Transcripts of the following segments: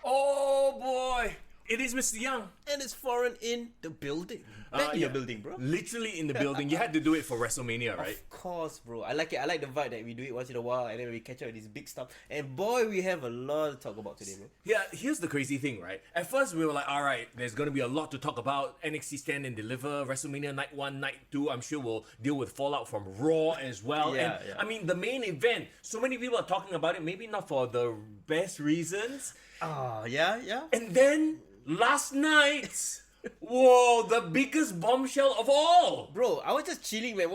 Oh boy, it is Mr. Young. And it's foreign in the building. Back in your building, bro. Literally in the building. You had to do it for WrestleMania, right? Of course, bro. I like it. I like the vibe that we do it once in a while and then we catch up with this big stuff. And boy, we have a lot to talk about today, bro. Yeah, here's the crazy thing, right? At first, we were like, all right, there's going to be a lot to talk about. NXT Stand and Deliver, WrestleMania Night 1, Night 2. I'm sure we'll deal with fallout from Raw as well. Yeah. I mean, the main event, so many people are talking about it, maybe not for the best reasons. Yeah. And then, last night... Whoa, the biggest bombshell of all! Bro, I was just chilling, man.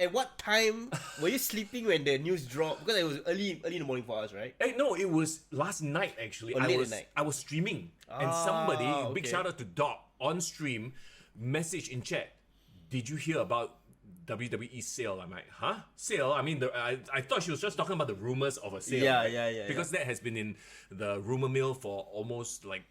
At what time were you sleeping when the news dropped? Because it was early in the morning for us, right? Hey, no, it was last night actually. Late at night. I was streaming, and somebody, big okay. shout out to Doc, on stream, message in chat. Did you hear about WWE sale? I'm like, huh? Sale? I mean, I thought she was just talking about the rumors of a sale. Yeah. Because that has been in the rumor mill for almost like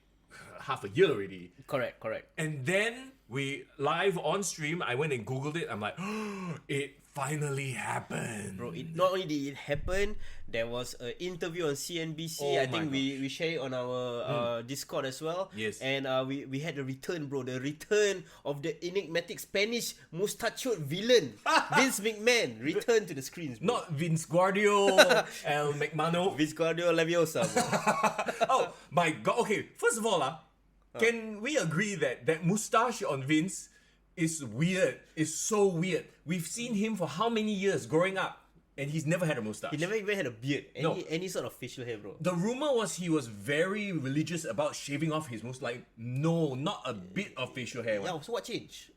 half a year already. Correct. And then we live on stream, I went and Googled it. I'm like, oh, it finally happened. Bro, not only did it happen, there was an interview on CNBC. Oh I think we shared it on our Discord as well. Yes. And we had the return, bro. The return of the enigmatic Spanish mustachioed villain, Vince McMahon, returned to the screens, bro. Not Vince Guardio, El McMahon. Vince Guardio Leviosa, bro. Oh my god. Okay, first of all, can we agree that mustache on Vince is weird? It's so weird. We've seen him for how many years growing up, and he's never had a mustache. He never even had a beard. No. Any sort of facial hair, bro. The rumor was he was very religious about shaving off his mustache. Like, no, not a bit of facial hair. Yeah, so what changed?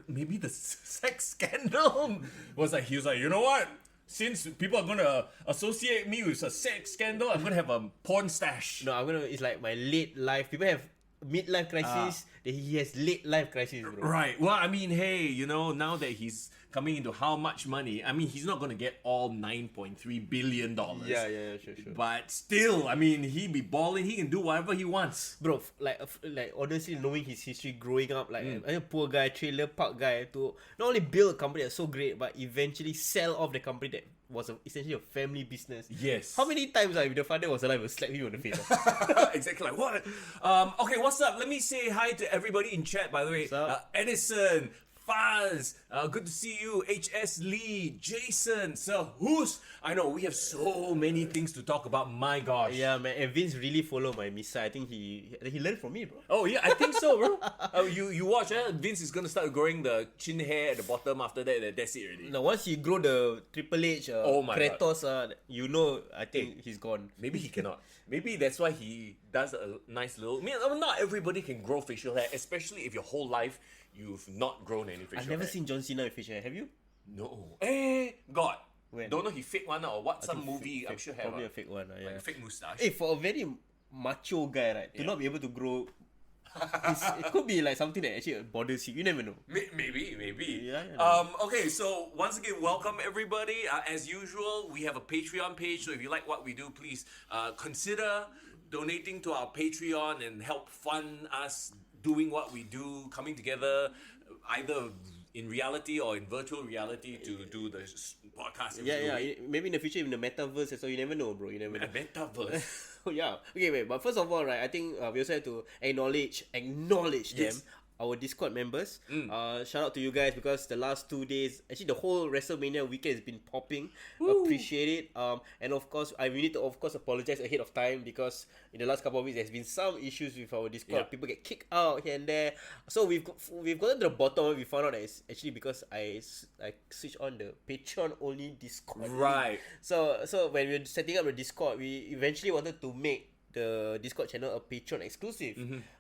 Maybe the sex scandal was like, he was like, you know what? Since people are gonna associate me with a sex scandal, I'm gonna have a porn stash. No, it's like my late life. People have midlife crisis. He has late life crisis, bro. Right. Well, I mean, hey, now that he's coming into how much money, I mean, he's not gonna get all $9.3 billion. Yeah, sure. But still, I mean, he be balling. He can do whatever he wants. Bro, like honestly, knowing his history growing up, like a poor guy, trailer park guy, to not only build a company that's so great, but eventually sell off the company that was essentially a family business. Yes. How many times if the father was alive, would slap you on the face? Exactly. Like what? Okay, what's up? Let me say hi to everybody in chat. By the way, What's up? Edison, Faz, good to see you. HS Lee, Jason, Sir Who's. I know we have so many things to talk about. My gosh. Yeah, man. And Vince really followed my misa. I think he learned from me, bro. Oh yeah, I think so, bro. You watch. Vince is gonna start growing the chin hair at the bottom. After that, that's it already. Now, once he grow the Triple H, my Kratos, I think he's gone. Maybe he cannot. Maybe that's why he does a nice little. I mean, not everybody can grow facial hair, especially if your whole life you've not grown any facial hair. I've never seen John Cena with facial hair. Have you? No. God. When? Don't know he fake one or what? Some movie. Fake, I'm sure have probably one. a fake one. Yeah. Like a fake mustache. Hey, for a very macho guy, right, to not be able to grow, it could be like something that actually bothers you. You never know. Maybe. Yeah. Okay, so once again, welcome everybody. As usual, we have a Patreon page. So if you like what we do, please consider donating to our Patreon and help fund us doing what we do, coming together, either in reality or in virtual reality to do the podcast. Yeah. Maybe in the future, in the metaverse, so you never know, bro. You never know. Metaverse. Oh yeah. Okay, wait. But first of all, right, I think we also have to acknowledge Yes. them, our Discord members. Shout out to you guys because the last 2 days, actually the whole WrestleMania weekend has been popping. Woo. Appreciate it. And of course, we need to apologize ahead of time because in the last couple of weeks there's been some issues with our Discord. Yeah. People get kicked out here and there. So we've gotten to the bottom of it. We found out that it's actually because I switched on the Patreon only Discord. Right. So when we were setting up the Discord, we eventually wanted to make the Discord channel a Patreon exclusive.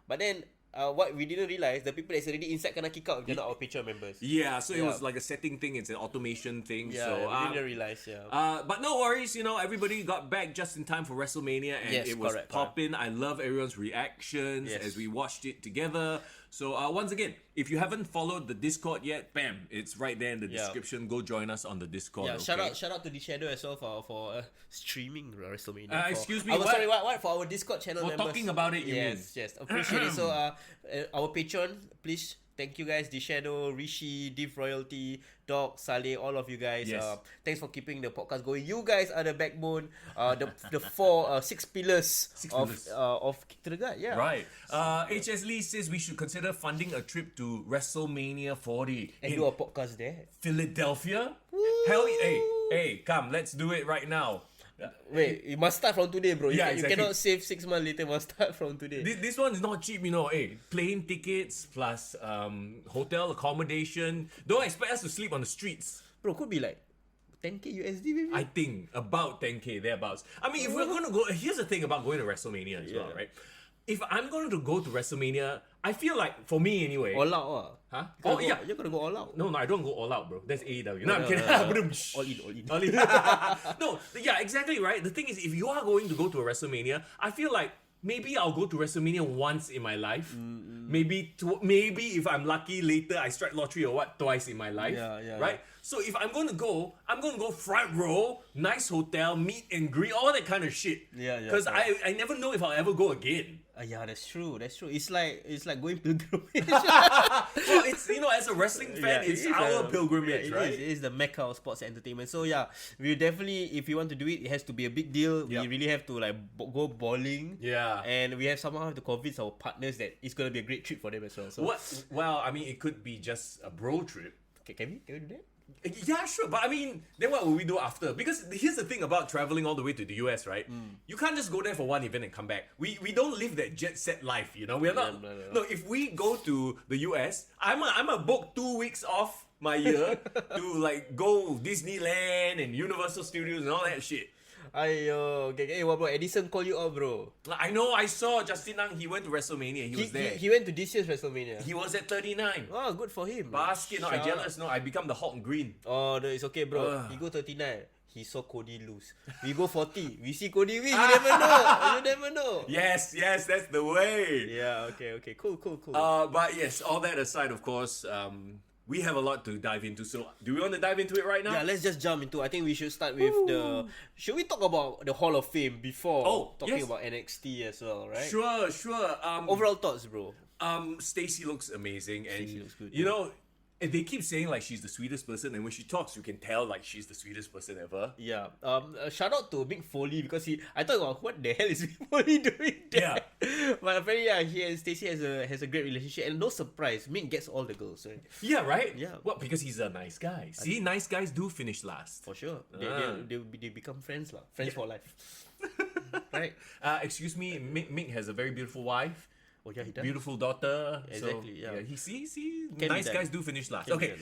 But then what we didn't realize, the people that's already inside kena kick out if they're not our Patreon members. Yeah, so it was like a setting thing. It's an automation thing. Yeah, so we didn't realize. Yeah. But no worries, everybody got back just in time for WrestleMania, and Yes, it was correct. popping. I love everyone's reactions Yes. as we watched it together. So once again, if you haven't followed the Discord yet, bam, it's right there in the description. Go join us on the Discord. Yeah, okay? shout out to the Shadow as well for streaming WrestleMania. Excuse me, Sorry, what? For our Discord channel For members. talking about it, you mean? Yes, appreciate it. So our Patreon, please thank you guys, The Shadow, Rishi, Div Royalty, Doc, Saleh, all of you guys. Yes. Thanks for keeping the podcast going. You guys are the backbone, the six pillars of Kick to the Gut. Yeah. Right. HS Lee says we should consider funding a trip to WrestleMania 40 And in do a podcast there. Philadelphia. Hell, hey, come, let's do it right now. Wait, you must start from today, bro. Yeah, You exactly. cannot save 6 months later. Must start from today. This one is not cheap, you know. Hey, plane tickets plus hotel accommodation. Don't expect us to sleep on the streets. Bro, could be like 10k USD maybe. I think about 10k thereabouts. I mean, if we're gonna go, here's the thing about going to WrestleMania as well, right? If I'm going to go to WrestleMania, I feel like, for me anyway. All out, Huh? You're gonna go all out. No, I don't go all out, bro. That's AEW. No, I'm kidding. All in. No, yeah, exactly right. The thing is, if you are going to go to a WrestleMania, I feel like maybe I'll go to WrestleMania once in my life. Maybe if I'm lucky, later I strike lottery or what, twice in my life. Right? So if I'm going to go front row, nice hotel, meet and greet, all that kind of shit. Because I never know if I'll ever go again. Yeah, that's true. It's like going pilgrimage. Well, it's, as a wrestling fan, it's our pilgrimage, right? It is the mecca of sports entertainment. So yeah, we definitely, if we want to do it, it has to be a big deal. We really have to like go bowling. Yeah. And we somehow have to convince our partners that it's gonna be a great trip for them as well. So Well, I mean, it could be just a bro trip. okay, can we do that? Yeah, sure. But I mean, then what will we do after? Because here's the thing about traveling all the way to the US, right? You can't just go there for one event and come back. We don't live that jet set life, We're not. No, if we go to the US, I'm a book 2 weeks off my year to like go Disneyland and Universal Studios and all that shit. Ayo, okay. Hey, what bro? Edison called you out, bro. I know. I saw Justin Ang. He went to WrestleMania. He was there. He went to this year's WrestleMania. He was at 39. Oh, good for him. Basket. No, I jealous. No, I become the hot and green. Oh, no, it's okay, bro. He go 39. He saw Cody lose. We go 40. We see Cody win. You never know. You never know. Yes, that's the way. Yeah, okay. Cool. But yes, all that aside, of course, we have a lot to dive into. So, do we want to dive into it right now? Yeah, let's just jump into. I think we should start with Should we talk about the Hall of Fame before talking about NXT as well, right? Sure. Overall thoughts, bro. Stacy looks amazing, and Stacey looks good, and they keep saying like she's the sweetest person, and when she talks, you can tell like she's the sweetest person ever. Yeah. Shout out to Mick Foley because I thought about what the hell is Mick Foley doing there? Yeah. But apparently, he and Stacey has a great relationship, and no surprise, Mick gets all the girls, right? Yeah, right. Yeah. Well, because he's a nice guy. See, nice guys do finish last. For sure. They become friends, lah. Friends for life. Right. Excuse me, Mick has a very beautiful wife. Oh yeah, he does. Beautiful daughter. Exactly. So, yeah. He nice guys do finish last. Okay.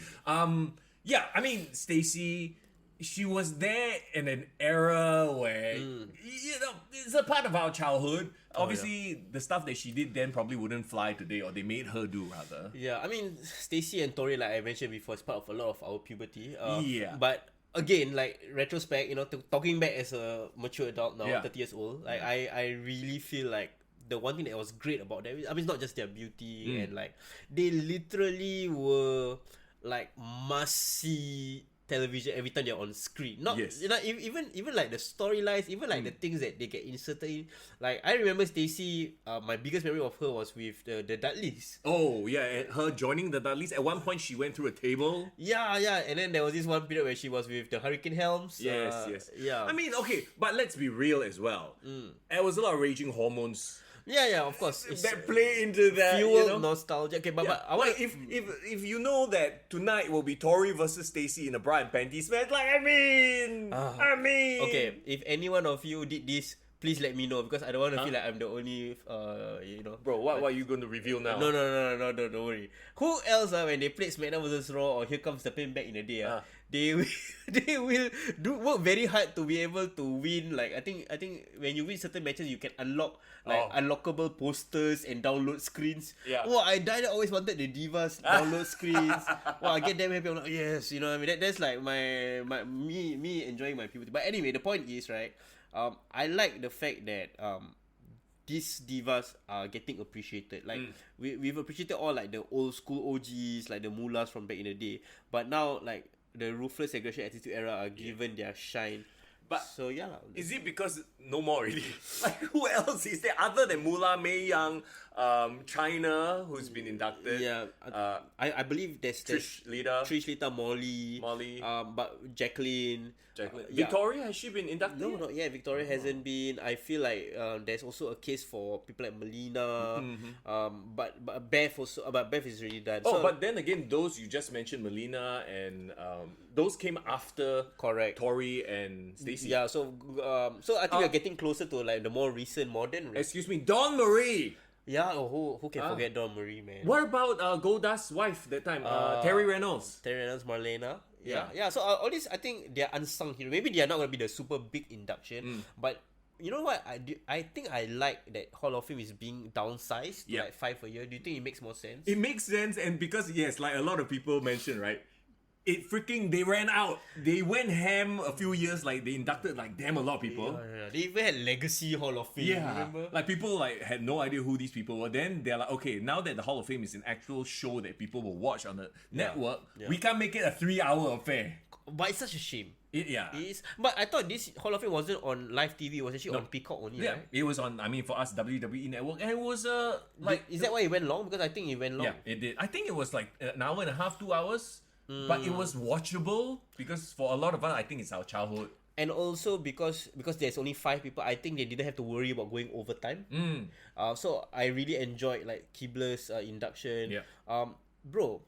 Yeah. I mean, Stacy, she was there in an era where it's a part of our childhood. Obviously, the stuff that she did then probably wouldn't fly today, or they made her do rather. Yeah. I mean, Stacy and Tori, like I mentioned before, is part of a lot of our puberty. Yeah. But again, like retrospect, talking back as a mature adult now, 30 years old, like I really feel like the one thing that was great about them, I mean, it's not just their beauty and like they literally were like must-see television every time they're on screen. Not even like the storylines, even like the things that they get inserted in. Like I remember Stacey, my biggest memory of her was with the Dudleys. Oh yeah, and her joining the Dudleys. At one point, she went through a table. Yeah, and then there was this one period where she was with the Hurricane Helms. Yes. Yeah. I mean, okay, but let's be real as well. There was a lot of raging hormones. Yeah, of course. That play into that, fuel nostalgia. Okay, but I want if you know that tonight will be Tori versus Stacy in a bra and panties match, like I mean. Okay, if any one of you did this, please let me know because I don't want to feel like I'm the only, Bro, what are you going to reveal now? No, don't worry. Who else, when they played SmackDown vs Raw or Here Comes the Pain back in the day, they will work very hard to be able to win. Like I think when you win certain matches, you can unlock unlockable posters and download screens. Yeah. Oh, I always wanted the Divas download screens. I get them happy. I'm like, yes, I mean that's like me enjoying my puberty. But anyway, the point is right. I like the fact that these divas are getting appreciated. Like we've appreciated all like the old school OGs, like the Mullahs from back in the day. But now like the Ruthless Aggression Attitude Era are given their shine. But So yeah lah. is it because no more already? Like who else is there other than Mula Mei Yang, China, who's been inducted? Yeah, I believe there's Trish Lita. Molly, but Jacqueline. Yeah. Victoria, has she been inducted? No, not yet. Victoria hasn't been. I feel like there's also a case for people like Melina. But Beth also. But Beth is already done. Oh, but then again, those you just mentioned, Melina and those came after correct. Tori and Stacey. Yeah, so I think we're getting closer to like the more recent modern. Excuse me, Dawn Marie. Yeah, who can forget Dawn Marie, man? What about Goldust's wife that time? Terry Reynolds. Terry Reynolds, Marlena. Yeah. So all this, I think they're unsung heroes. Maybe they are not going to be the super big induction, but you know what? I think I like that Hall of Fame is being downsized to like 5 a year. Do you think it makes more sense? It makes sense, and because yes, like a lot of people mentioned, right? They ran out. They went ham a few years. Like they inducted like damn a lot of people. Yeah. They even had Legacy Hall of Fame. Yeah, remember? like people like had no idea who these people were. Then they're like, okay, now that the Hall of Fame is an actual show that people will watch on the network, we can't make it a 3-hour affair. But it's such a shame. It is. But I thought this Hall of Fame wasn't on live TV. It was actually on Peacock only. Yeah, right? it was on. I mean, for us, WWE Network, and it was Is that why it went long? Because I think it went long. Yeah, it did. I think it was like an hour and a half, 2 hours. But it was watchable because for a lot of us, I think it's our childhood. And also because there's only 5 people, I think they didn't have to worry about going overtime. So I really enjoyed like Kibler's induction. Yeah. Bro,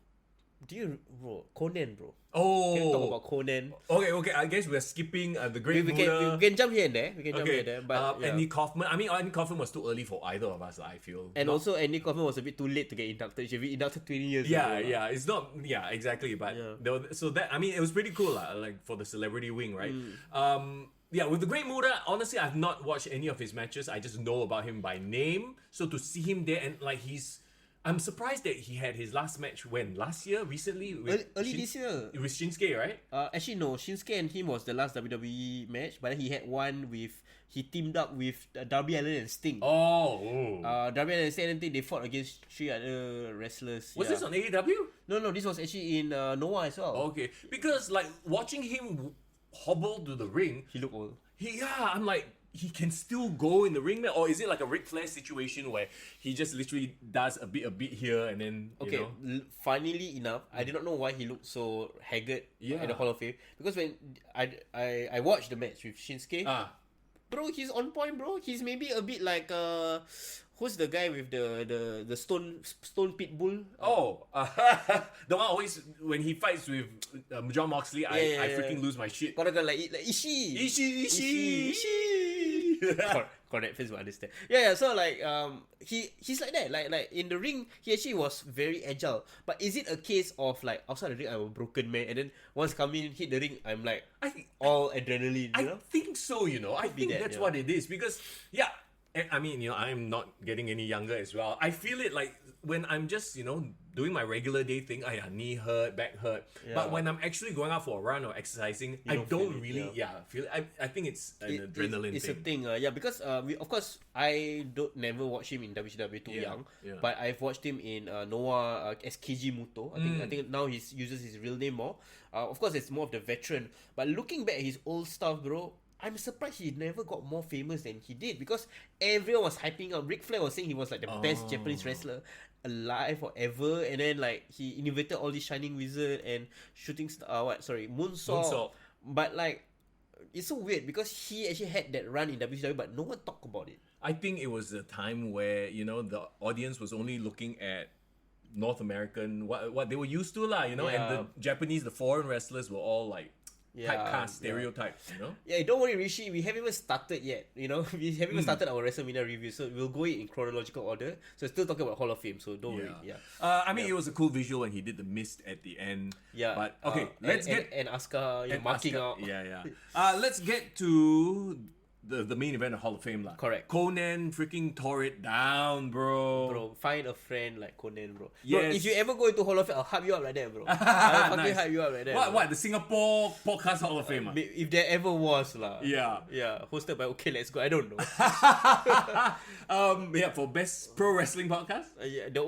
Conan, bro. Oh, Can we talk about Conan? Okay. I guess we're skipping the Great Muda. We can jump here and there. Jump here and there. But Andy Kaufman. I mean, Andy Kaufman was too early for either of us. I feel. And also, Andy Kaufman was a bit too late to get inducted. She should be inducted 20 years ago. Yeah. It's not. Yeah, exactly. But so that, I mean, it was pretty cool, like for the celebrity wing, right? Yeah, with the Great Muda, honestly, I've not watched any of his matches. I just know about him by name. So to see him there and like I'm surprised that he had his last match last year, recently? Early this year. With Shinsuke, right? Actually, no. Shinsuke and him was the last WWE match, but then he had one he teamed up with Darby Allin and Sting. Darby Allin and Sting, they fought against 3 other wrestlers. Was this on AEW? No, this was actually in Noah as well. Okay, because like watching him hobble to the ring, he looked old. I'm like, he can still go in the ring, man? Or is it like a Ric Flair situation where he just literally does a bit here and then, you know? Funnily enough, I did not know why he looked so haggard at the Hall of Fame. Because when I watched the match with Shinsuke, bro, he's on point, bro. He's maybe a bit like, who's the guy with the stone pit bull? The one always, when he fights with John Moxley, I freaking lose my shit. Got like Ishii. Correct, fans will understand. Yeah. So like, he's like that. Like in the ring, he actually was very agile. But is it a case of like outside the ring, I'm a broken man, and then once come in, hit the ring, I'm like all adrenaline. You know? I think so. You know, I think that's what it is because I mean, I'm not getting any younger as well. I feel it like when I'm just, doing my regular day thing, knee hurt, back hurt. Yeah. But when I'm actually going out for a run or exercising, I don't really feel it. I think it's an adrenaline thing. It's a thing, because of course, I never watch him in WCW too young. Yeah. But I've watched him in Noah as Keiji Muto. I think now he uses his real name more. Of course, it's more of the veteran. But looking back at his old stuff, bro, I'm surprised he never got more famous than he did because everyone was hyping up. Ric Flair was saying he was like the best Japanese wrestler alive or ever, and then like he innovated all this Shining Wizard and shooting moonsault. But like it's so weird because he actually had that run in WCW, but no one talked about it. I think it was a time where the audience was only looking at North American what they were used to and the Japanese, the foreign wrestlers were all like typecast, stereotypes, Yeah, don't worry, Rishi. We haven't even started yet. We haven't even started our WrestleMania review, so we'll go in chronological order. So still talking about Hall of Fame, so don't worry. Yeah. I mean, it was a cool visual when he did the mist at the end. Yeah. But okay, let's get and Asuka marking out. Yeah. Let's get to the main event of Hall of Fame lah. Correct. Conan freaking tore it down, bro. Bro, find a friend like Conan, bro. Yes. Bro, if you ever go into Hall of Fame, I'll hype you up like that, bro. I'll fucking hype you up like that. What? The Singapore Podcast Hall of Fame? If there ever was lah. Yeah. Hosted by Okay Let's Go. I don't know. For best pro wrestling podcast. The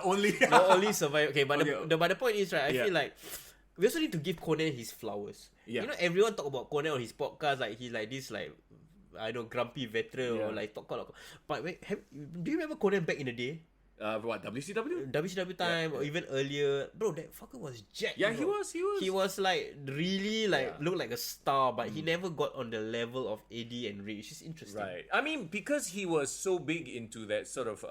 only survivor. Okay, but the point is right. I feel like we also need to give Conan his flowers. Yeah. You know, everyone talk about Conan on his podcast, like he's like this, like I don't know, grumpy veteran or like talk about. But wait, do you remember Conan back in the day? What, WCW? WCW time or even earlier, bro. That fucker was jacked. Yeah, bro. He was like really like looked like a star, but he never got on the level of Eddie and Ray. Which is interesting. Right. I mean, because he was so big into that sort of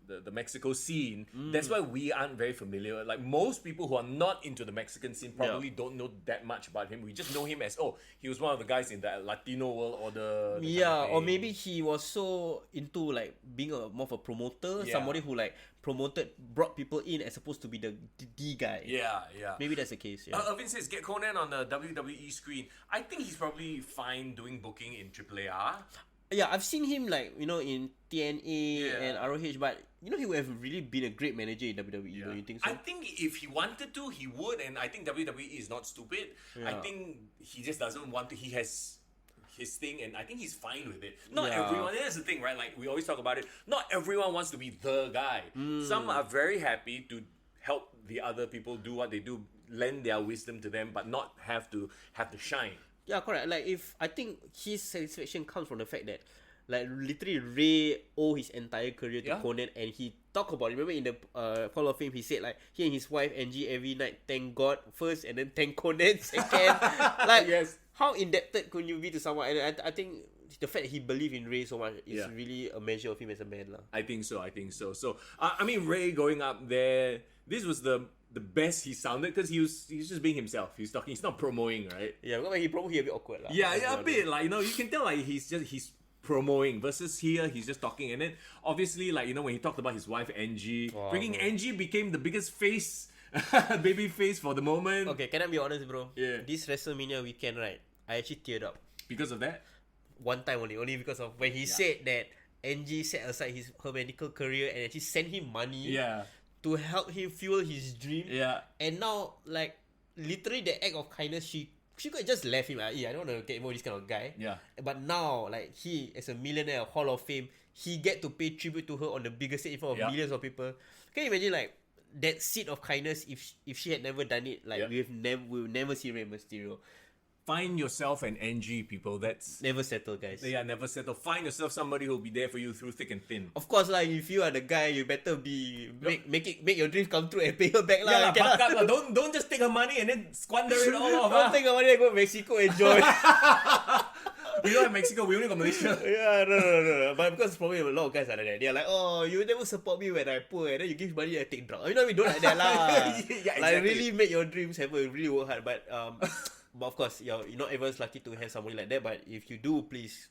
the Mexico scene, that's why we aren't very familiar. Like most people who are not into the Mexican scene probably don't know that much about him. We just know him as, oh, he was one of the guys in the Latino world order. Yeah, or maybe he was so into like being more of a promoter, somebody who like brought people in as opposed to be the D guy. Yeah. Maybe that's the case. Yeah. Irvin says, get Conan on the WWE screen. I think he's probably fine doing booking in AAA. Yeah, I've seen him like, you know, in TNA and ROH, but you know, he would have really been a great manager in WWE. Don't you think so? I think if he wanted to, he would, and I think WWE is not stupid. I think he just doesn't want to. He has his thing, and I think he's fine with it. Not everyone. That's the thing, right? Like we always talk about it. Not everyone wants to be the guy. Some are very happy to help the other people do what they do, lend their wisdom to them, but not have to shine. Yeah, correct. Like I think his satisfaction comes from the fact that like literally Ray owe his entire career to Conan, and he talked about it. Remember in the Hall of Fame, he said like he and his wife Angie every night thank God first and then thank Conan second. Like how indebted could you be to someone? And I think the fact that he believed in Ray so much is really a measure of him as a man, lah. I think so. So I mean, Ray going up there, this was the best he sounded because he's just being himself. He's talking. He's not promoting, right? Yeah, when he promo, he a bit awkward, lah. Yeah, a bit. Like, you know, you can tell like he's promoting versus here he's just talking. And then obviously, like, you know, when he talked about his wife Angie, Angie became the biggest face, baby face for the moment. Okay, can I be honest, bro? Yeah. This WrestleMania weekend, right? I actually teared up Because of that? one time only because of when he said that Angie set aside her medical career and actually sent him money. Yeah. To help him fuel his dream. Yeah. And now, like, literally the act of kindness, she could have just left him. I don't want to get involved with this kind of guy. Yeah. But now, like, he, as a millionaire, Hall of Fame, he get to pay tribute to her on the biggest stage in front of millions of people. Can you imagine, like, that seed of kindness if she had never done it? Like, we'll never see Rey Mysterio. Find yourself an Angie, people. That's never settle, guys. Yeah, never settle. Find yourself somebody who'll be there for you through thick and thin. Of course, like if you are the guy, you better be make your dreams come true and pay her back, lah. Yeah, don't just take her money and then squander it all off. Don't take her money and go to Mexico and enjoy. We don't have Mexico. We only got Malaysia. Yeah, no. But because probably a lot of guys are like that. They're like, oh, you never support me when I poor, and then you give money, I take drugs. You know, we don't like that, lah. Exactly. Like really make your dreams happen. Really work hard, but But of course, you're not everyone's lucky to have somebody like that. But if you do, please,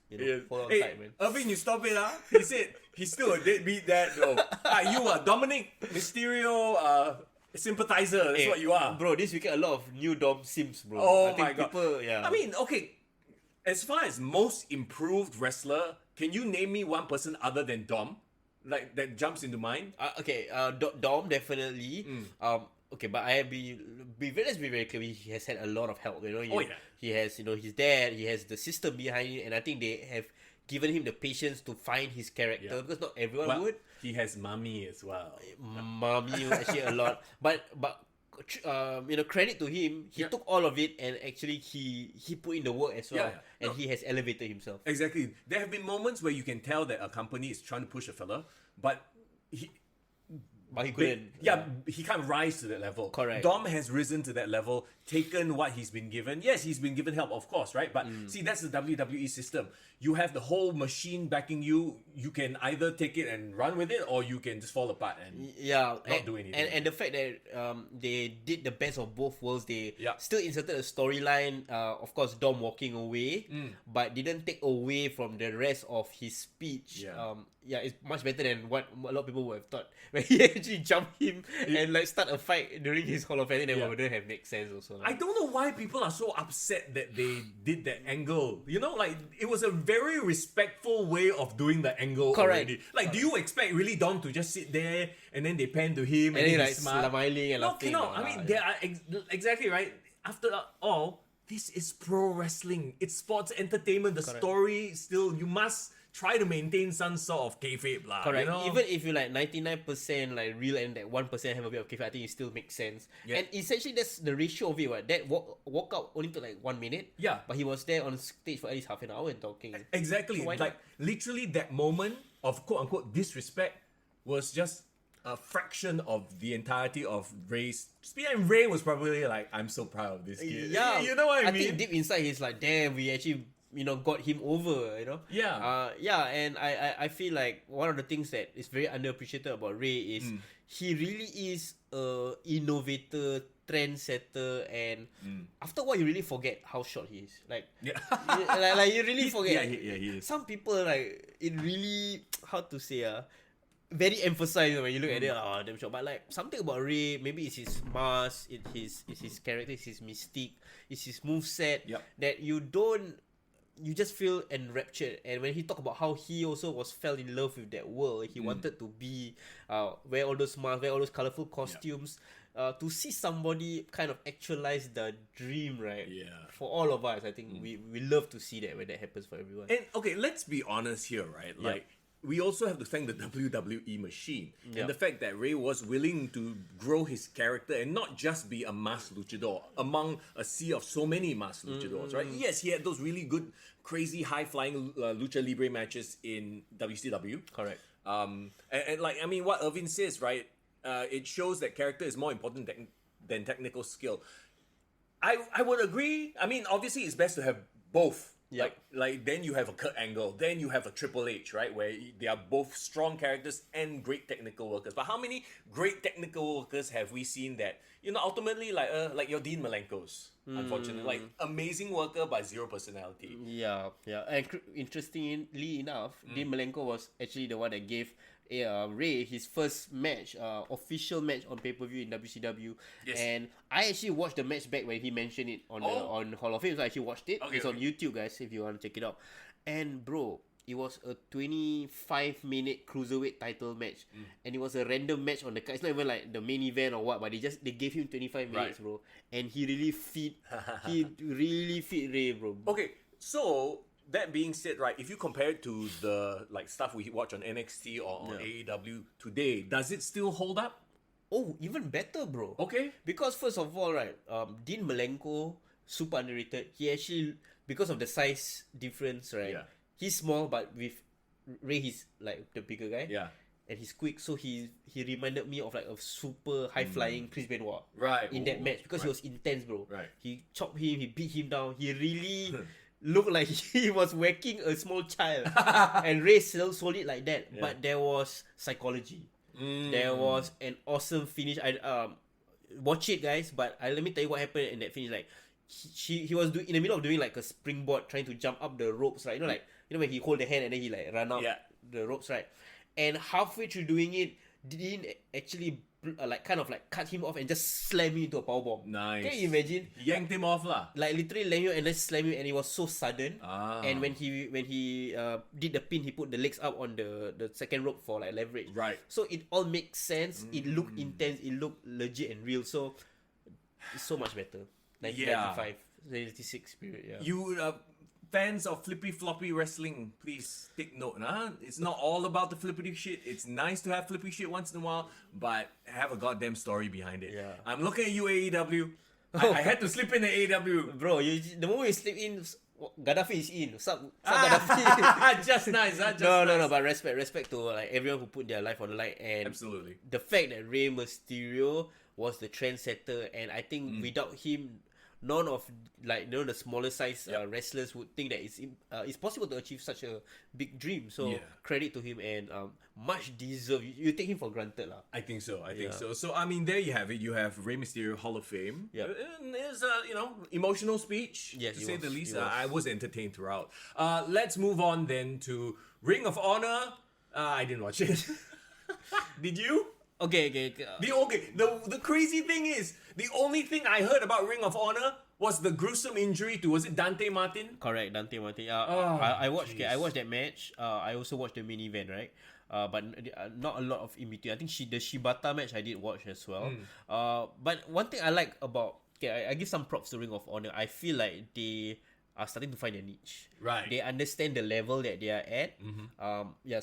hold on tight, man. Irvin, you stop it, He said he's still a deadbeat dad, though. You are Dominic Mysterio sympathizer. That's what you are, bro. This weekend, a lot of new Dom Sims, bro. Oh I think my god. People, I mean, okay. As far as most improved wrestler, can you name me one person other than Dom? Like that jumps into mind. Dom definitely. Okay, but let's be very clear. He has had a lot of help. He has, his dad. He has the system behind it, and I think they have given him the patience to find his character because not everyone would. He has Mami as well. Mami actually a lot, but credit to him. He took all of it and actually he put in the work as well, and he has elevated himself. Exactly. There have been moments where you can tell that a company is trying to push a fella, but he couldn't. He can't rise to that level. Correct. Dom has risen to that level, taken what he's been given. Yes, he's been given help, of course, right? But see, that's the WWE system. You have the whole machine backing you. You can either take it and run with it, or you can just fall apart and not do anything. And the fact that they did the best of both worlds. They still inserted a storyline. Of course, Dom walking away, but didn't take away from the rest of his speech. It's much better than what a lot of people would have thought. When he actually jumped him and like start a fight during his Hall of Fame, then wouldn't have made sense also. I don't know why people are so upset that they did that angle. Like it was a very respectful way of doing the angle. Correct. Already. Like, do you expect really Dom to just sit there and then they pan to him and then he's like smiling and laughing? No. I mean, they are exactly right. After all, this is pro wrestling. It's sports entertainment. The story still, you must try to maintain some sort of kayfabe lah. Correct. You know? Even if you like 99% like real and that 1% have a bit of kayfabe, I think it still makes sense. Yeah. And essentially that's the ratio of it. What that walk out only took like 1 minute. Yeah. But he was there on stage for at least half an hour and talking. Exactly. So why like literally that moment of quote unquote disrespect was just a fraction of the entirety of Ray's speech. And Ray was probably like, I'm so proud of this kid. Yeah. You know what I mean? I think deep inside he's like, damn, we actually got him over, Yeah. And I feel like one of the things that is very underappreciated about Ray is he really is a innovator, trendsetter, and after a while you really forget how short he is. Like, like you really forget. Yeah, he is. Some people like it really how to say very emphasized when you look at it. Damn short. But like something about Ray, maybe it's his mask, it's his character, it's his mystique, it's his moveset that you just feel enraptured. And when he talked about how he also fell in love with that world, he wanted to be wear all those masks, wear all those colorful costumes, to see somebody kind of actualize the dream, right? Yeah. For all of us, I think we love to see that when that happens for everyone. And okay, let's be honest here, right? Like, we also have to thank the WWE machine and the fact that Ray was willing to grow his character and not just be a masked luchador among a sea of so many masked luchadors, right? Yes, he had those really good, crazy, high-flying lucha libre matches in WCW. Correct. And like, I mean, what Irvin says, right? It shows that character is more important than technical skill. I would agree. I mean, obviously, it's best to have both. Like then you have a Kurt Angle, then you have a Triple H, right? Where they are both strong characters and great technical workers. But how many great technical workers have we seen that, ultimately like your Dean Malenko's, unfortunately, like amazing worker but zero personality. Yeah. And interestingly enough, Dean Malenko was actually the one that gave Ray his first match, official match on pay-per-view in WCW. Yes. And I actually watched the match back when he mentioned it on Hall of Fame. So I actually watched it. It's on YouTube, guys, if you want to check it out. And bro, it was a 25-minute cruiserweight title match, and it was a random match on the card. It's not even like the main event or what, but they gave him 25 minutes, bro. And he really fit Ray, bro. Okay, so that being said, right, if you compare it to the like stuff we watch on NXT or on AEW today, does it still hold up? Oh, even better, bro. Okay. Because first of all, right, Dean Malenko, super underrated. He actually, because of the size difference, right, he's small, but with Ray, he's like the bigger guy. Yeah. And he's quick, so he reminded me of like a super high-flying Chris Benoit. Right. In that match, because he was intense, bro. Right. He chopped him, he beat him down. He really looked like he was whacking a small child. And Ray still sold it like that. But there was psychology. There was an awesome finish. I watch it, guys. But let me tell you what happened in that finish. Like he was in the middle of doing like a springboard, trying to jump up the ropes, right? When he hold the hand and then he like run up the ropes, right? And halfway through doing it, Dean actually kind of cut him off and just slam him into a powerbomb. Nice. Can you imagine? Yanked him off lah. Like literally land him and then slam him, and it was so sudden. And when he did the pin, he put the legs up on the second rope for like leverage. Right. So it all makes sense. It looked intense. It looked legit and real. So it's so much better. 1995, 96 period. Yeah. You fans of flippy floppy wrestling, please take note. It's not all about the flippity shit. It's nice to have flippy shit once in a while, but have a goddamn story behind it. Yeah. I'm looking at you, AEW. I had to slip in the AEW. Bro, the moment you slip in, Gaddafi is in. Sup Gaddafi. Just nice, huh? No, but respect to like everyone who put their life on the line. And absolutely, the fact that Rey Mysterio was the trendsetter, and I think without him, none of the smaller size wrestlers would think that it's possible to achieve such a big dream. So credit to him, and much deserved. You take him for granted, lah. I think so. I think so. So I mean, there you have it. You have Rey Mysterio Hall of Fame. Yeah, it's emotional speech. Yes, to say the least. Was. I was entertained throughout. Let's move on then to Ring of Honor. I didn't watch it. Did you? Okay. The crazy thing is, the only thing I heard about Ring of Honor was the gruesome injury to, was it Dante Martin? Correct, Dante Martin. I watched that match. I also watched the main event, right? But not a lot of in between. I think the Shibata match I did watch as well. But one thing I like about, I give some props to Ring of Honor. I feel like they are starting to find their niche. Right. They understand the level that they are at.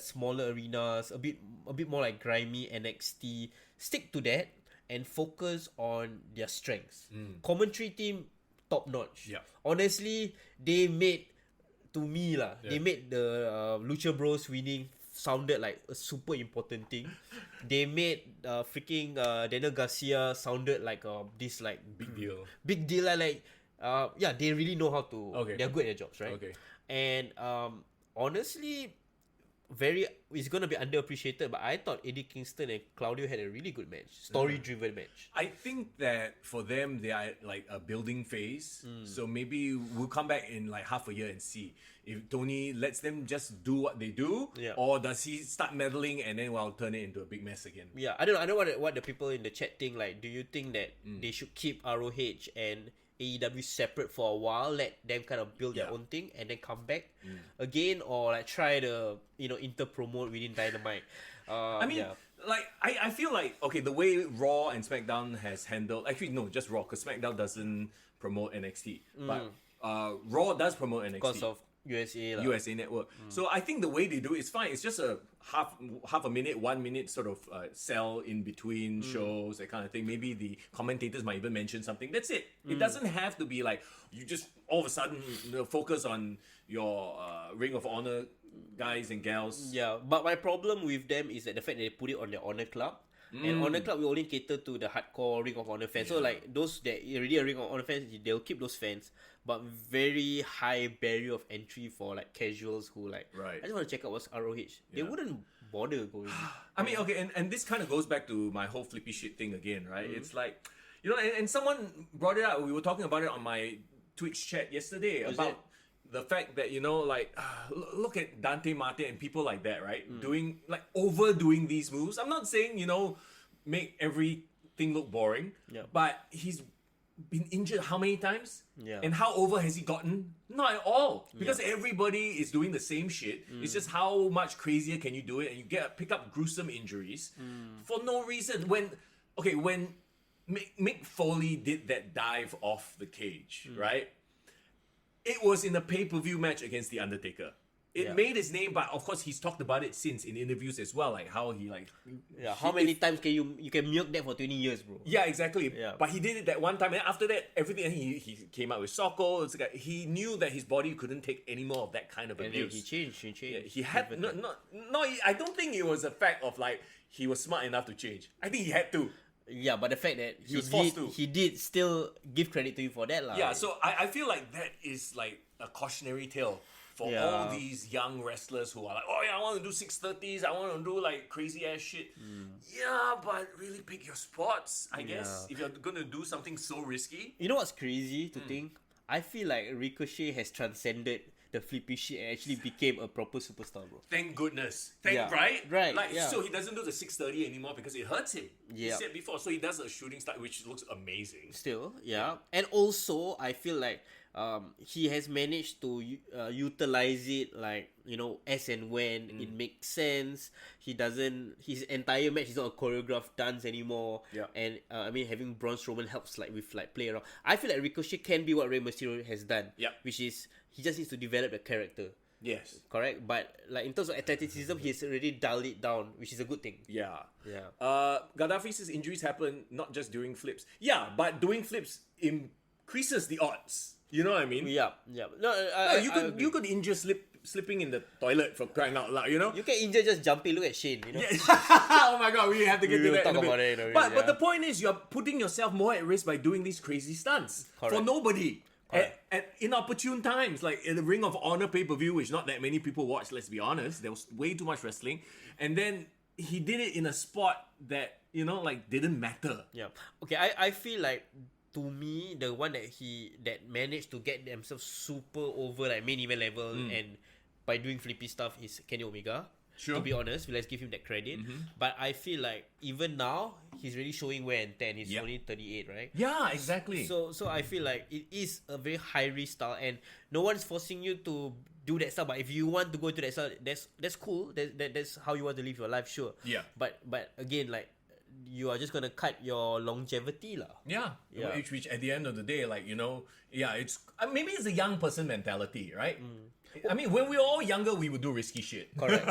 Smaller arenas, a bit more like grimy NXT. Stick to that and focus on their strengths. Commentary team, top notch. Yeah. Honestly, they made, to me lah, they made the Lucha Bros winning sounded like a super important thing. They made freaking Daniel Garcia sounded like this like big deal lah. Like they really know how to. They're good at their jobs, right? Okay. And honestly, it's gonna be underappreciated, but I thought Eddie Kingston and Claudio had a really good match, story-driven match. I think that for them, they are like a building phase. So maybe we'll come back in like half a year and see if Tony lets them just do what they do, or does he start meddling and then turn it into a big mess again. Yeah, I don't know what the people in the chat think. Like, do you think that they should keep ROH and AEW separate for a while, let them kind of build their own thing, and then come back again, or like try to inter-promote within Dynamite? I feel like, okay, the way Raw and SmackDown has handled, actually no, just Raw, because SmackDown doesn't promote NXT, but Raw does promote NXT because of USA USA Network. So I think the way they do it is fine. It's just a half a minute, 1 minute sort of sell in between shows, that kind of thing. Maybe the commentators might even mention something. That's it. It doesn't have to be like you just all of a sudden focus on your Ring of Honor guys and gals. Yeah, but my problem with them is that the fact that they put it on their Honor Club. And Honor Club will only cater to the hardcore Ring of Honor fans. So like those that already are Ring of Honor fans, they'll keep those fans. But very high barrier of entry for like casuals who like, I just want to check out what's ROH. They wouldn't bother going. I mean, okay, and this kind of goes back to my whole flippy shit thing again, right? It's like, and someone brought it up. We were talking about it on my Twitch chat yesterday about the fact that, look at Dante Martin and people like that, right? Overdoing these moves. I'm not saying, make everything look boring, but he's been injured how many times? And how over has he gotten? Not at all. Because everybody is doing the same shit. It's just how much crazier can you do it, and you pick up gruesome injuries for no reason. When Mick Foley did that dive off the cage, right? It was in a pay-per-view match against The Undertaker. It made his name, but of course he's talked about it since in interviews as well, like how he like. Yeah, how many times can you can milk that for 20 years, bro? Yeah, exactly. Yeah. But he did it that one time, and after that, everything he came out with Socko. It's like he knew that his body couldn't take any more of that kind of abuse. He changed. Yeah, he had no. I don't think it was a fact of like he was smart enough to change. I think he had to. Yeah, but the fact that he did still give credit to you for that, lah. Yeah, so I feel like that is like a cautionary tale for all these young wrestlers who are like, oh yeah, I want to do 630s, I want to do like crazy ass shit. Yeah, but really pick your spots, I guess, if you're going to do something so risky. You know what's crazy to think? I feel like Ricochet has transcended the flippy shit and actually became a proper superstar, bro. Thank goodness. Right? Like, so he doesn't do the 630 anymore because it hurts him. He said before, so he does a shooting star, which looks amazing. Still, and also I feel like he has managed to utilize it, like, as and when it makes sense. His entire match is not a choreographed dance anymore. And I mean, having Braun Strowman helps with play around. I feel like Ricochet can be what Rey Mysterio has done, which is he just needs to develop the character. Yes. Correct? But like in terms of athleticism, he's already dialed it down, which is a good thing. Yeah. Gaddafi says injuries happen not just during flips. Yeah, but doing flips increases the odds. You know what I mean? Yeah. No, you could injure slipping in the toilet, for crying out loud, You can injure just jumping. Look at Shane, Yeah. Oh my god, we have to get to that. Talk about it. But the point is, you're putting yourself more at risk by doing these crazy stunts. Correct. For nobody. At inopportune times, like in the Ring of Honor pay-per-view, which not that many people watched, let's be honest. There was way too much wrestling. And then he did it in a spot that, didn't matter. Yeah. Okay, I feel like, to me, the one that managed to get themselves super over like main event level and by doing flippy stuff is Kenny Omega. Sure. To be honest, let's give him that credit. But I feel like even now he's really showing wear and tear. He's only 38, right? Yeah, exactly. So I feel like it is a very high risk style, and no one's forcing you to do that stuff. But if you want to go to that style, that's cool. That's how you want to live your life, sure. Yeah. But again, like, you are just gonna cut your longevity lah. Yeah. Yeah. Which at the end of the day, like, it's maybe it's a young person mentality, right? I mean, when we were all younger, we would do risky shit. Correct.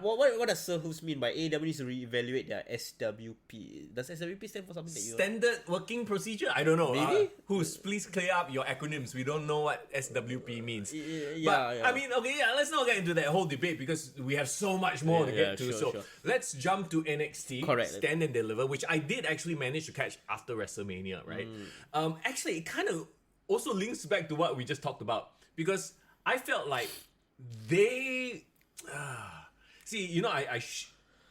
What does Sir Hooves mean by AEW needs to reevaluate their SWP? Does SWP stand for something that you... Standard working procedure? I don't know. Maybe? Who's please clear up your acronyms. We don't know what SWP means. Yeah. I mean, okay, let's not get into that whole debate because we have so much more to get to. Sure. Let's jump to NXT. Correct. Stand and Deliver, which I did actually manage to catch after WrestleMania, right? Actually, it kind of also links back to what we just talked about because I felt like they see, I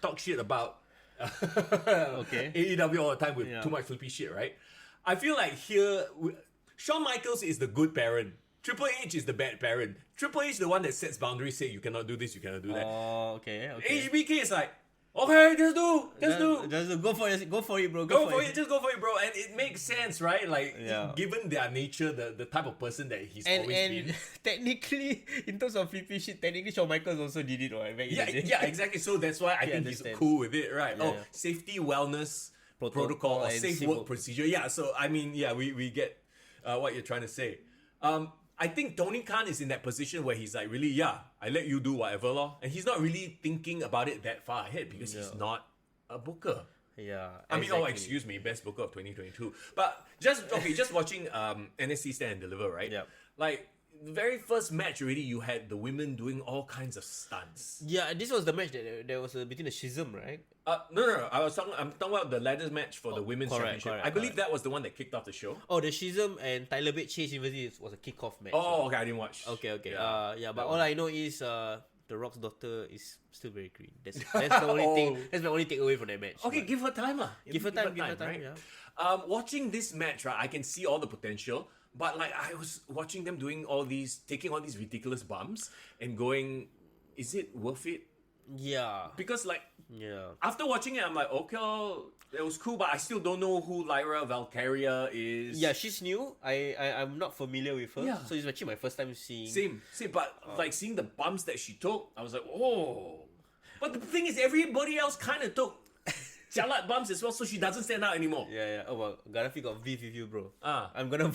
talk shit about AEW all the time with too much flippy shit, right? I feel like here Shawn Michaels is the good parent, Triple H is the bad parent. Triple H the one that sets boundaries, say you cannot do this, you cannot do that. Oh, okay. HBK is like, okay, just do. Go for it, bro. Go for it, just go for it, bro. And it makes sense, right? Like, Yeah. given their nature, the type of person that he's And always been. technically, in terms of flippy shit, technically Shawn Michaels also did it, right? Back in the day. Yeah, exactly. So that's why I think he's understand. cool with it, right? Yeah. Safety, wellness, Protocol or and safe civil. work procedure. Yeah, so I mean, we get what you're trying to say. I think Tony Khan is in that position where he's like, really, I let you do whatever, lor. And he's not really thinking about it that far ahead because he's not a booker. Yeah. I mean, excuse me, best booker of 2022. But just watching NXT Stand and Deliver, right? Yeah. Like, the very first match already, you had the women doing all kinds of stunts. Yeah, this was the match that there was between the schism, right? No. I'm talking about the ladders match for the women's championship. correct, I believe that was the one that kicked off the show. Oh, the schism and Tyler Bate Chase University was a kickoff match. Oh, okay, I didn't watch. Okay. Yeah, But all I know is The Rock's daughter is still very green. That's the only thing. That's my only takeaway from that match. Okay, but give her time, Give her time. right? Yeah. Watching this match, right, I can see all the potential. But like I was watching them doing taking all these ridiculous bumps and going, is it worth it? Yeah. Because like Yeah. after watching it, I'm like, okay, it was cool, but I still don't know who Lyra Valkyria is. Yeah, she's new. I'm not familiar with her. Yeah. So it's actually my first time seeing. Same. But like seeing the bumps that she took, I was like, oh. But the thing is, everybody else kind of took jalat bumps as well, so she doesn't stand out anymore. Yeah. Oh well, Gaddafi got beef with you, bro. I'm gonna.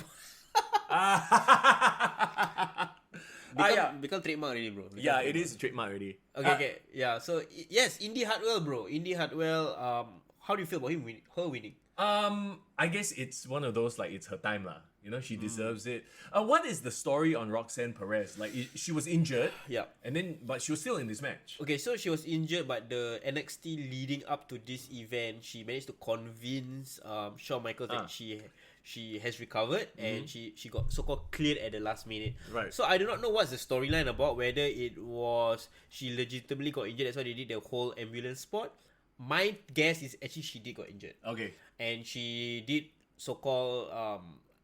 Become trademark already, bro. It is a trademark already. Okay. Yeah. So yes, Indy Hartwell, bro. Indy Hartwell. How do you feel about her winning? I guess it's one of those like it's her time lah. You know, she deserves it. What is the story on Roxanne Perez? Like she was injured. Yeah. But she was still in this match. Okay, so she was injured, but the NXT leading up to this event, she managed to convince Shawn Michaels that she has recovered and she got so-called cleared at the last minute. Right. So I do not know what's the storyline about, whether it was she legitimately got injured, that's why they did the whole ambulance spot. My guess is actually she did got injured. Okay. And she did so-called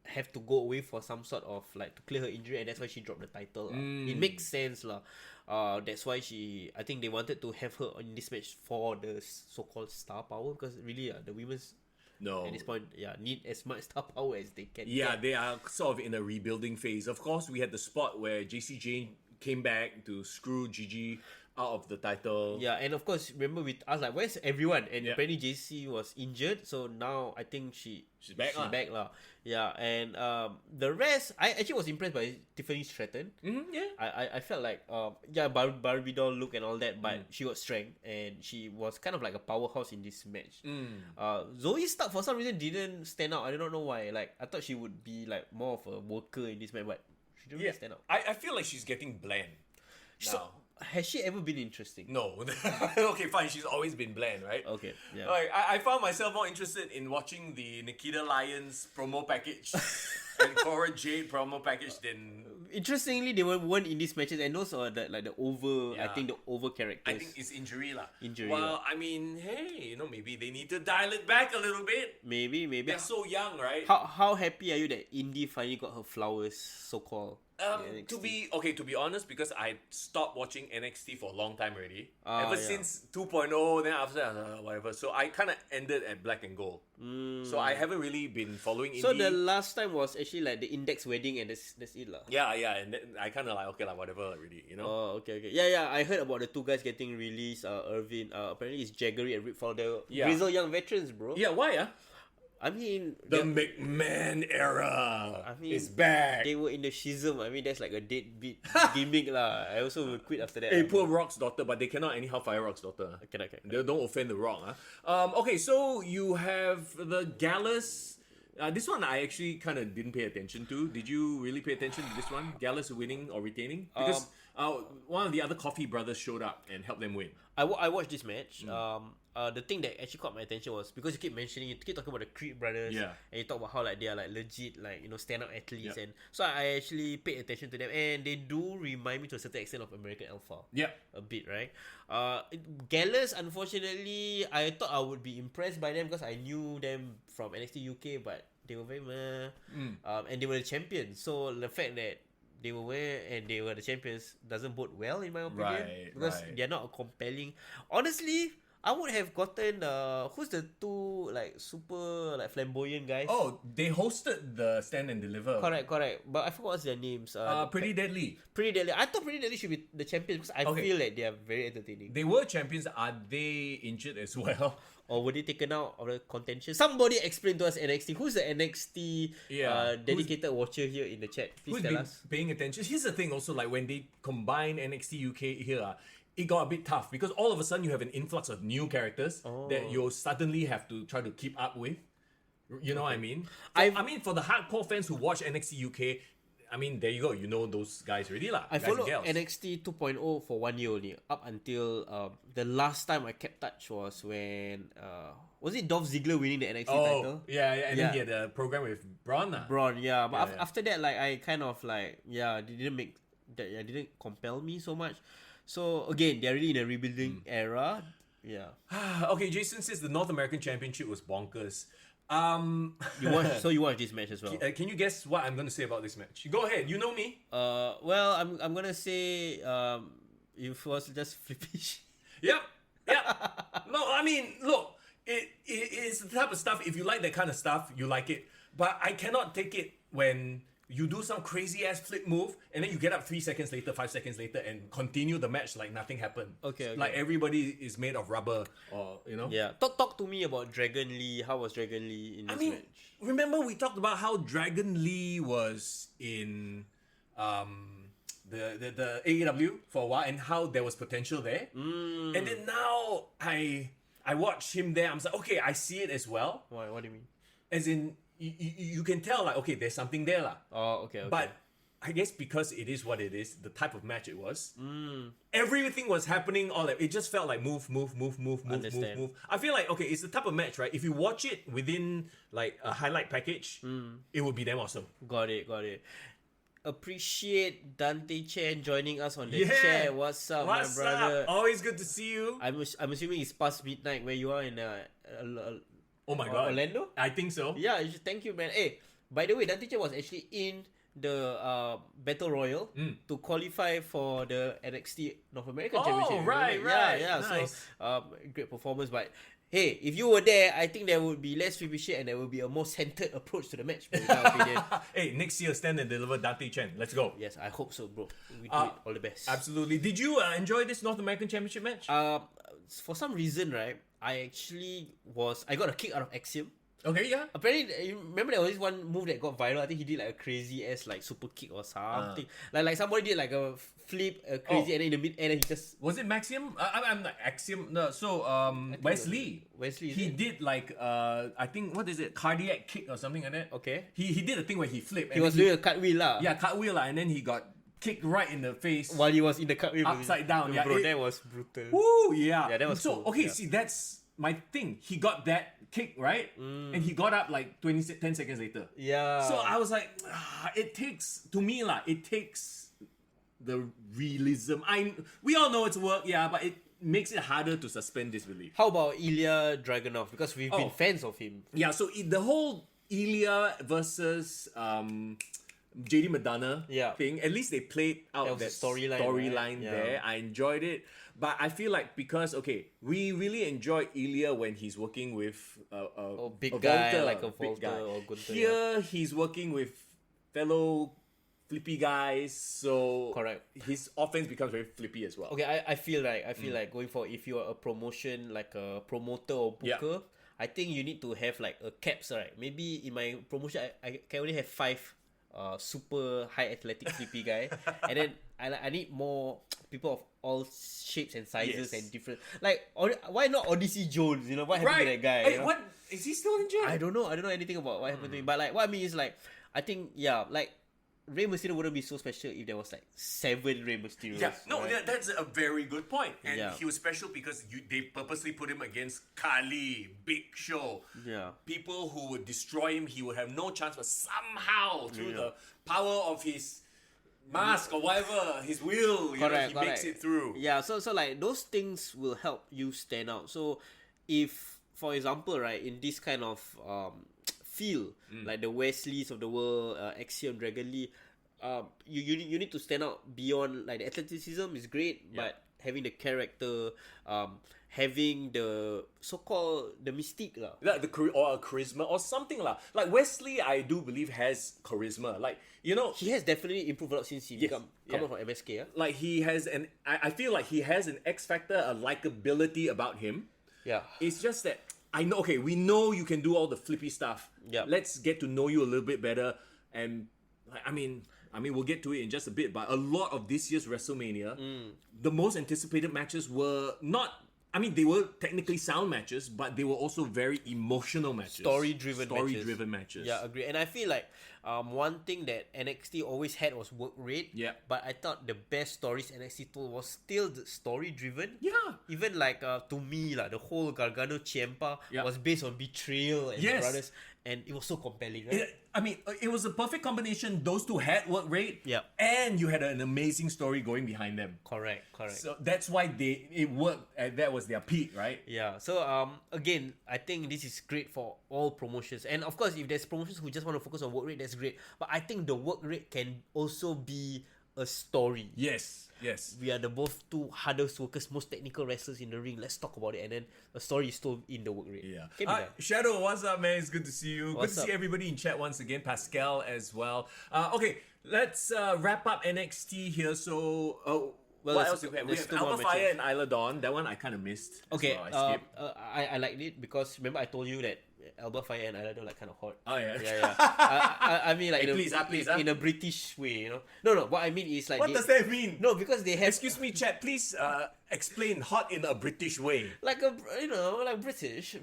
have to go away for some sort of like to clear her injury, and that's why she dropped the title. It makes sense lah. That's why I think they wanted to have her in this match for the so-called star power, because really the women's at this point need as much star power as they can. Yeah, they are sort of in a rebuilding phase. Of course, we had the spot where JC Jane came back to screw Gigi out of the title. Yeah, and of course, remember with us like, where's everyone? And apparently JC was injured, so now I think she's back lah. Yeah, and the rest, I actually was impressed by Tiffany Stratton. I felt like Barbie doll look and all that, but she got strength and she was kind of like a powerhouse in this match. Zoe Stark for some reason didn't stand out. I don't know why. Like I thought she would be like more of a worker in this match, but she didn't really stand out. I feel like she's getting bland now. Has she ever been interesting? No. Okay, fine. She's always been bland, right? Okay. Yeah. Like, I found myself more interested in watching the Nikita Lyons promo package and Cora Jade promo package than. Interestingly, they weren't in these matches, and those are the over. I think the over characters. I think it's injury lah. Injury. Well, I mean, hey, maybe they need to dial it back a little bit. Maybe. They're so young, right? How happy are you that Indy finally got her flowers, so called? To be honest, because I stopped watching NXT for a long time already. Ever since 2.0, then after that, whatever. So I kind of ended at Black and Gold. So I haven't really been following indie. So the last time was actually like the Index wedding, and that's it lah. Yeah, and then I kind of like, okay, like whatever already, you know? Oh, okay. Yeah, I heard about the two guys getting released. Irvin, apparently it's Jaggery and Rick Fowler. They're Grizzle young veterans, bro. Yeah, why? I mean, The McMahon era is back. They were in the schism. I mean, that's like a deadbeat gimmick lah. I also will quit after that. Hey, poor Rock's daughter, but they cannot anyhow fire Rock's daughter. Okay. They don't offend the Rock. Okay, so you have the Gallus. This one I actually kind of didn't pay attention to. Did you really pay attention to this one? Gallus winning or retaining? Because one of the other Coffee brothers showed up and helped them win. I watched this match. The thing that actually caught my attention was because you keep talking about the Creed brothers, and you talk about how like they are like legit, like, you know, stand-up athletes, and so I actually paid attention to them, and they do remind me to a certain extent of American Alpha. A bit, right? Gallus, unfortunately, I thought I would be impressed by them because I knew them from NXT UK, but they were very and they were the champions. So the fact that they were the champions doesn't bode well in my opinion, because they're not a compelling. Honestly, I would have gotten who's the two like super like flamboyant guys? Oh, they hosted the Stand and Deliver. Correct. But I forgot what's their names. Pretty Deadly. Pretty Deadly. I thought Pretty Deadly should be the champions because I feel like they are very entertaining. They were champions. Are they injured as well? Or were they taken out of the contention? Somebody explain to us NXT. Who's the NXT dedicated watcher here in the chat? Please tell us. Paying attention. Here's the thing also, like when they combine NXT UK here, it got a bit tough because all of a sudden you have an influx of new characters that you suddenly have to try to keep up with. You know what I mean? I mean, for the hardcore fans who watch NXT UK, I mean, there you go. You know those guys already lah. I followed NXT 2.0 for 1 year only, up until the last time I kept touch was when was it Dolph Ziggler winning the NXT title? And then he had a program with Braun. But after that, like I kind of like didn't compel me so much. So again, they're really in a rebuilding era. Okay, Jason says the North American Championship was bonkers. You watched this match as well. Can you guess what I'm going to say about this match? Go ahead. You know me. Well, I'm gonna say it was just flippish. Yep. No, I mean, look, it's the type of stuff. If you like that kind of stuff, you like it. But I cannot take it when you do some crazy ass flip move and then you get up 3 seconds later, 5 seconds later, and continue the match like nothing happened. Okay. Like everybody is made of rubber, or you know. Yeah. Talk to me about Dragon Lee. How was Dragon Lee in this match? Remember we talked about how Dragon Lee was in the AEW for a while and how there was potential there. And then now I watched him there. I'm like, okay, I see it as well. Why? What do you mean? As in, you can tell like, okay, there's something there lah. Oh, okay. But I guess because it is what it is, the type of match it was, everything was happening all it just felt like move. I feel like, okay, it's the type of match, right? If you watch it within like a highlight package, it would be damn awesome. Got it. Appreciate Dante Chen joining us on the chat. What's up, my brother? Always good to see you. I'm assuming it's past midnight where you are in oh my god, Orlando? I think so. Yeah, thank you, man. Hey, by the way, Dante Chen was actually in the Battle Royal to qualify for the NXT North American Championship. Oh, right. Nice. So, great performance. But hey, if you were there, I think there would be less flippy shit and there would be a more centered approach to the match, in my opinion. Hey, next year, Stand and Deliver Dante Chen. Let's go. Yes, I hope so, bro. We do it. All the best. Absolutely. Did you enjoy this North American Championship match? For some reason, right, I got a kick out of Axiom. Okay, yeah. Apparently, you remember there was this one move that got viral. I think he did like a crazy ass like super kick or something. Like somebody did like a flip, crazy, and then in the mid end he just. Was it Maxim? I'm like Axiom. No, so Wesley. He did like I think what is it, cardiac kick or something like that. Okay. He did a thing where he flipped. He was doing a cartwheel lah. Yeah, cartwheel lah, and then he got kicked right in the face while he was in the cartwheel. Upside down. Yeah, bro, that was brutal. Woo, yeah. Yeah, that was so cool. Okay. Yeah. See, that's my thing. He got that kick right, and he got up like 10 seconds later. Yeah. So I was like, it takes the realism. We all know it's work, yeah, but it makes it harder to suspend disbelief. How about Ilya Dragunov? Because we've been fans of him. Yeah. So the whole Ilya versus JD Madonna Yeah. thing. At least they played out There was that a storyline, storyline right? there. Yeah. I enjoyed it. But I feel like because, we really enjoy Ilya when he's working with big a guy, Volter, like a big Volter guy. or Gunther, Here, he's working with fellow flippy guys, so Correct. his offense becomes very flippy as well. Okay, I feel like going for, if you're a promotion, like a promoter or Yeah. booker, I think you need to have like a caps, right? Maybe in my promotion I can only have 5 super high athletic flippy guy, and then I need more people of all shapes and sizes Yes. and different, like why not Odyssey Jones, you know, what happened to that guy, Hey, you know? what is he still in jail? I don't know anything about what happened to him, but like what I mean is like, I think like Rey Mysterio wouldn't be so special if there was like 7 Rey Mysterios. Yeah, no, right? that's a very good point. And Yeah. he was special because they purposely put him against Kali, Big Show. Yeah. People who would destroy him, he would have no chance, but somehow, through the power of his mask or whatever, his will, he makes it through. Yeah, so like those things will help you stand out. So if, for example, right, in this kind of feel, like the Wesleys of the world, Axiom, Dragon Lee, you need to stand out beyond, like, the athleticism is great, but having the character, having the so-called the mystique lah. Like or a charisma or something lah. Like Wesley, I do believe has charisma. Like, you know, He has definitely improved a lot since he come out from MSK. Yeah? like he has I feel like he has an X factor, a likability about him. Yeah. It's just that I know. Okay, we know you can do all the flippy stuff. Yeah. Let's get to know you a little bit better, and I mean, we'll get to it in just a bit. But a lot of this year's WrestleMania, the most anticipated matches were not. I mean, they were technically sound matches, but they were also very emotional matches. Story-driven matches. Yeah, agree. And I feel like one thing that NXT always had was work rate. Yeah. But I thought the best stories NXT told was still the story-driven. Yeah. Even like, to me, like, the whole Gargano Ciampa was based on betrayal and Yes. brothers. And it was so compelling, right? It was a perfect combination. Those two had work rate, Yeah. and you had an amazing story going behind them. Correct. So that's why it worked, and that was their peak, right? Yeah, so again, I think this is great for all promotions. And of course, if there's promotions who just want to focus on work rate, that's great. But I think the work rate can also be a story. Yes. We are the both two hardest workers, most technical wrestlers in the ring. Let's talk about it. And then a story is told in the work rate. Yeah. Can be done. Shadow, what's up, man? It's good to see you. What's good to up? see everybody in chat once again. Pascal as well. Okay, let's wrap up NXT here. So, Well, what there's- else do we have? We there's have 2 more Alpha Fire matches. and Isla Dawn. That one I kind of missed. as Okay, well. I skipped. I liked it because remember I told you that Alba Fire and Isla Dawn like kind of hot. Oh, yeah. Yeah. I mean, like Hey, in, please, in a British way, you know. No. What I mean is like What does that mean? No, because they have Excuse me, chat. Please explain hot in a British way. like a like British.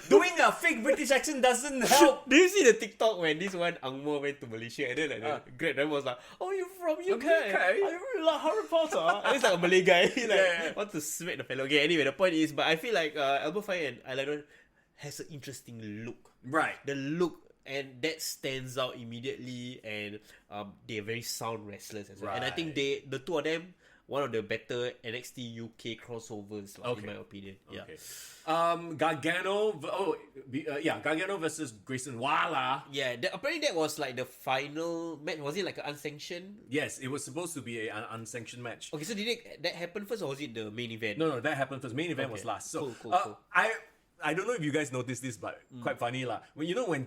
Doing a fake British accent doesn't help. Do you see the TikTok when this one Angmo went to Malaysia and then like the great driver was like, "Oh, you're from UK? UK? I really like Harry Potter." And it's like a Malay guy. He like Yeah. want to smack the fellow. Okay, anyway, the point is, but I feel like Alba Fire and Isla Dawn has an interesting look. Right. The look, and that stands out immediately, and they're very sound wrestlers as well. And I think the two of them, one of the better NXT UK crossovers, like, in my opinion. Yeah. Okay. Gargano. Gargano versus Grayson Waller. Yeah, apparently that was like the final match. Was it like an unsanctioned? Yes, it was supposed to be an unsanctioned match. Okay, so did that happen first, or was it the main event? No, that happened first. Main event was Okay. last. So Cool. I don't know if you guys noticed this, but quite funny lah. When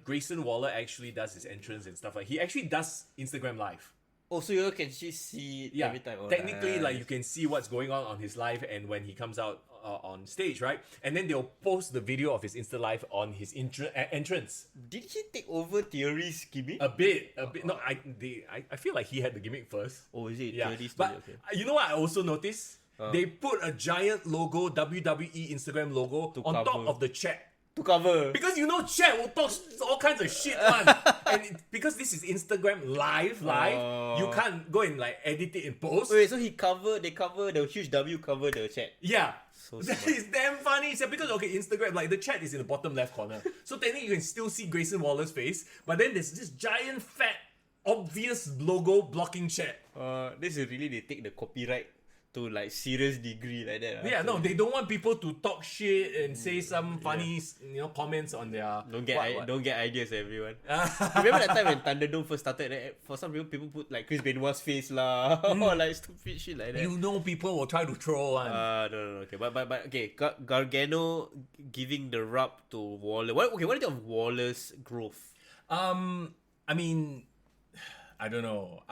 Grayson Waller actually does his entrance and stuff, like he actually does Instagram live. Oh, so you can just see it every time. Oh, Technically, like nice. you can see what's going on his live and when he comes out on stage, right? And then they'll post the video of his Insta live on his entrance. Did he take over Theory's gimmick? A bit. No, I feel like he had the gimmick first. Oh, is it Yeah, Theory's? but Okay. you know what I also noticed? They put a giant logo, WWE Instagram logo, on top cover. of the chat. To cover. Because you know chat will talk all kinds of shit one. And because this is Instagram live, you can't go and like edit it in post. Wait, so they cover the huge W cover the chat. Yeah. So That smart. is damn funny. It's because Instagram, like the chat is in the bottom left corner. So technically you can still see Grayson Waller's face, but then there's this giant fat obvious logo blocking chat. This is really, they take the copyright to like serious degree like that. Yeah, no, they don't want people to talk shit and say some funny, comments on their. Don't get ideas, everyone. Ah. Remember that time when Thunderdome first started? For some reason, people put like Chris Benoit's face lah, or like stupid shit like that. You know, people will try to troll one. No. Okay, but okay, Gargano giving the rub to Waller. What do you think of Waller's growth? I mean, I don't know.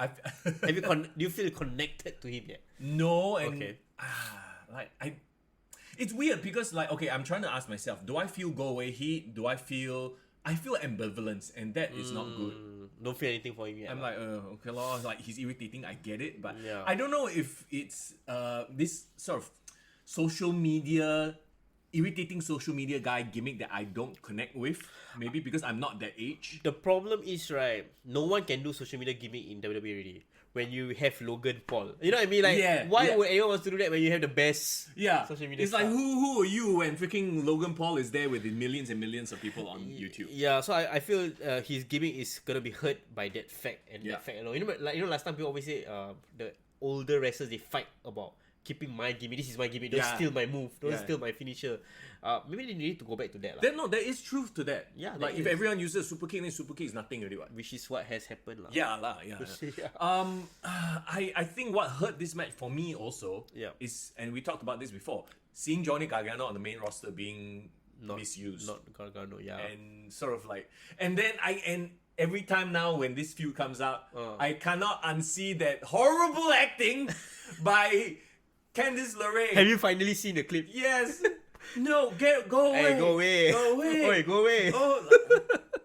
Do you feel connected to him yet? No, and Okay. it's weird because I'm trying to ask myself, do I feel go away heat? I feel ambivalence, and that is not good. Don't feel anything for him yet. I'm like, okay, lor, like he's irritating, I get it, but Yeah. I don't know if it's this sort of irritating social media guy gimmick that I don't connect with. Maybe because I'm not that age. The problem is, right, no one can do social media gimmick in WWE already. When you have Logan Paul, you know what I mean? Like, why would anyone want to do that when you have the best social media? It's stuff? like who are you when freaking Logan Paul is there with millions and millions of people on YouTube? Yeah, so I feel his gimmick is gonna be hurt by that fact and that fact alone. Last time people always say the older wrestlers, they fight about keeping my gimmick. This is my gimmick. Don't steal my move. Don't steal my finisher. Maybe they need to go back to that. There is truth to that. Yeah, like if everyone uses super kick, then super kick is nothing already. What? Which is what has happened. Yeah. I think what hurt this match for me also is, and we talked about this before, seeing Johnny Gargano on the main roster being misused. Not Gargano, And sort of like, and then every time now when this feud comes out, I cannot unsee that horrible acting by Candice LeRae. Have you finally seen the clip? Yes. No, go away. Hey, go away. Go away. Oi, go away.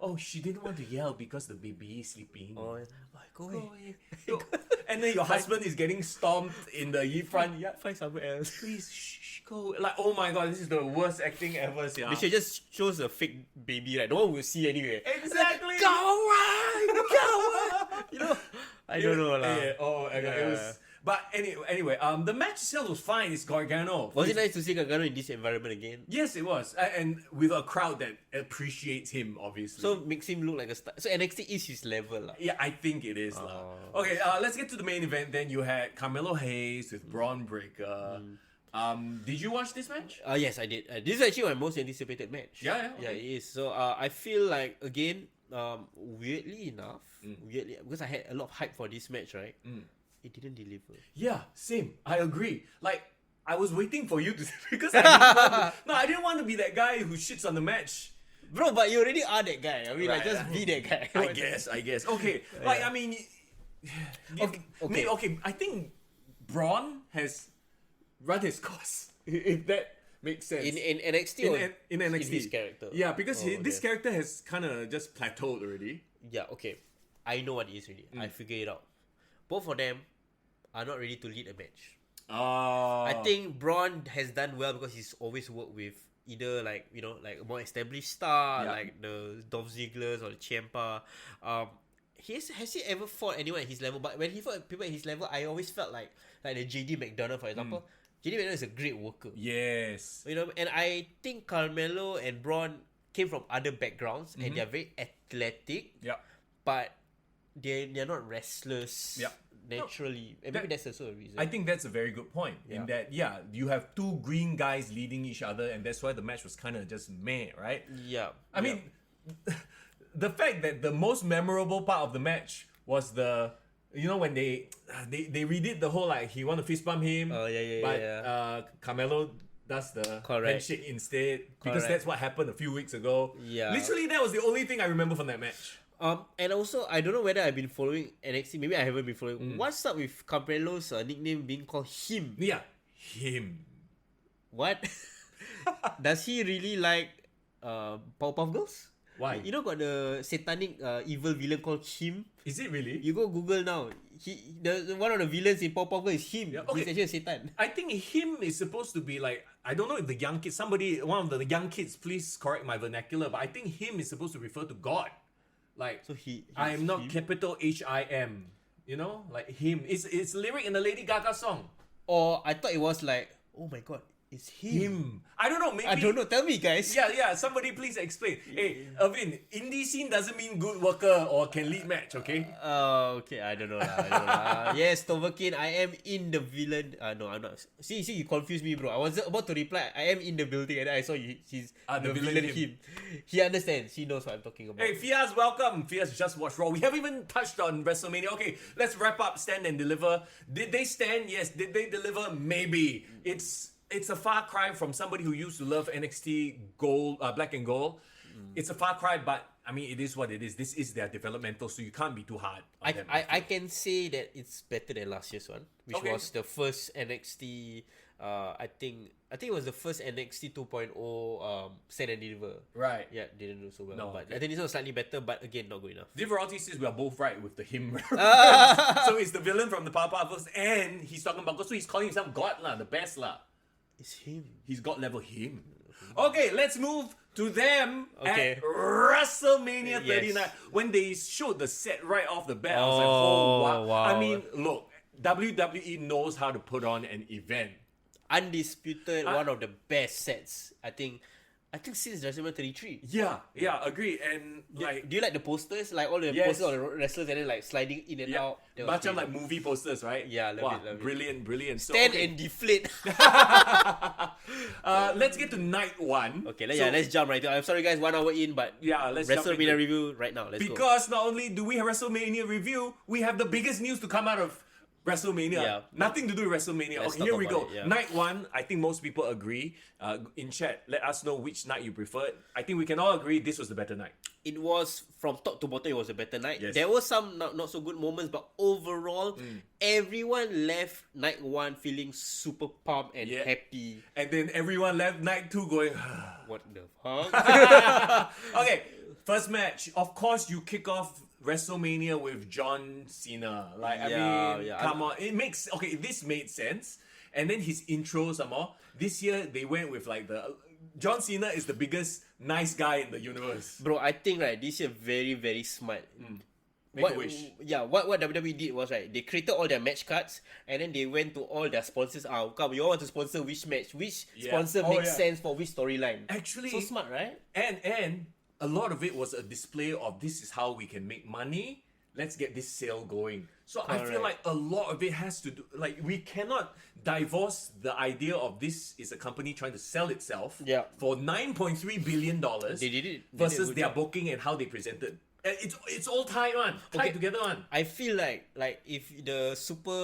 Oh, she didn't want to yell because the baby is sleeping. Go away. Go. And then your husband is getting stomped in the front yard. Find somewhere else. Please, shh, go. Like, oh my god, this is the worst acting ever. They should just shows a fake baby, right? No one will see anyway. Exactly. Go away. You know, I don't know lah. It was. But anyway, the match itself was fine. It's Gargano. Was it nice to see Gargano in this environment again? Yes, it was, and with a crowd that appreciates him, obviously. So makes him look like a star. So NXT is his level, lah. Yeah, I think it is, Okay, let's get to the main event. Then you had Carmelo Hayes with Braun Breaker. Did you watch this match? Yes, I did. This is actually my most anticipated match. Yeah, it is. So I feel like again, weirdly enough, because I had a lot of hype for this match, right? It didn't deliver. Yeah, same. I agree. Like, I was waiting for you to because I didn't want to be that guy who shits on the match. Bro, but you already are that guy. I mean, Right, just be that guy. I guess. Okay. Like, I mean, okay. I think Braun has run his course. If that makes sense. In NXT in NXT. in his character. Yeah, because this character has kind of just plateaued already. Yeah, okay. I know what it is already. I figured it out. Both of them are not ready to lead a match. I think Braun has done well because he's always worked with either like a more established star like the Dolph Ziggler's or the Ciampa. Has he ever fought anyone at his level? But when he fought people at his level, I always felt like the JD McDonough, for example. JD McDonough is a great worker. Yes. And I think Carmelo and Braun came from other backgrounds and they're very athletic. Yeah. But they're not wrestlers naturally. No, Maybe that's also a reason. I think that's a very good point. In that, you have two green guys leading each other, and that's why the match was kind of just meh, right? Yeah. I mean, the fact that the most memorable part of the match was when they redid the whole like he want to fist bump him. But Carmelo does the handshake instead because that's what happened a few weeks ago. Yeah. Literally, that was the only thing I remember from that match. And also, I don't know whether I've been following NXT. Maybe I haven't been following. What's up with Carmelo's nickname being called him? Yeah, him. What? Does he really like Powerpuff Girls? Why? You know, got the satanic evil villain called him. Is it really? You go Google now. One of the villains in Powerpuff Girls is him. Yeah, okay. He's actually a Satan. I think him is supposed to be like, I don't know if the young kids, one of the young kids, please correct my vernacular, but I think him is supposed to refer to God. Like, so I am not him? capital HIM. You know, like him. It's lyric in the Lady Gaga song. Or I thought it was like, oh my god, It's him. I don't know. Maybe I don't know. Tell me, guys. Yeah. Somebody please explain. Hey, Irvin, indie scene doesn't mean good worker or can lead match. Okay. Okay. I don't know. Lah. Yes, Toverkin, I am in the villain. No, I'm not. See, you confused me, bro. I was about to reply. I am in the building, and then I saw he's the villain him. He understands. He knows what I'm talking about. Hey, Fiaz, welcome. Fiaz just watched Raw. We haven't even touched on WrestleMania. Okay, let's wrap up. Stand and deliver. Did they stand? Yes. Did they deliver? Maybe. It's a far cry from somebody who used to love NXT Gold, Black and Gold. It's a far cry, but I mean, it is what it is. This is their developmental, so you can't be too hard on them. I can say that it's better than last year's one, which was the first NXT. I think it was the first NXT 2.0 Stand and Deliver. Right. Yeah, didn't do so well. No, but okay. I think this was slightly better, but again, not good enough. Diverati says we are both right with the him. So it's the villain from the Powerpuff and he's talking about God, so he's calling himself God lah, the best lah. It's him. He's God level him. Okay, let's move to them Okay. at WrestleMania 39. Yes. When they showed the set right off the bat, I was like, oh wow. I mean, look, WWE knows how to put on an event. Undisputed, one of the best sets. I think since WrestleMania 33. Yeah, agree. And like, Do you like the posters? Like all the Yes. posters of the wrestlers and then like sliding in and out. That was macam great. like movie posters, right? Yeah, love it. Brilliant. So, Stand okay. and deflate. Let's get to night one. Okay, let's jump right to. I'm sorry guys, 1 hour in, but Yeah, let's jump WrestleMania into it. review right now. Let's go. Because not only do we have WrestleMania review, we have the biggest news to come out of WrestleMania. Yeah. Nothing to do with WrestleMania. Let's Okay, here talk we go. about it, yeah. Night one, I think most people agree. In chat, let us know which night you preferred. I think we can all agree this was the better night. It was from top to bottom. It was a better night. Yes. There were some not so good moments, but overall, everyone left night one feeling super pumped and Yeah. happy. And then everyone left night two going, What the fuck? okay, first match. Of course, you kick off WrestleMania with John Cena. Like, I mean, come on. This made sense. And then his intro some more. This year, they went with like John Cena is the biggest nice guy in the universe. Bro, I think right this year very very smart. Make a wish. Yeah, what WWE did was right, they created all their match cards and then they went to all their sponsors. Come, you all want to sponsor which match? Which sponsor makes sense for which storyline? Actually, so smart, right? And a lot of it was a display of this is how we can make money. Let's get this sale going. So I feel like a lot of it has to do, like, we cannot divorce the idea of this is a company trying to sell itself for $9.3 billion. They did it. Versus their booking and how they presented. It's all tied together on. I feel like if the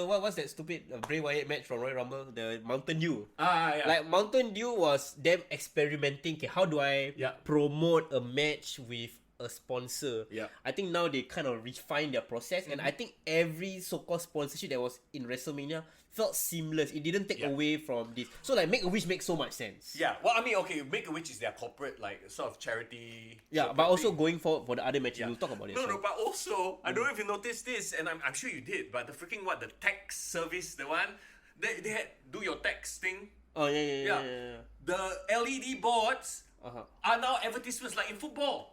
what's that stupid Bray Wyatt match from Royal Rumble, the Mountain Dew. Like Mountain Dew was them experimenting. Okay, how do I promote a match with a sponsor? I think now they kind of refine their process, and I think every so-called sponsorship that was in WrestleMania felt seamless. It didn't take away from this. So like Make-A-Wish makes so much sense. Yeah, well, I mean, okay, Make-A-Wish is their corporate, like, sort of charity. Yeah, but also going forward for the other matches, we'll talk about it. No, but also, I don't know if you noticed this, and I'm sure you did, but the freaking, the tax service, the one, they had do your tax thing. Oh, yeah. The LED boards are now advertisements like in football.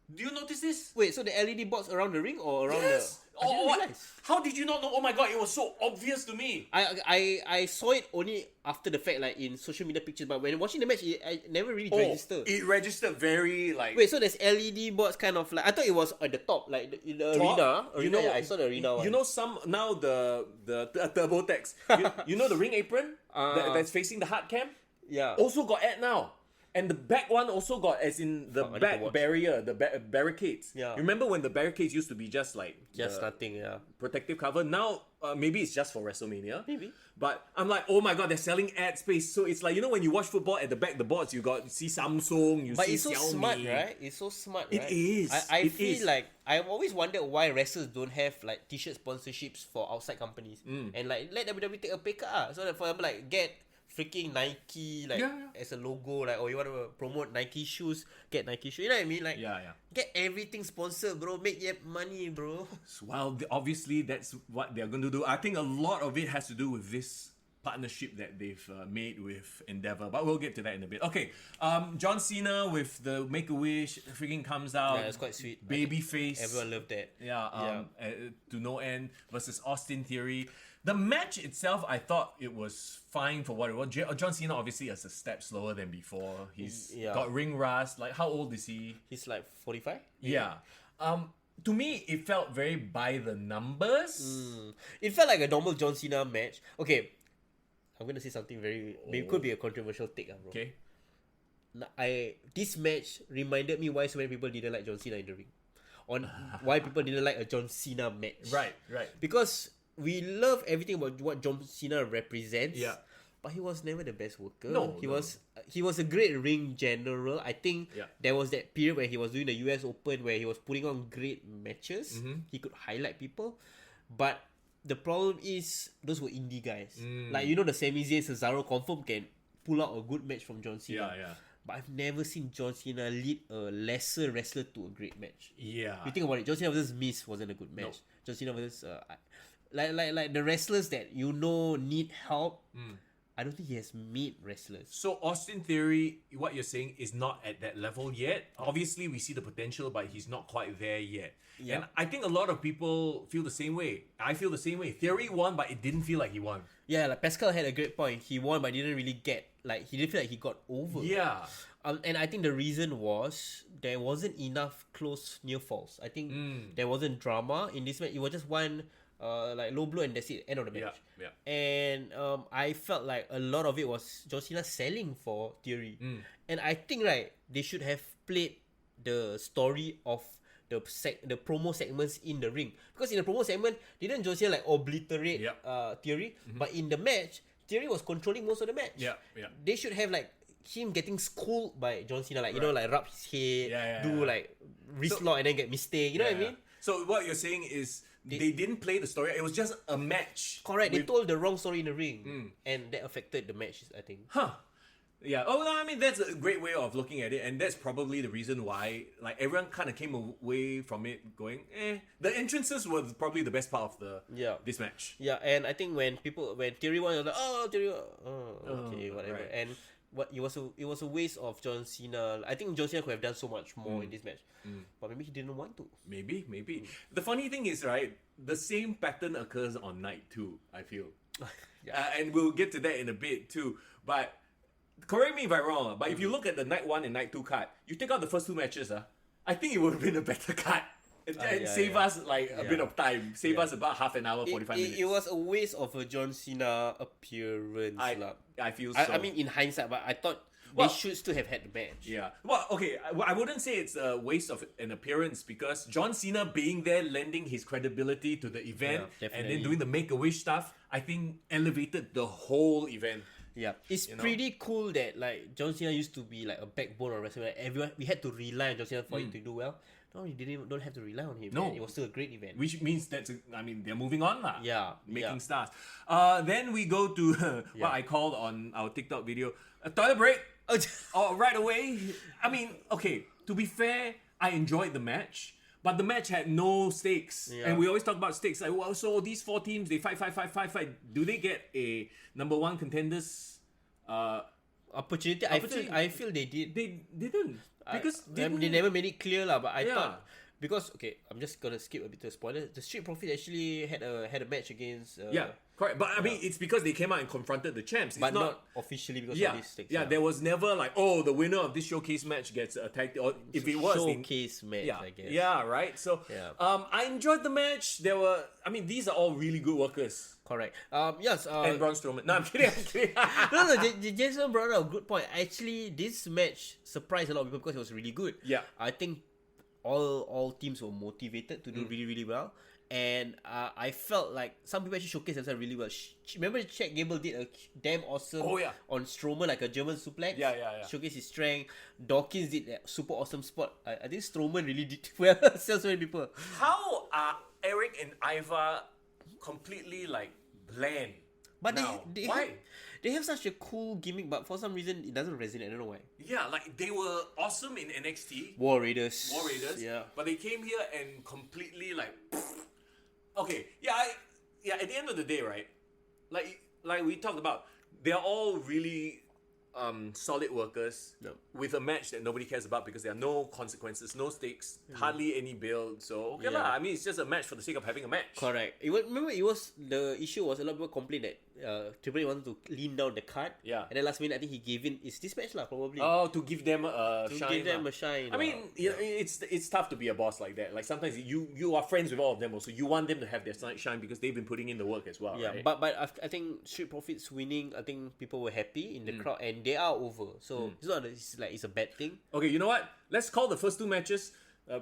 Do you notice this? Wait, so the LED boards around the ring or around the... I didn't realize. How did you not know? Oh my god, it was so obvious to me. I saw it only after the fact, like in social media pictures, but when watching the match, I never really registered. It registered very like... Wait, so there's LED boards kind of like... I thought it was at the top, like in the arena. You know, I saw the arena one. You know now the turbo text. You know the ring apron that's facing the hard cam? Yeah. Also got ad now. And the back one also got, as in the back barrier, the barricades. Yeah. Remember when the barricades used to be just like... Just nothing, protective cover? Now, maybe it's just for WrestleMania. Maybe. But I'm like, oh my god, they're selling ad space. So it's like, you know when you watch football, at the back, the boards, you see Samsung, you see Xiaomi. But it's so smart, right? It's so smart, right? It is. I feel like... I've always wondered why wrestlers don't have like t-shirt sponsorships for outside companies. And like, let WWE take a pay cut. So that for example, like, get freaking Nike as a logo, like, or you want to promote Nike shoes, get Nike shoes. You know what I mean? Like, get everything sponsored, bro. Make money, bro. Well, obviously that's what they're going to do. I think a lot of it has to do with this partnership that they've made with Endeavor, but we'll get to that in a bit. Okay, John Cena with the Make-A-Wish freaking comes out. Yeah, it's quite sweet. Baby face. Everyone loved that. To no end versus Austin Theory. The match itself, I thought it was fine for what it was. John Cena obviously is a step slower than before. He's got ring rust. Like, how old is he? He's like 45? Yeah. To me, it felt very by the numbers. It felt like a normal John Cena match. Okay, I'm gonna say something it could be a controversial take, bro. Okay. This match reminded me why so many people didn't like John Cena in the ring. On why people didn't like a John Cena match. Right. Because we love everything about what John Cena represents. Yeah. But he was never the best worker. No. He was a great ring general. I think there was that period where he was doing the US Open where he was putting on great matches. He could highlight people. But the problem is those were indie guys. Like, you know, the Sami Zayn, Cesaro confirm can pull out a good match from John Cena. Yeah. But I've never seen John Cena lead a lesser wrestler to a great match. Yeah. You think about it, John Cena versus Miz wasn't a good match. No. John Cena versus like the wrestlers that you know need help. I don't think he has made wrestlers. So Austin Theory, what you're saying is not at that level yet. Obviously, we see the potential, but he's not quite there yet. Yeah. And I think a lot of people feel the same way. I feel the same way. Theory won, but it didn't feel like he won. Yeah, like Pascal had a great point. He won, but didn't really he didn't feel like he got over. Yeah. And I think the reason was there wasn't enough close near falls. I think there wasn't drama in this match. It was just one like low blow and that's it. End of the match. Yeah. And I felt like a lot of it was John Cena selling for Theory. And I think they should have played the story of the promo segments in the ring, because in the promo segment didn't John Cena like obliterate Theory, but in the match Theory was controlling most of the match. Yeah. They should have like him getting schooled by John Cena, like you know, like rub his head, like wrist lock and then get mistake. You know what I mean? So what you're saying is they didn't play the story. It was just a match. Correct. They told the wrong story in the ring, and that affected the match, I think. Yeah. Oh no, I mean that's a great way of looking at it, and that's probably the reason why like everyone kind of came away from it going, The entrances were probably the best part of this match. Yeah, and I think when Theory won, it was like, Theory, okay, whatever. Right. And it was a waste of John Cena. I think John Cena could have done so much more in this match, but maybe he didn't want to. Maybe. The funny thing is, right, the same pattern occurs on night 2, I feel. And we'll get to that in a bit too. But correct me if I'm wrong, but if you look at the night 1 and night 2 card, you take out the first 2 matches, I think it would have been a better card. And save us like a bit of time. Save us about half an hour, 45 minutes. It was a waste of a John Cena appearance. I feel so. I mean, in hindsight, but I thought they should still have had the match. Yeah. Well, okay. I wouldn't say it's a waste of an appearance, because John Cena being there, lending his credibility to the event, and then doing the Make-A-Wish stuff, I think elevated the whole event. Yeah, it's pretty cool that like John Cena used to be like a backbone of wrestling. Like, we had to rely on John Cena for it to do well. No, you don't have to rely on him. No, it was still a great event. Which means they're moving on lah. Yeah, making stars. Then we go to what I called on our TikTok video a toilet break. Right away. I mean, okay. To be fair, I enjoyed the match. But the match had no stakes. Yeah. And we always talk about stakes. Like, well, so these 4 teams, they fight. Do they get a number 1 contenders opportunity? I feel they did. They didn't. Because they never made it clear lah. But I thought, because I'm just gonna skip a bit of spoilers. The Street Profits actually had a match against. Correct. But I mean, it's because they came out and confronted the champs. It's but not officially because of these stakes. Yeah, there was never like, the winner of this showcase match gets attacked. Or if it was showcase match, I guess. Yeah, right. So I enjoyed the match. These are all really good workers. Correct. Yes. And Braun Strowman. No, I'm kidding. No. Jason brought up a good point. Actually, this match surprised a lot of people because it was really good. Yeah. I think all teams were motivated to do really, really well. And I felt like some people actually showcased themselves really well. Remember Chad Gable did a damn awesome on Strowman, like a German suplex? Yeah. Showcased his strength. Dawkins did that super awesome spot. I think Strowman really did well. Sell so many people. How are Eric and Ivar completely like bland? But now? Why? They have such a cool gimmick, but for some reason it doesn't resonate. I don't know why. Yeah, like they were awesome in NXT. War Raiders. Yeah. But they came here and completely like. Okay. Yeah. At the end of the day, right? Like like we talked about, they're all really solid workers with a match that nobody cares about because there are no consequences, no stakes, hardly any build. So okay lah. I mean, it's just a match for the sake of having a match. Correct. Remember, the issue was a lot of people complained that Triple H wanted to lean down the card. Yeah. And then last minute, I think he gave in. It's this match lah, probably. Oh, to give them a shine. Give them a shine. I mean, it's tough to be a boss like that. Like sometimes you are friends with all of them also. You want them to have their shine because they've been putting in the work as well. Yeah, right? but I think Street Profits winning, I think people were happy in the crowd, and they are over. So it's not it's a bad thing. Okay, you know what? Let's call the first two matches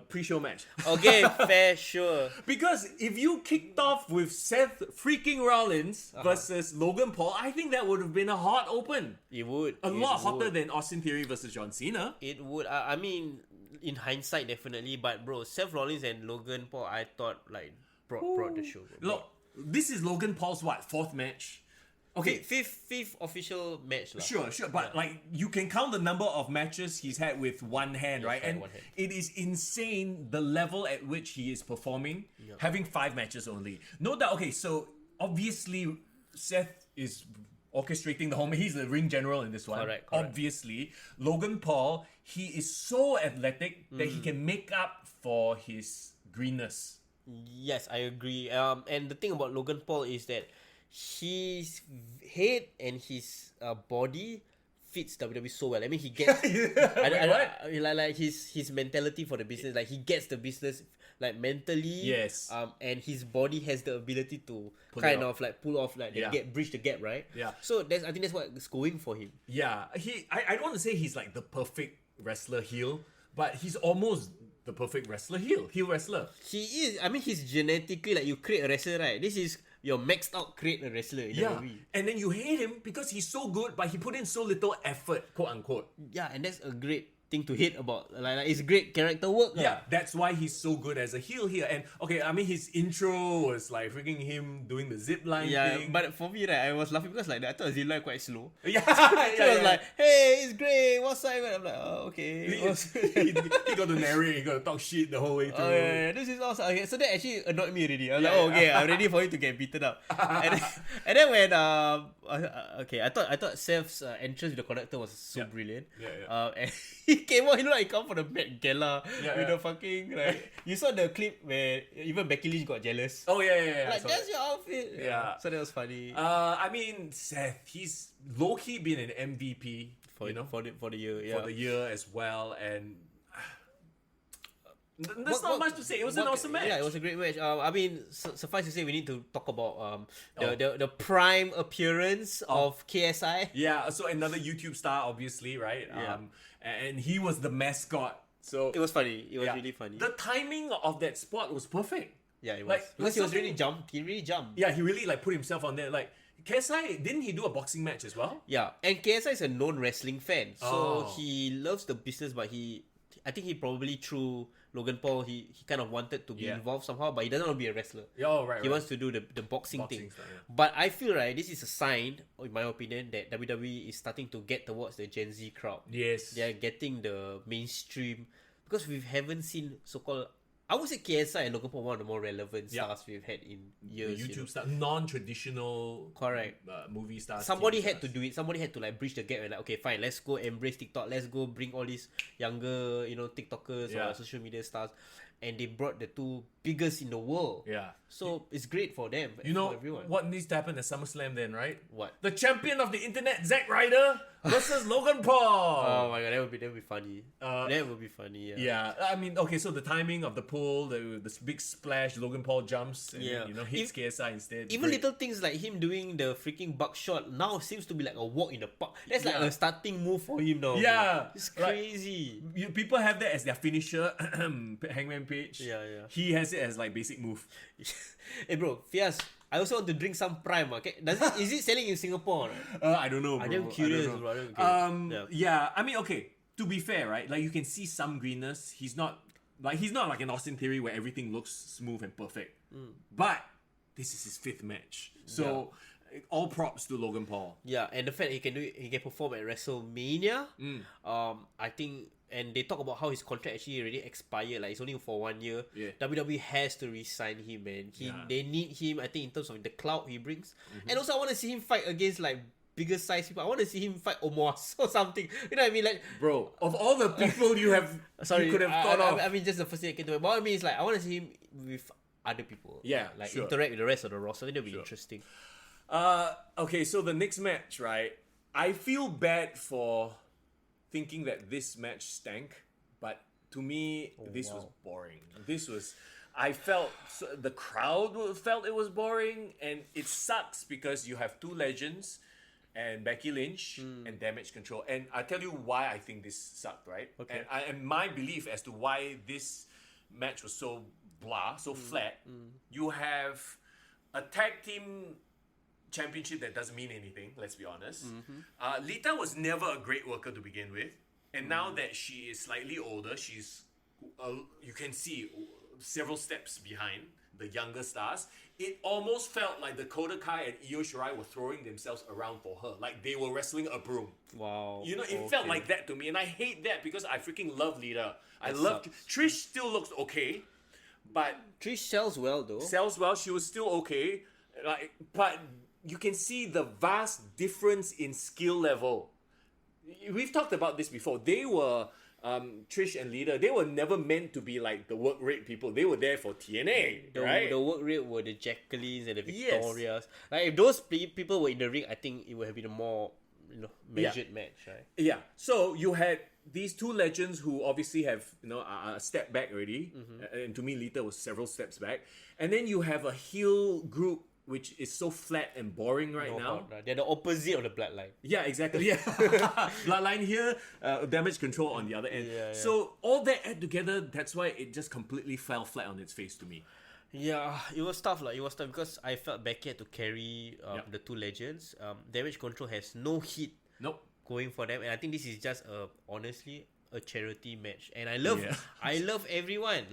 pre-show match. Okay, fair, sure. Because if you kicked off with Seth freaking Rollins versus Logan Paul, I think that would have been a hot open. It would. A lot hotter than Austin Theory versus John Cena. It would. I mean, in hindsight, definitely. But bro, Seth Rollins and Logan Paul, I thought like brought the show. Look, this is Logan Paul's fourth match? Okay, fifth official match lah. Sure, but like you can count the number of matches he's had with one hand, right? And it is insane the level at which he is performing, having 5 matches only. No doubt. Okay, so obviously Seth is orchestrating the whole. He's the ring general in this one. Correct. Obviously, Logan Paul, he is so athletic that he can make up for his greenness. Yes, I agree. And the thing about Logan Paul is that his head and his body fits WWE so well. I mean, he gets like his mentality for the business. Like he gets the business like mentally. Yes. And his body has the ability to pull off like bridge the gap, right? Yeah. So I think that's what is going for him. Yeah. I don't want to say he's like the perfect wrestler heel, but he's almost the perfect wrestler heel wrestler. He is. I mean, he's genetically like you create a wrestler, right? This is your maxed out create a wrestler in WWE. And then you hate him because he's so good, but he put in so little effort, quote unquote. Yeah, and that's a great thing to hate about. Like it's great character work. Yeah, that's why he's so good as a heel here. And okay, I mean his intro was like freaking him doing the zip line thing. But for me, right, I was laughing because like I thought the zip line quite slow. Yeah, so I was like, hey, it's great. What's up? I'm like, oh, okay. he got to narrate, he got to talk shit the whole way through. Oh yeah, this is awesome. Okay, so that actually annoyed me already. I was like, oh, okay, I'm ready for you to get beaten up. and then when okay, I thought Seth's entrance with the conductor was so brilliant. And he came out, he looked like he come for the Met Gala with the fucking like. You saw the clip where even Becky Lynch got jealous. Oh yeah. Like that's your outfit. Yeah. So that was funny. I mean Seth, he's low key been an MVP for the year. Yeah. For the year as well, and there's not much to say. It was an awesome match. Yeah, it was a great match. I mean, suffice to say, we need to talk about the prime appearance of KSI. Yeah, so another YouTube star, obviously, right? Yeah. And he was the mascot. So it was funny. It was really funny. The timing of that spot was perfect. Yeah, it was. Because he was really jumped. He really jumped. Yeah, he really like put himself on there. Like KSI, didn't he do a boxing match as well? Yeah, and KSI is a known wrestling fan, so he loves the business. But I think he probably through Logan Paul, he kind of wanted to be involved somehow, but he doesn't want to be a wrestler. He wants to do the boxing thing. Style, yeah. But I feel this is a sign, in my opinion, that WWE is starting to get towards the Gen Z crowd. Yes. They are getting the mainstream, because we haven't seen so-called, I would say KSI and Logan Paul one of the more relevant stars we've had in years. The YouTube star, non-traditional movie stars. Somebody had to do it. Somebody had to like bridge the gap and like, okay, fine, let's go embrace TikTok. Let's go bring all these younger, TikTokers or social media stars. And they brought the two biggest in the world. Yeah. So it's great for them. You know everyone. What needs to happen at SummerSlam then, right? What? The champion of the internet, Zack Ryder, versus Logan Paul. Oh my god, that would be funny. That would be funny. Yeah. I mean, okay, so the timing of the pull, the big splash, Logan Paul jumps and hits KSI instead. Even little things like him doing the freaking buckshot now seems to be like a walk in the park. That's like a starting move for him now. Yeah. Bro. It's crazy. People have that as their finisher. Hangman Page. Yeah. He has it as like basic move. Hey bro, Fias, I also want to drink some Prime. Okay, is it selling in Singapore? I don't know, bro. I'm curious, bro. I mean, okay. To be fair, right? Like you can see some greenness. He's not like an Austin Theory where everything looks smooth and perfect. But this is his 5th match, so all props to Logan Paul. Yeah, and the fact he can perform at WrestleMania. I think, and they talk about how his contract actually already expired. Like it's only for 1 year. Yeah. WWE has to re-sign him, man. They need him. I think in terms of the clout he brings, and also I want to see him fight against like bigger size people. I want to see him fight Omos or something. You know what I mean? Like, Bro, of all the people you could have thought of. I mean, just the first thing I came to mind. But what I mean is like I want to see him with other people. Yeah, like sure. interact with the rest of the roster. I think that'll be interesting. Okay, so the next match, right? I feel bad for thinking that this match stank, but to me, this was boring. I felt the crowd felt it was boring, and it sucks because you have two legends, and Becky Lynch and Damage Control, and I tell you why I think this sucked, right? Okay. And my belief as to why this match was so flat. You have a tag team championship that doesn't mean anything, let's be honest. Lita was never a great worker to begin with, and now that she is slightly older, she's you can see several steps behind the younger stars. It almost felt like Dakota Kai and Io Shirai were throwing themselves around for her, like they were wrestling a broom. Wow. You know, it felt like that to me, and I hate that because I freaking love Lita. I love sucks. Trish. Still looks okay, but Trish sells well though. sells well. She was still okay, like, but you can see the vast difference in skill level. We've talked about this before. They were Trish and Lita. They were never meant to be like the work rate people. They were there for TNA, right? The work rate were the Jacquelines and the Yes. Victorias. Like if those people were in the ring, I think it would have been a more measured match, right? Yeah. So you had these two legends who obviously have a step back already, and to me, Lita was several steps back. And then you have a heel group which is so flat and boring right now. They're the opposite of the Bloodline. Yeah, exactly. Yeah, Bloodline here, Damage Control on the other end. Yeah. So all that add together, that's why it just completely fell flat on its face to me. Yeah, it was tough. It was tough because I felt Becky had to carry the two legends. Damage Control has no heat Nope. going for them, and I think this is just honestly a charity match. And I love everyone.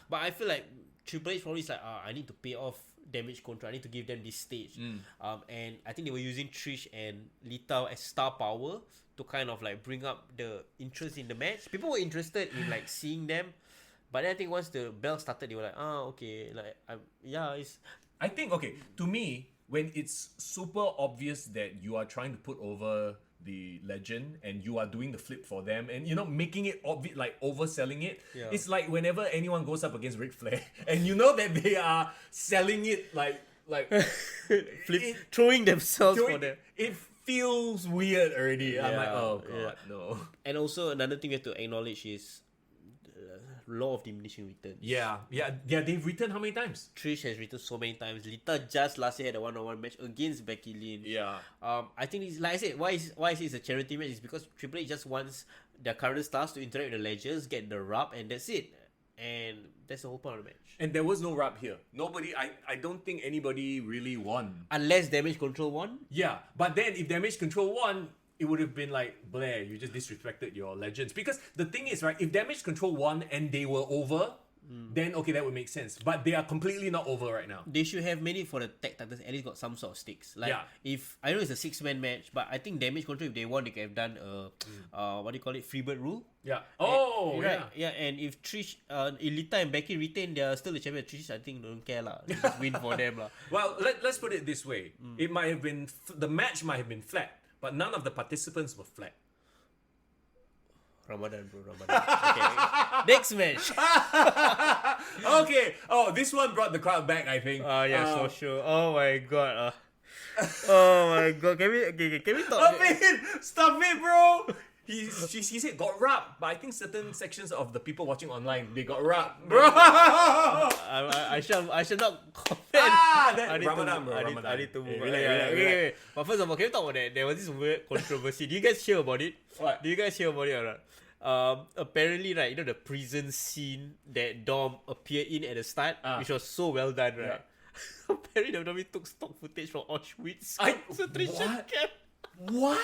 But I feel like Triple H probably is like, I need to pay off Damage Control. I need to give them this stage. And I think they were using Trish and Lita as star power to kind of like bring up the interest in the match. People were interested in like seeing them, but then I think once the bell started, they were like, okay, like it's. I think, okay, to me, when it's super obvious that you are trying to put over the legend and you are doing the flip for them and making it obvious, like overselling it, it's like whenever anyone goes up against Ric Flair and you know that they are selling it like throwing themselves for them. It feels weird already. I'm like, oh god, no. And also another thing we have to acknowledge is law of diminishing returns. Yeah. They've returned how many times? Trish has returned so many times. Lita just last year had a one-on-one match against Becky Lynch. Yeah. I think it's like I said, why I say it's a charity match is because Triple H just wants their current stars to interact with the legends, get the rub, and that's it. And that's the whole point of the match. And there was no rub here. Nobody. I don't think anybody really won. Unless Damage Control won. Yeah, but then if Damage Control won, it would have been like, Blair, you just disrespected your legends. Because the thing is, right, if Damage Control won and they were over, then okay, that would make sense. But they are completely not over right now. They should have made it for the tag titles, at least got some sort of stakes. Like, if, I know it's a 6-man match, but I think Damage Control, if they won, they could have done what do you call it, Freebird rule. Yeah. Yeah, and if Trish, Lita and Becky retain, they are still the champion. Trish, I think, don't care lah. They just win for them lah. Well, let's put it this way. It might have been, the match might have been flat, but none of the participants were flat. Ramadan, bro, Ramadan. Okay. Next match. Okay. Oh, this one brought the crowd back, I think. For sure. Oh my god. Oh my god. Can we talk? Stop it, bro. He said got rubbed, but I think certain sections of the people watching online, they got rubbed, bro. I shall not comment. Ramadan, bro. I need to move on. Relax. But first of all, can we talk about that? There was this weird controversy. Do you guys hear about it? What? Do you guys hear about it or not? Apparently, right, the prison scene that Dom appeared in at the start, which was so well done, right? Apparently, WWE took stock footage from Auschwitz concentration camp. What?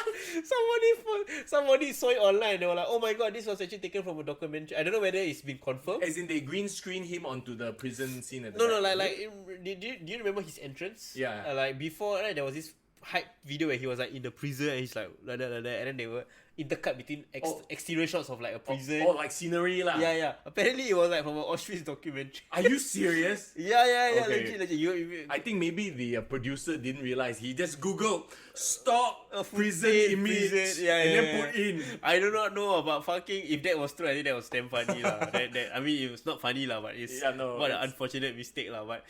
Somebody saw it online. They were like, "Oh my god, this was actually taken from a documentary." I don't know whether it's been confirmed. As in they green screen him onto the prison scene at the No, back, like, is it? do you remember his entrance? Yeah. Like before, right, there was this hype video where he was like in the prison and he's like like that, and then they were intercut between exterior shots of like a prison. Oh, like scenery lah. Yeah. Apparently, it was like from an Auschwitz documentary. Are you serious? Yeah. Okay. Legit. I think maybe the producer didn't realize. He just Googled stop prison image and then put in. I do not know about fucking. If that was true, I think that was damn funny lah. I mean, it was not funny lah, but it's what an unfortunate mistake lah. But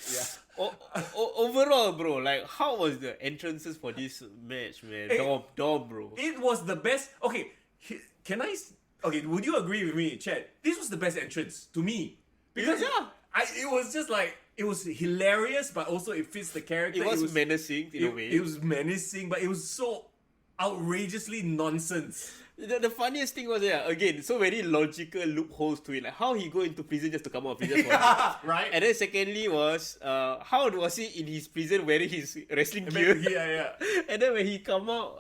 overall, bro, like how was the entrances for this match, man? Dom, bro. It was the best. Okay, can I? Okay, would you agree with me, Chad? This was the best entrance to me because it was just like it was hilarious, but also it fits the character. It was menacing in a way. It was menacing, but it was so outrageously nonsense. The funniest thing was again so many logical loopholes to it, like how he go into prison just to come out of prison. Right. And then secondly was how was he in his prison wearing his wrestling gear? Yeah. And then when he come out,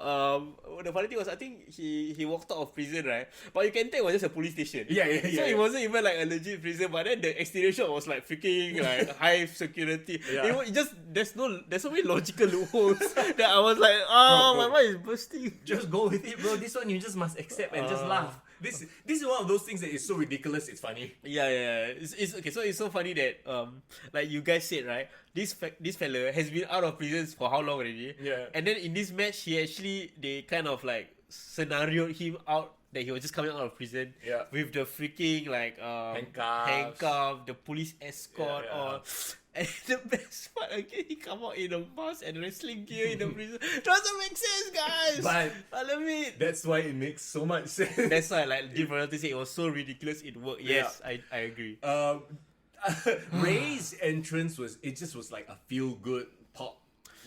the funny thing was I think he walked out of prison, right? But you can tell it was just a police station. Yeah. So it wasn't even like a legit prison, but then the exterior shot was like freaking like high security. Yeah. It just there's so many logical loopholes that I was like, my mind is bursting. Just go with it, bro. This one you just must accept and just laugh. This is one of those things that is so ridiculous. It's funny. Yeah. It's okay. So it's so funny that like you guys said, right? This fella has been out of prison for how long already? Yeah. And then in this match, they kind of like scenarioed him out that he was just coming out of prison. Yeah. With the freaking like handcuff, the police escort, all. And the best part again, he come out in a mask and wrestling gear in the prison. Doesn't make sense, guys. But I love it. That's why it makes so much sense. That's why, like, Jim Royalty said, it was so ridiculous it worked. Yes, I agree. Ray's entrance was like a feel good pop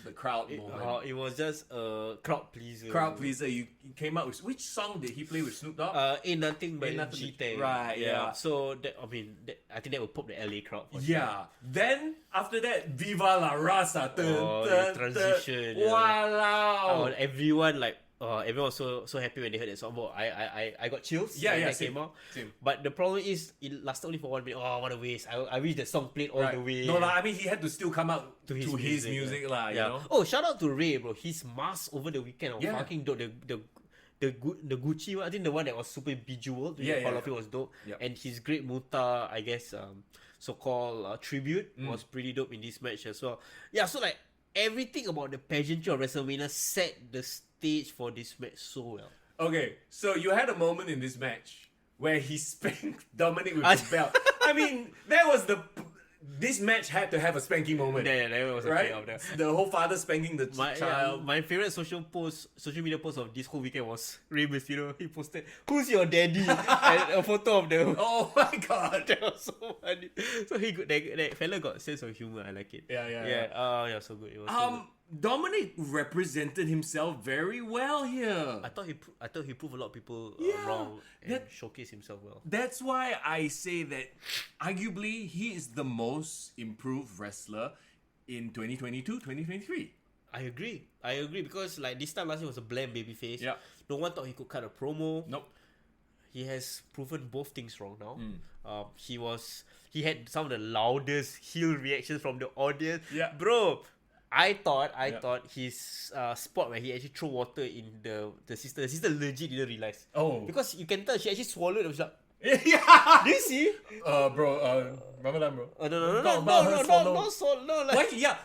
the crowd moment. It was just a crowd pleaser. Crowd pleaser. You came out with which song did he play with Snoop Dogg? Ain't Nothing But Ain't Nothing G-Tang. Right, yeah. So I think that would pop the LA crowd. For yeah. sure. Then after that, Viva la Raza. The transition. Wow. Everyone everyone was so happy when they heard that song. I got chills when that came out. Same. But the problem is it lasted only for 1 minute. Oh, what a waste. I wish the song played all the way. No, I mean he had to still come out to his music lah. You know. Oh, shout out to Ray, bro. His mask over the weekend was fucking dope. The Gucci one, I think the one that was super bejeweled. All of it was dope. Yep. And his Great Muta, I guess, so-called tribute was pretty dope in this match as well. Yeah, so like everything about the pageantry of WrestleMania set the stage for this match so well. Okay, so you had a moment in this match where he spanked Dominic with his belt. I mean, that was this match had to have a spanking moment. Yeah, that was right? a payoff. The whole father spanking the child. My favorite social media post of this whole weekend was Rey Mysterio. He posted, "Who's your daddy?" and a photo of them. Oh my god, that was so funny. So that fella got sense of humor. I like it. Yeah. So good. It was so good. Dominic represented himself very well here. I thought he proved a lot of people wrong and showcased himself well. That's why I say that arguably he is the most improved wrestler in 2022-2023. I agree because like this time last year was a bland babyface. Yeah. No one thought he could cut a promo. Nope. He has proven both things wrong now. He had some of the loudest heel reactions from the audience. Yeah. Bro, I thought his spot where he actually threw water in the sister legit didn't realize. Oh. Because you can tell she actually swallowed it. It was like, yeah. do you see? Ramadan, bro. No. Like, why?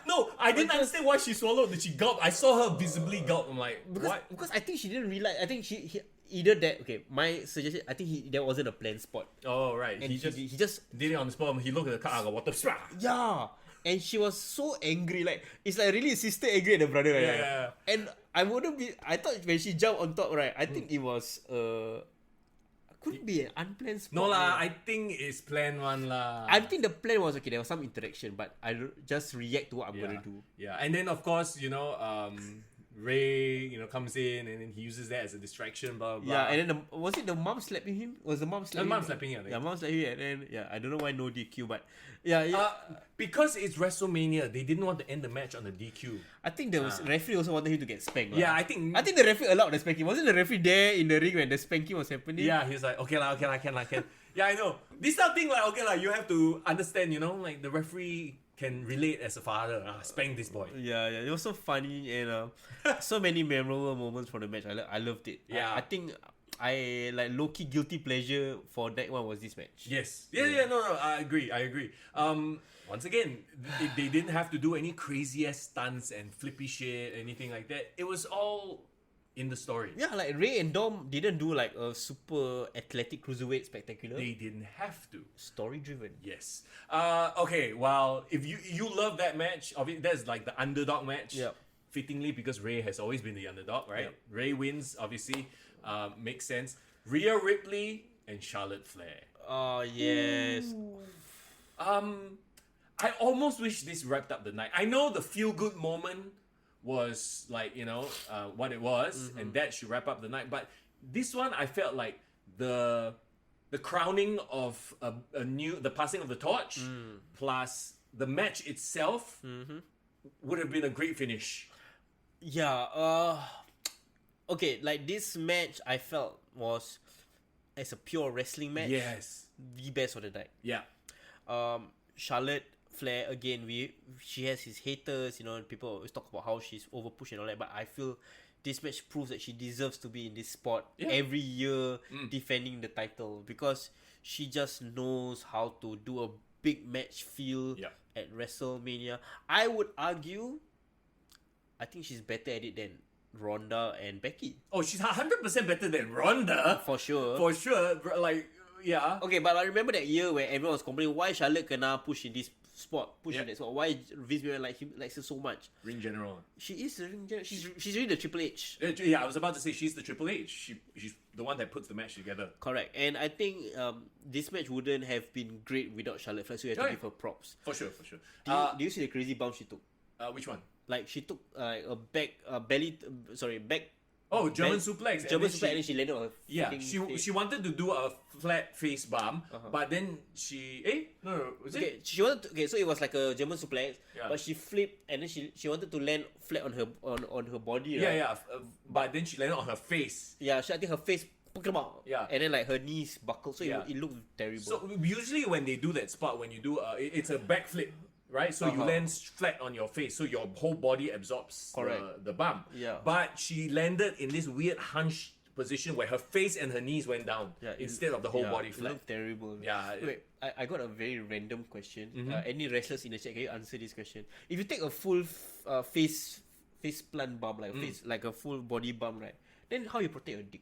No, I didn't understand why she swallowed. Did she gulp? I saw her visibly gulp. I'm like, what? Because I think she didn't realize. I think he either that. Okay, my suggestion. I think that wasn't a planned spot. Oh right. And he just did it on the spot. He looked at the car. I got water. Yeah. And she was so angry, like it's like really sister angry at the brother, right? Yeah. And I thought when she jumped on top, right? I think it was could be an unplanned spot. No lah, I think it's planned one lah. I think the plan was okay. There was some interaction, but I just react to what I'm gonna do. Yeah, and then of course Ray, comes in and then he uses that as a distraction, blah, blah, blah. Yeah, and then was it the mom slapping him? Was the mom slapping mom him? slapping him, I think. Yeah, mom slapping him, and then I don't know why no DQ, but yeah. Because it's WrestleMania, they didn't want to end the match on the DQ. I think the referee also wanted him to get spanked. Yeah, lah. I think the referee allowed the spanking. Wasn't the referee there in the ring when the spanking was happening? Yeah, he's like, okay, I can. Yeah, I know. This type of thing, like, okay, you have to understand, like the referee can relate as a father. Spank this boy. Yeah, it was so funny and so many memorable moments from the match. I loved it. Yeah. I think I like low-key guilty pleasure for that one was this match. Yes. Yeah, no, I agree. Once again, they didn't have to do any crazy ass stunts and flippy shit, anything like that. It was all in the story. Yeah, like Ray and Dom didn't do like a super athletic cruiserweight spectacular. They didn't have to. Story driven. Yes. Okay, well, if you love that match, obviously that's like the underdog match. Yep. Fittingly, because Ray has always been the underdog, right? Yep. Ray wins, obviously. Makes sense. Rhea Ripley and Charlotte Flair. Oh, yes. I almost wish this wrapped up the night. I know the feel-good moment was like, what it was, and that should wrap up the night. But this one, I felt like the crowning of the passing of the torch, plus the match itself, would have been a great finish. Yeah, okay, like this match I felt was, as a pure wrestling match, Yes. the best of the night. Yeah. Charlotte Flair, again, she has his haters, people always talk about how she's overpushed and all that, but I feel this match proves that she deserves to be in this spot every year defending the title, because she just knows how to do a big match feel at WrestleMania. I would argue, I think she's better at it than Ronda and Becky. Oh, she's 100% better than Ronda. For sure. For sure. Like, yeah. Okay, but I remember that year where everyone was complaining why Charlotte kena push in this spot, in that spot. Why Vince McMahon likes her so much. Ring general. She is the ring general. She's really the Triple H. Yeah, I was about to say she's the Triple She's the one that puts the match together. Correct. And I think this match wouldn't have been great without Charlotte Flair, so you have to give her props. For sure. Do you see the crazy bump she took? Which one? Like she took back. Oh, German suplex. German suplex, and then she landed on her. Yeah, face. she wanted to do a flat face bump, but then she no, was okay, it? she wanted to, okay, so it was like a German suplex, Yeah. but she flipped and then she wanted to land flat on her on her body. Yeah, right? but then she landed on her face. Yeah, I think her face popped out. Yeah. And then like her knees buckled, so it looked terrible. So usually when they do that spot, when you do it's a backflip, right? So you land flat on your face, so your whole body absorbs the bump. Yeah. But she landed in this weird hunched position where her face and her knees went down instead of the whole body It flat. looked terrible. Yeah. Wait, I got a very random question. Any wrestlers in the chat, can you answer this question? If you take a full face plant bump, like face, like a full body bump, right? Then how you protect your dick?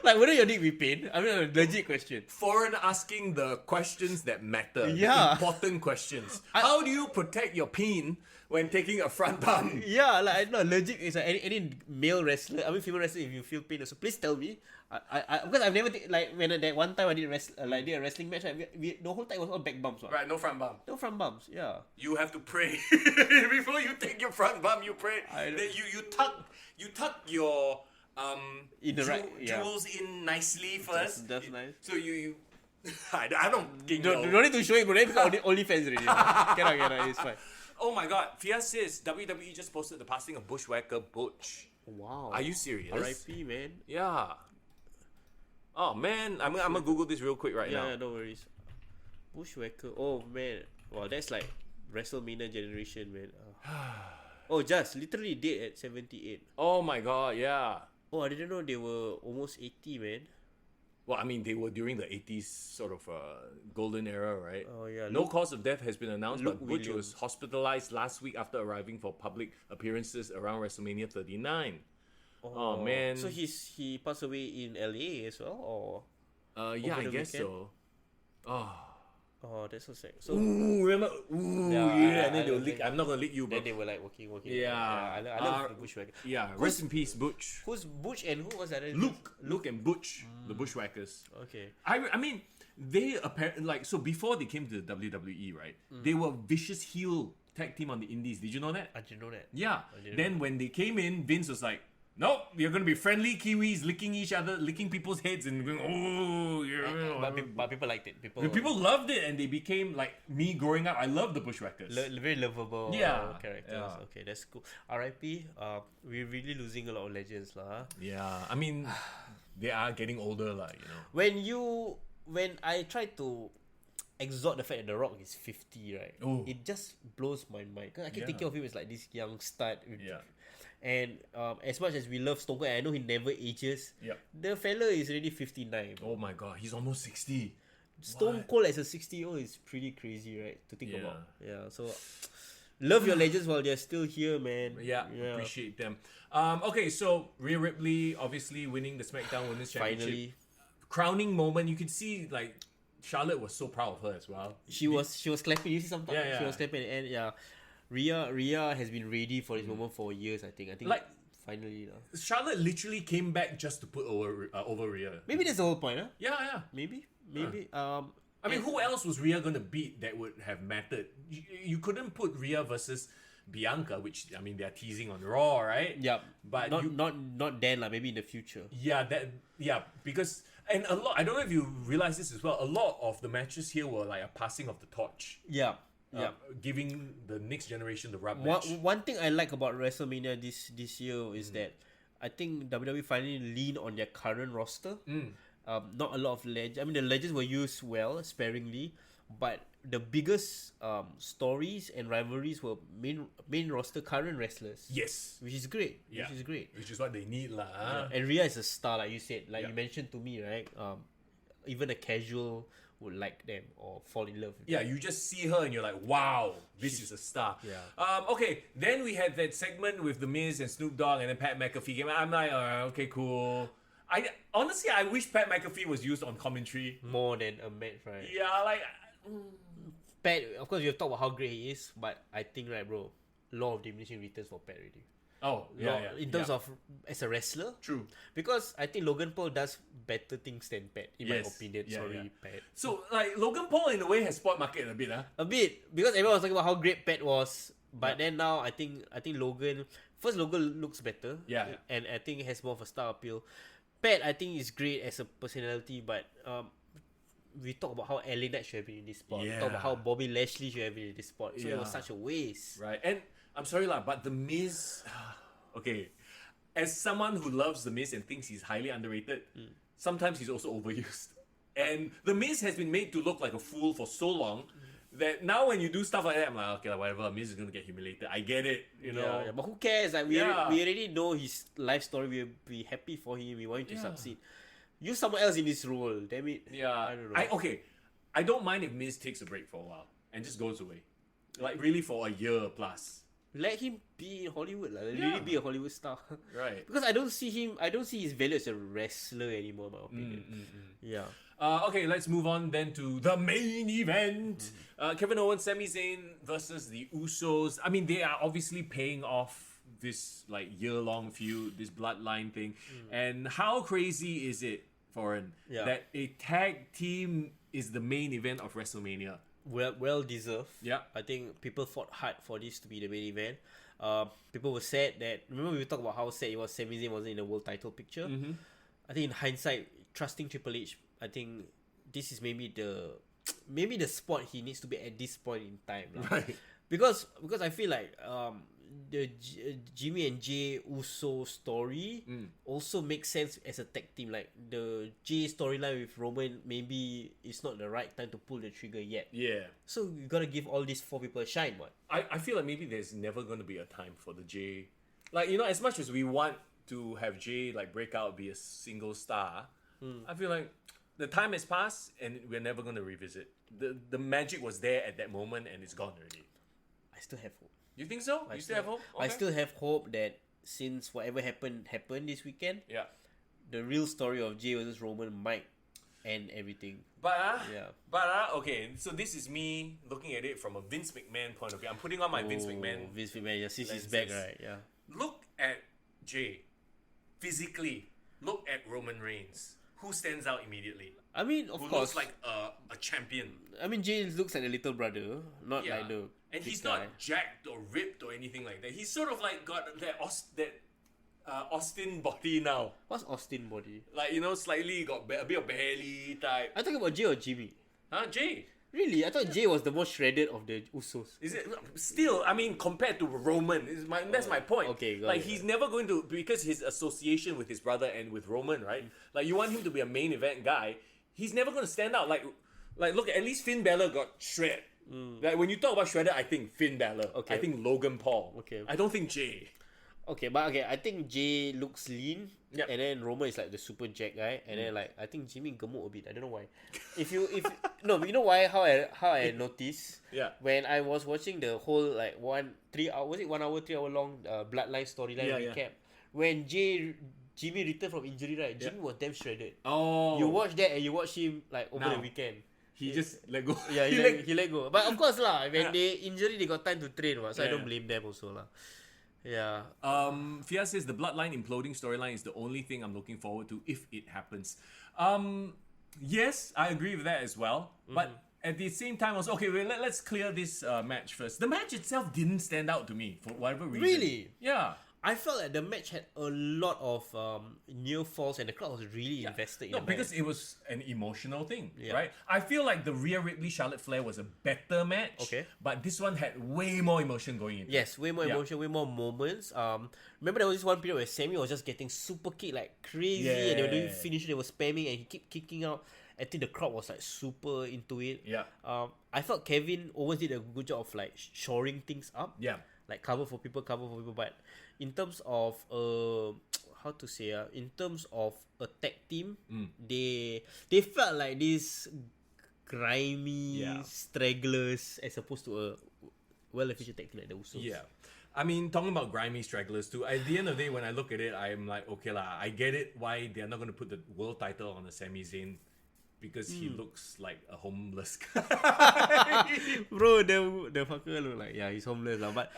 Like, wouldn't your dick be pain? I mean, a legit question. Foreign asking the questions that matter. Yeah. The important questions. How do you protect your peen when taking a front bump? Yeah, like, no, legit is like any male wrestler, female wrestler, if you feel pain, so please tell me. I because I've never when that one time I did a wrestling match, we the whole time was all back bumps. Right? Right, no front bump. No front bumps, yeah. You have to pray before you take your front bump. You pray. Then you tuck your in the jewels in nicely first. That's nice. So you I don't think don't need to show it, bro. Then become only fans already. Cannot, it's fine. Oh my god, Fia says WWE just posted the passing of Bushwhacker Butch. Wow. Are you serious? R.I.P. man. Yeah. Oh man, I'm gonna Google this real quick right now. Yeah, no worries. Bushwhacker. Oh man. Wow, that's like WrestleMania generation, man. Oh, just literally dead at 78. Oh my god, yeah. Oh, I didn't know they were almost 80, man. Well, I mean, they were during the 80s sort of golden era, right? Oh, yeah. No cause of death has been announced, Luke but Butch was Williams. hospitalized last week after arriving for public appearances around WrestleMania 39. Oh man. So he passed away in LA as well, or? Yeah, over I the guess weekend? so. Oh, that's so sad. So Ooh, remember? Ooh, Yeah, and then I they'll don't leak. think- I'm not gonna leak you, then but they were like working. Yeah. I love the Bushwhacker. yeah. Rest in peace, Butch. Who's Butch and who was that? Luke and Butch, the Bushwhackers. Okay. I mean, they apparently so before they came to the WWE, right? They were vicious heel tag team on the Indies. Did you know that? I didn't know that. Yeah. didn't Then when they came in, Vince was like, "Nope, you're gonna be friendly Kiwis, licking each other, licking people's heads, and going, oh, yeah." But people liked it. People loved it, and they became like me growing up. I loved the Bushwhackers. Very lovable characters. Yeah. Okay, that's cool. R.I.P. We're really losing a lot of legends, lah. Yeah, I mean, they are getting older, like, you know. When I try to exalt the fact that The Rock is 50, right? Oh. It just blows my mind. Cause I keep Yeah. thinking of him as like this young stud. Yeah. And as much as we love Stone Cold, and I know he never ages. Yep. The fella is already 59. Oh my god, he's almost 60. Stone What? Cold as a 60-year-old is pretty crazy, right? To think Yeah. about. Yeah. So love your legends while they're still here, man. Yeah, appreciate them. Okay, so Rhea Ripley obviously winning the SmackDown Women's Championship. Finally, Crowning moment. You could see like Charlotte was so proud of her as well. she was clapping. You see something? Yeah, She yeah. was clapping, and yeah, Rhea has been ready for this moment for years. I think Like- finally. Charlotte literally came back just to put over Rhea. Maybe that's the whole point, huh? Yeah. Maybe. I mean, who else was Rhea gonna beat that would have mattered? You couldn't put Rhea versus Bianca, which I mean they're teasing on Raw, right? Yeah, But not then, like maybe in the future. Because and a lot. I don't know if you realize this as well. A lot of the matches here were like a passing of the torch. Yeah. Giving the next generation the rub One, match. one thing I like about WrestleMania this year is that I think WWE finally lean on their current roster. Not a lot of legends. I mean, the legends were used well, sparingly, but the biggest stories and rivalries were main roster current wrestlers. Yes. Which is great. Yeah. Which is great. Which is what they need, lah. Yeah. And Rhea is a star, like you said. Like Yeah. you mentioned to me, right? Even a casual would like them or fall in love with Yeah, them. you just see her and you're like, wow, this is a star. Yeah. Okay, then we had that segment with The Miz and Snoop Dogg and then Pat McAfee came. I'm like, okay, cool. Honestly, I wish Pat McAfee was used on commentary. More than a match, right? Yeah, like, Pat, of course, we have talked about how great he is, but I think, right, bro, law of diminishing returns for Pat already. In terms of as a wrestler, True. because I think Logan Paul does better things than Pat, in my Yes. opinion. Yeah, Sorry, yeah. Pat. So, like, Logan Paul in a way has spot market a bit, huh? A bit, because everyone was talking about how great Pat was, but then now I think Logan looks better, Yeah. and I think has more of a star appeal. Pat, I think, is great as a personality, but we talk about how LA Knight should have been in this spot. We talk about Yeah. how Bobby Lashley should have been in this spot. So it was Yeah. such a waste. Right. And I'm sorry, lah, but The Miz, okay, as someone who loves The Miz and thinks he's highly underrated, sometimes he's also overused. And The Miz has been made to look like a fool for so long that now when you do stuff like that, I'm like, okay, whatever, Miz is going to get humiliated. I get it, you know. Yeah, but who cares? Like we Yeah. already know his life story. We'll be happy for him. We want him to succeed. Use someone else in this role. Damn it. Yeah. I don't know. I don't mind if Miz takes a break for a while and just goes away. Like, really for a year plus. Let him be in Hollywood. Like, Yeah. really be a Hollywood star. Right. Because I don't see his value as a wrestler anymore, in my opinion. Yeah. Okay, let's move on then to the main event. Kevin Owens, Sami Zayn versus the Usos. I mean, they are obviously paying off this like year-long feud, this bloodline thing. And how crazy is it, Foreign, that a tag team is the main event of WrestleMania? Well deserved. Yeah. I think people fought hard for this to be the main event. People were sad that, remember we talked about how sad it was Sami Zayn wasn't in the world title picture. I think in hindsight, trusting Triple H, I think this is maybe the spot he needs to be at this point in time. Right. Because I feel like the Jimmy and Jay Uso story also makes sense as a tag team. Like the Jay storyline with Roman, maybe it's not the right time to pull the trigger yet. Yeah. So you gotta give all these 4 people a shine, what? I feel like maybe there's never going to be a time for the Jay. Like, you know, as much as we want to have Jay like break out, be a single star, I feel like the time has passed and we're never going to revisit. The magic was there at that moment and it's gone already. I still have hope. You think so? You still have hope? I Okay. still have hope that since whatever happened this weekend, Yeah. the real story of Jay versus Roman might end everything. But okay, so this is me looking at it from a Vince McMahon point of view. I'm putting on my Vince McMahon. Vince McMahon, yeah, since he's lenses. back, right? Yeah. Look at Jay. Physically, look at Roman Reigns. Who stands out immediately? I mean, of Who course. looks like a champion. I mean, Jay looks like the little brother, not like the. And he's guy. not jacked or ripped or anything like that. He's sort of like got that Austin body now. What's Austin body? Like, you know, slightly got a bit of belly type. I talking about Jay or Jimmy. Huh, Jay? Really? I thought Jay was the most shredded of the Usos. Is it still? I mean, compared to Roman, that's my point. Okay, got like it. he's never going to, because his association with his brother and with Roman, right? Like you want him to be a main event guy. He's never going to stand out. Like look, at least Finn Balor got shred. Like when you talk about shredded, I think Finn Balor. Okay. I think Logan Paul. Okay. I don't think Jay. Okay, but okay, I think Jay looks lean, Yep. and then Roman is like the super jack guy, and then like I think Jimmy gemuk a bit. I don't know why. If no, but you know why? How I noticed? Yeah. When I was watching the whole like 3 hour 3 hour long Bloodline storyline Yeah, yeah. recap, when Jimmy returned from injury, right? Jimmy was damn shredded. Oh, You watch that and you watch him like over the Now. weekend. he just let go. Yeah, he let go. But of course lah, when they injury, they got time to train, so I Yeah. don't blame them also lah. Yeah. Fia says the Bloodline imploding storyline is the only thing I'm looking forward to if it happens. Yes, I agree with that as well. But at the same time, also, okay, let's clear this match first. The match itself didn't stand out to me for whatever reason. Really? Yeah. I felt like the match had a lot of near falls, and the crowd was really invested in No, the because match. it was an emotional thing, Yeah. right? I feel like the Rhea Ripley Charlotte Flair was a better match. Okay. But this one had way more emotion going into it. Yes, way more Yeah. emotion, way more moments. Remember there was this one period where Sammy was just getting super kicked like crazy, and they were doing Yeah. finish, they were spamming, and he kept kicking out. I think the crowd was like super into it. Yeah. I thought Kevin always did a good job of like shoring things up. Yeah. Like cover for people. But in terms of how to say in terms of a tag team, they felt like these grimy Yeah. stragglers as opposed to a well-efficient tag team like the Usos. Yeah. I mean, talking about grimy stragglers too, at the end of the day, when I look at it, I'm like, okay lah, I get it why they're not going to put the world title on the Sami Zayn, because he looks like a homeless guy. Bro, the fucker look like he's homeless lah. But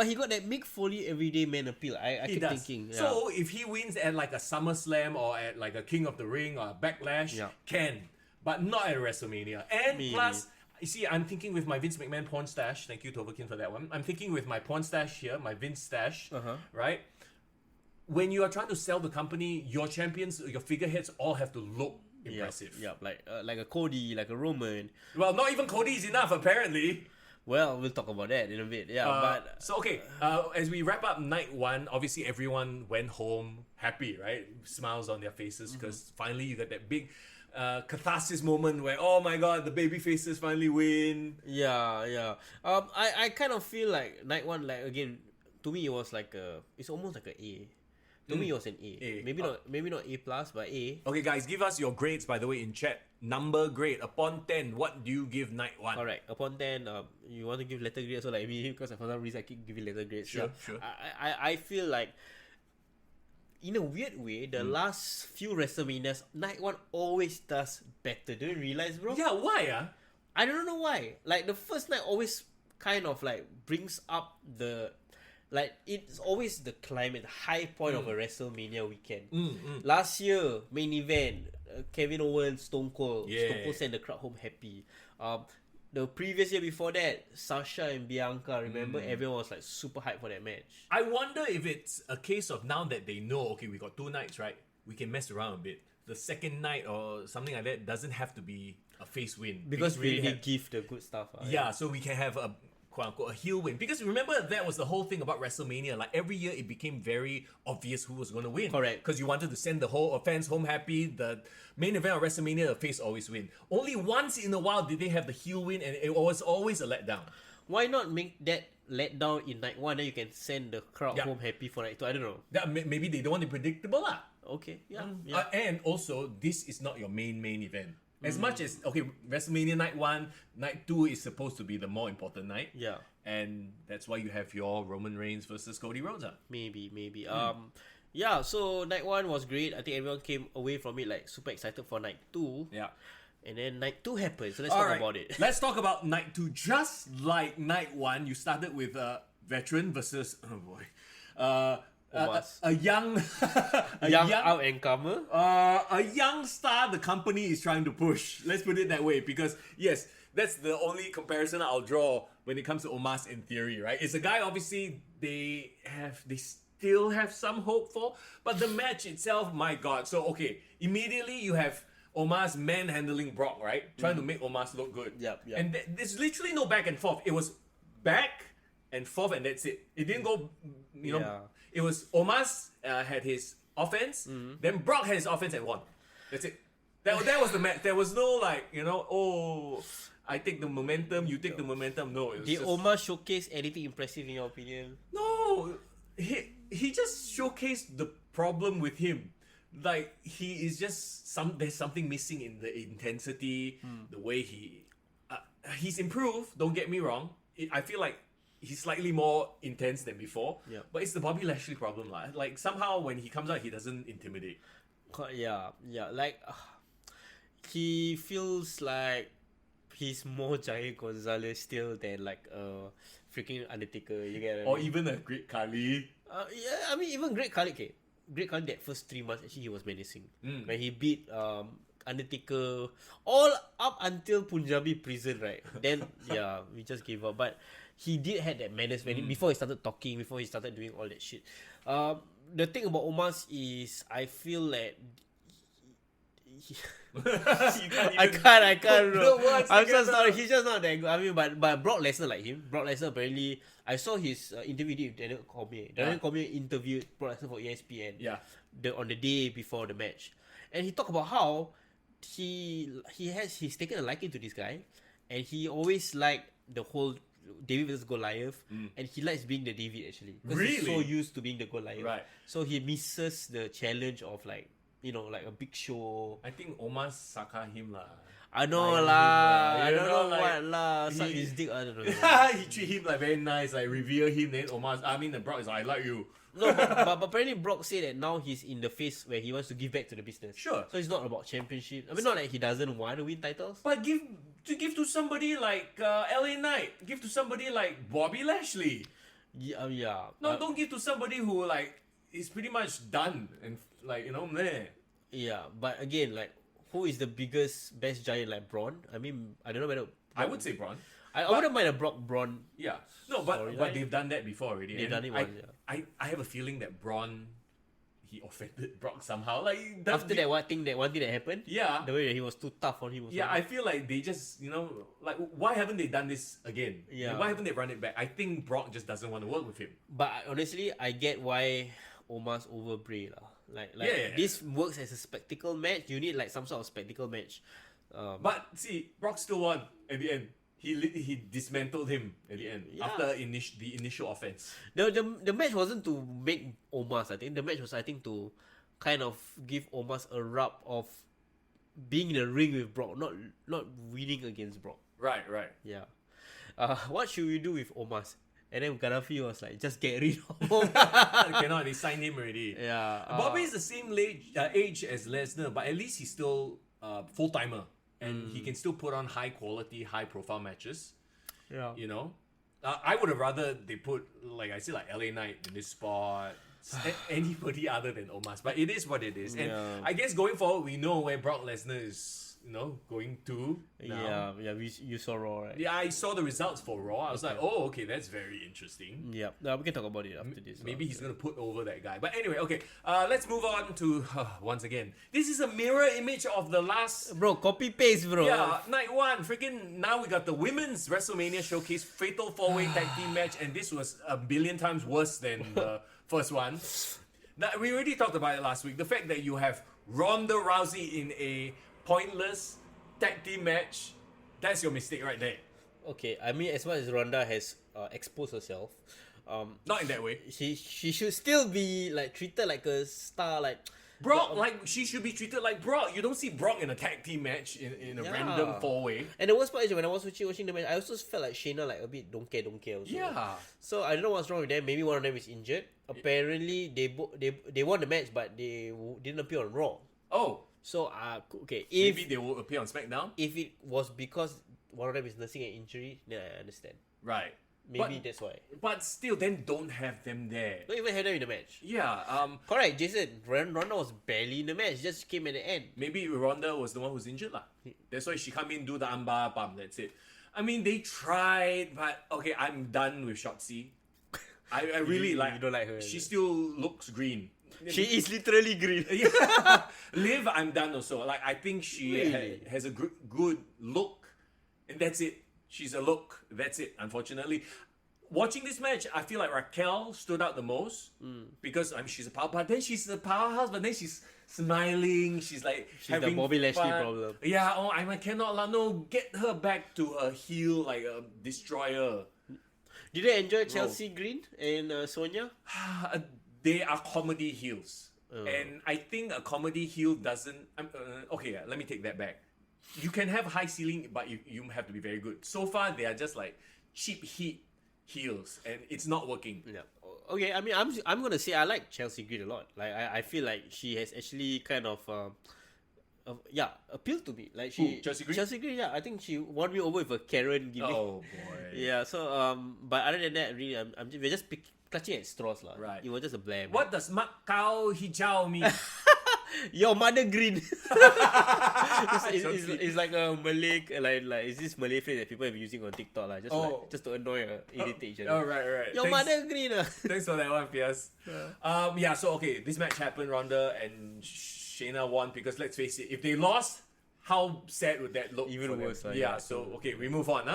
he got that Mick Foley everyday man appeal. I He keep does. thinking. Yeah. So if he wins at like a SummerSlam or at like a King of the Ring or a Backlash, Yeah. can, but not at WrestleMania. And Maybe. plus, you see, I'm thinking with my Vince McMahon porn stash. Thank you, Tovakin, for that one. I'm thinking with my porn stash here, my Vince stash, right? When you are trying to sell the company, your champions, your figureheads all have to look impressive. Yeah, like a Cody, like a Roman. Well, not even Cody is enough, apparently. Well, we'll talk about that in a bit. Yeah, but So okay, as we wrap up night one, obviously everyone went home happy, right? Smiles on their faces because finally you got that big catharsis moment where, oh my god, the baby faces finally win. yeah. I kind of feel like night one, like again, to me it was like it's almost like an A. To me, it was an A. A. Maybe not A plus, but A. Okay, guys, give us your grades, by the way, in chat. Number grade upon 10. What do you give night one? Alright, upon 10, you want to give letter grade also like me, because for some reason I keep giving letter grades. Sure, Yeah. sure. I feel like, in a weird way, the last few WrestleManias, night one always does better. Do you realize, bro? Yeah, why? I don't know why. Like, the first night always kind of like brings up the... Like, it's always the climate, the high point of a WrestleMania weekend. Last year, main event, Kevin Owens, Stone Cold. Yeah. Stone Cold sent the crowd home happy. The previous year before that, Sasha and Bianca, remember? Everyone was like super hyped for that match. I wonder if it's a case of now that they know, okay, we got 2 nights, right? We can mess around a bit. The second night or something like that doesn't have to be a face win. Because we really have- give the good stuff. Yeah, so we can have a quote unquote a heel win. Because remember, that was the whole thing about WrestleMania. Like every year, it became very obvious who was going to win. Correct. Because you wanted to send the whole fans home happy. The main event of WrestleMania, the face always win. Only once in a while did they have the heel win, and it was always a letdown. Why not make that let down in night one, then you can send the crowd Yeah. home happy for night two? I don't know. That maybe they don't want it predictable lah. Okay, yeah. And also, this is not your main event. As much as, okay, WrestleMania night 1, night 2 is supposed to be the more important night. Yeah. And that's why you have your Roman Reigns versus Cody Rhodes. Maybe. Yeah, so night one was great. I think everyone came away from it like super excited for night two. Yeah. And then night two happened, so let's talk about it. Let's talk about night 2. Just like night 1, you started with a veteran versus, oh boy, Omos. a young, young out and comer. a young star the company is trying to push. Let's put it that way, because yes, that's the only comparison I'll draw when it comes to Omos in theory, right? It's a guy obviously they still have some hope for, but the match itself, my god. So okay, immediately you have Omos manhandling Brock, right? Trying to make Omos look good. Yep. And there's literally no back and forth. It was back and forth, and that's it. It didn't go, Yeah. It was Omos had his offense, then Brock had his offense and won. That's it. That was the match. There was no I take the momentum, you take the momentum. No, it was Did just, Omos showcase anything impressive in your opinion? no. He just showcased the problem with him. Like he is just there's something missing in the intensity, the way he's improved. Don't get me wrong. I feel like he's slightly more intense than before. Yeah. But it's the Bobby Lashley problem, lah. Like somehow when he comes out, he doesn't intimidate. Yeah. Like he feels like he's more Giant Gonzalez still than like freaking Undertaker. You get what I Or mean? even a Great Khali. Yeah, I mean even Great Khali. Okay, Great Khali that first 3 months actually he was menacing. When he beat Undertaker all up until Punjabi prison, right? Then yeah, we just gave up. But he did had that menace when before he started talking, before he started doing all that shit. The thing about Omos is I feel that I can't, bro. I'm so sorry. He's just not that good. I mean, but Brock Lesnar like him. Brock Lesnar apparently, I saw his interview with Daniel Cormier. Daniel Cormier interviewed Brock Lesnar for ESPN. Yeah. On the day before the match, and he talked about how he's taken a liking to this guy, and he always liked the whole David versus Goliath, and he likes being the David actually. Because he's so used to being the Goliath. Right. So he misses the challenge of like a big show. I think Omos saka him lah. I know Like lah. him, I you don't know, know like, what lah. Suck he- his dick. I don't know. He treat him like very nice, like revere him. Then the Brock is like, I like you. No, but apparently Brock said that now he's in the phase where he wants to give back to the business. Sure. So it's not about championship. I mean, not that he doesn't want to win titles. But give to somebody like LA Knight, give to somebody like Bobby Lashley. Yeah. No, don't give to somebody who like is pretty much done and like meh. Yeah, but again, like, who is the best giant? Like Braun? I mean, I don't know whether. I would say Braun. I wouldn't mind a Braun. Yeah. No, but Storyline? they've done that before already. They've and done it once, yeah. I have a feeling that Braun, he offended Brock somehow. Like After that one thing that happened. Yeah. The way that he was too tough on him. Yeah, I feel like they just, like, why haven't they done this again? Yeah. Like, why haven't they run it back? I think Brock just doesn't want to work with him. But honestly, I get why Omos over Bray lah. Like Yeah. this works as a spectacle match. You need like some sort of spectacle match. But see, Brock still won at the end. He dismantled him at the end after the initial offense. The match wasn't to make Omos. I think the match was to kind of give Omos a rub of being in the ring with Brock, not winning against Brock. Right. Yeah. What should we do with Omos? And then Gaddafi was like, just get rid of him. Cannot, they signed him already. Yeah. Bobby is the same age as Lesnar, but at least he's still full timer, and he can still put on high quality, high profile matches. Yeah. I would have rather they put, like I said, like LA Knight in this spot. Anybody other than Omos, but it is what it is. And Yeah. I guess going forward, we know where Brock Lesnar is, going to. Now. Yeah. You saw Raw, right? Yeah, I saw the results for Raw. I was like, oh, okay, that's very interesting. Yeah. No, we can talk about it after this. Maybe he's gonna put over that guy. But anyway, okay. Let's move on to once again. This is a mirror image of the last. Bro, copy paste, bro. Yeah, night one. Freaking now we got the women's WrestleMania showcase fatal 4-way tag team match, and this was a billion times worse than the first one. Now, we already talked about it last week. The fact that you have Ronda Rousey in a pointless tag team match, that's your mistake right there. Okay, I mean, as much as Ronda has exposed herself, Not in that way. she should still be like treated like a star, like Brock, like she should be treated like Brock. You don't see Brock in a tag team match in a Yeah. random 4-way. And the worst part is when I was watching the match, I also felt like Shayna like a bit don't care also. Yeah. So I don't know what's wrong with them. Maybe one of them is injured. Apparently they won the match, but they didn't appear on Raw. Oh, So okay, if maybe they will appear on SmackDown. it was because one of them is nursing an injury, then I understand. Right. Maybe that's why. But still, then don't have them there. Don't even have them in the match. Yeah. Correct, Jason. Ronda was barely in the match. Just came at the end. Maybe Ronda was the one who's injured lah. That's why she come in, do the armbar bump. That's it. I mean, they tried, but okay, I'm done with Shotzi. I really You like. don't like her, She is it? still looks green. She is literally green. Yeah. Liv, I'm done also. Like, I think she Really? has a good look, and that's it. She's a look. That's it. Unfortunately, watching this match, I feel like Raquel stood out the most because she's a power. But then she's a powerhouse. But then she's smiling. She's like She's the having Bobby Lashley fun. problem. Yeah. Oh, I cannot. No, get her back to her heel like a destroyer. Did you enjoy Chelsea Green and Sonya? They are comedy heels. And I think a comedy heel doesn't... okay, let me take that back. You can have high ceiling, but you have to be very good. So far, they are just like cheap heat heels, and it's not working. Yeah. Okay, I mean, I'm gonna say I like Chelsea Green a lot. Like, I feel like she has actually kind of... appealed to me. Like Who, Chelsea Green? Chelsea Green, yeah. I think she won me over with a Karen gimmick. Oh, boy. Yeah, so but other than that, really, we're just clutching at straws, lah. Right. It was just a blame. What does Macau Hijau mean? Your mother green. it's like a Malay, like it's this Malay phrase that people have been using on TikTok, lah. Just to annoy or irritate each other. Oh, right. Your mother green. Thanks for that one, Piers. So okay, this match happened. Ronda and Shayna won because let's face it, if they lost, how sad would that look? Even for them? worse. Yeah. So okay, we move on.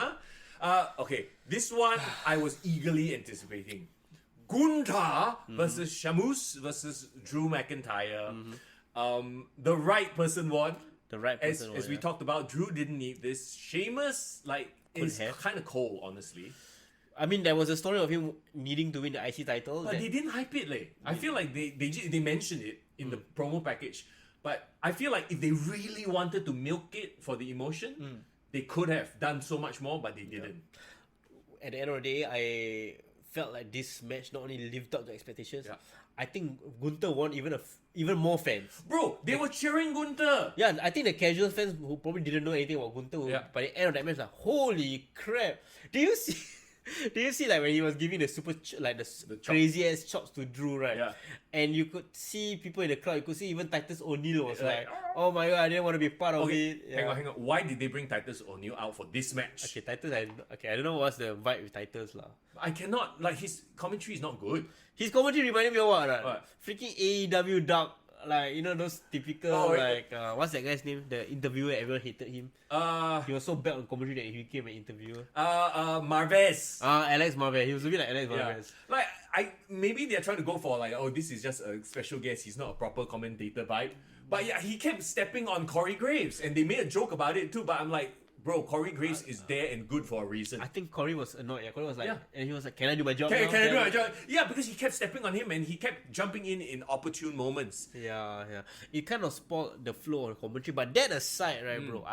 Okay, this one I was eagerly anticipating. Gunther versus Shamus versus Drew McIntyre. The right person won. The right person. As we talked about, Drew didn't need this. Sheamus is have. kind of cold, honestly. I mean, there was a story of him needing to win the IC title. But they didn't hype it, like. I feel like they mentioned it in the promo package. But I feel like if they really wanted to milk it for the emotion, they could have done so much more, but they didn't. At the end of the day, I felt like this match not only lived up to expectations. Yeah. I think Gunther won even more fans. Bro, they were cheering Gunther. Yeah, I think the casual fans who probably didn't know anything about Gunther, by the end of that match, like, holy crap! Do you see? Do you see like when he was giving the the crazy ass chops to Drew, right? Yeah. And you could see people in the crowd. You could see even Titus O'Neil was like, "Oh my god, I didn't want to be part of it." Yeah. Hang on. Why did they bring Titus O'Neil out for this match? Okay, Titus. I don't know what's the vibe with Titus lah. I cannot, like, his commentary is not good. His commentary reminded me of what? Right? What? Freaking AEW Dark. Like, you know, those typical, what's that guy's name? The interviewer, everyone hated him. He was so bad on commentary that he became an interviewer. Marvez. Alex Marvez. He was a bit like Alex Marvez. Like, maybe they're trying to go for like, oh, this is just a special guest. He's not a proper commentator vibe. But yeah, he kept stepping on Corey Graves, and they made a joke about it too. But I'm like, bro, Corey Graves is there and good for a reason. I think Corey was annoyed. Yeah, Corey was like, and he was like, "Can I do my job? Can now? I do my job?" Yeah, because he kept stepping on him and he kept jumping in opportune moments. Yeah. It kind of spoiled the flow of the commentary. But that aside, right, bro,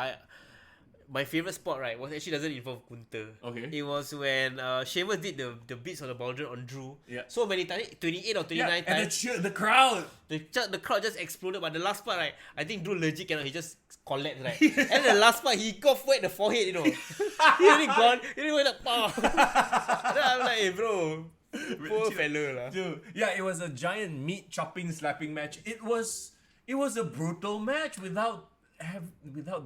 my favorite spot, right, was actually doesn't involve Gunther. Okay. It was when Sheamus did the beats on the boundary on Drew. Yeah. So many times, 28 or 29 and times. the crowd. The crowd just exploded, but the last part, right, I think Drew legit cannot. He just collapsed, right? And the last part, he got right the forehead, you know. He already gone. He already went up. Then I'm like, hey, bro. Poor fella lah. Dude, yeah, it was a giant meat chopping, slapping match. It was a brutal match without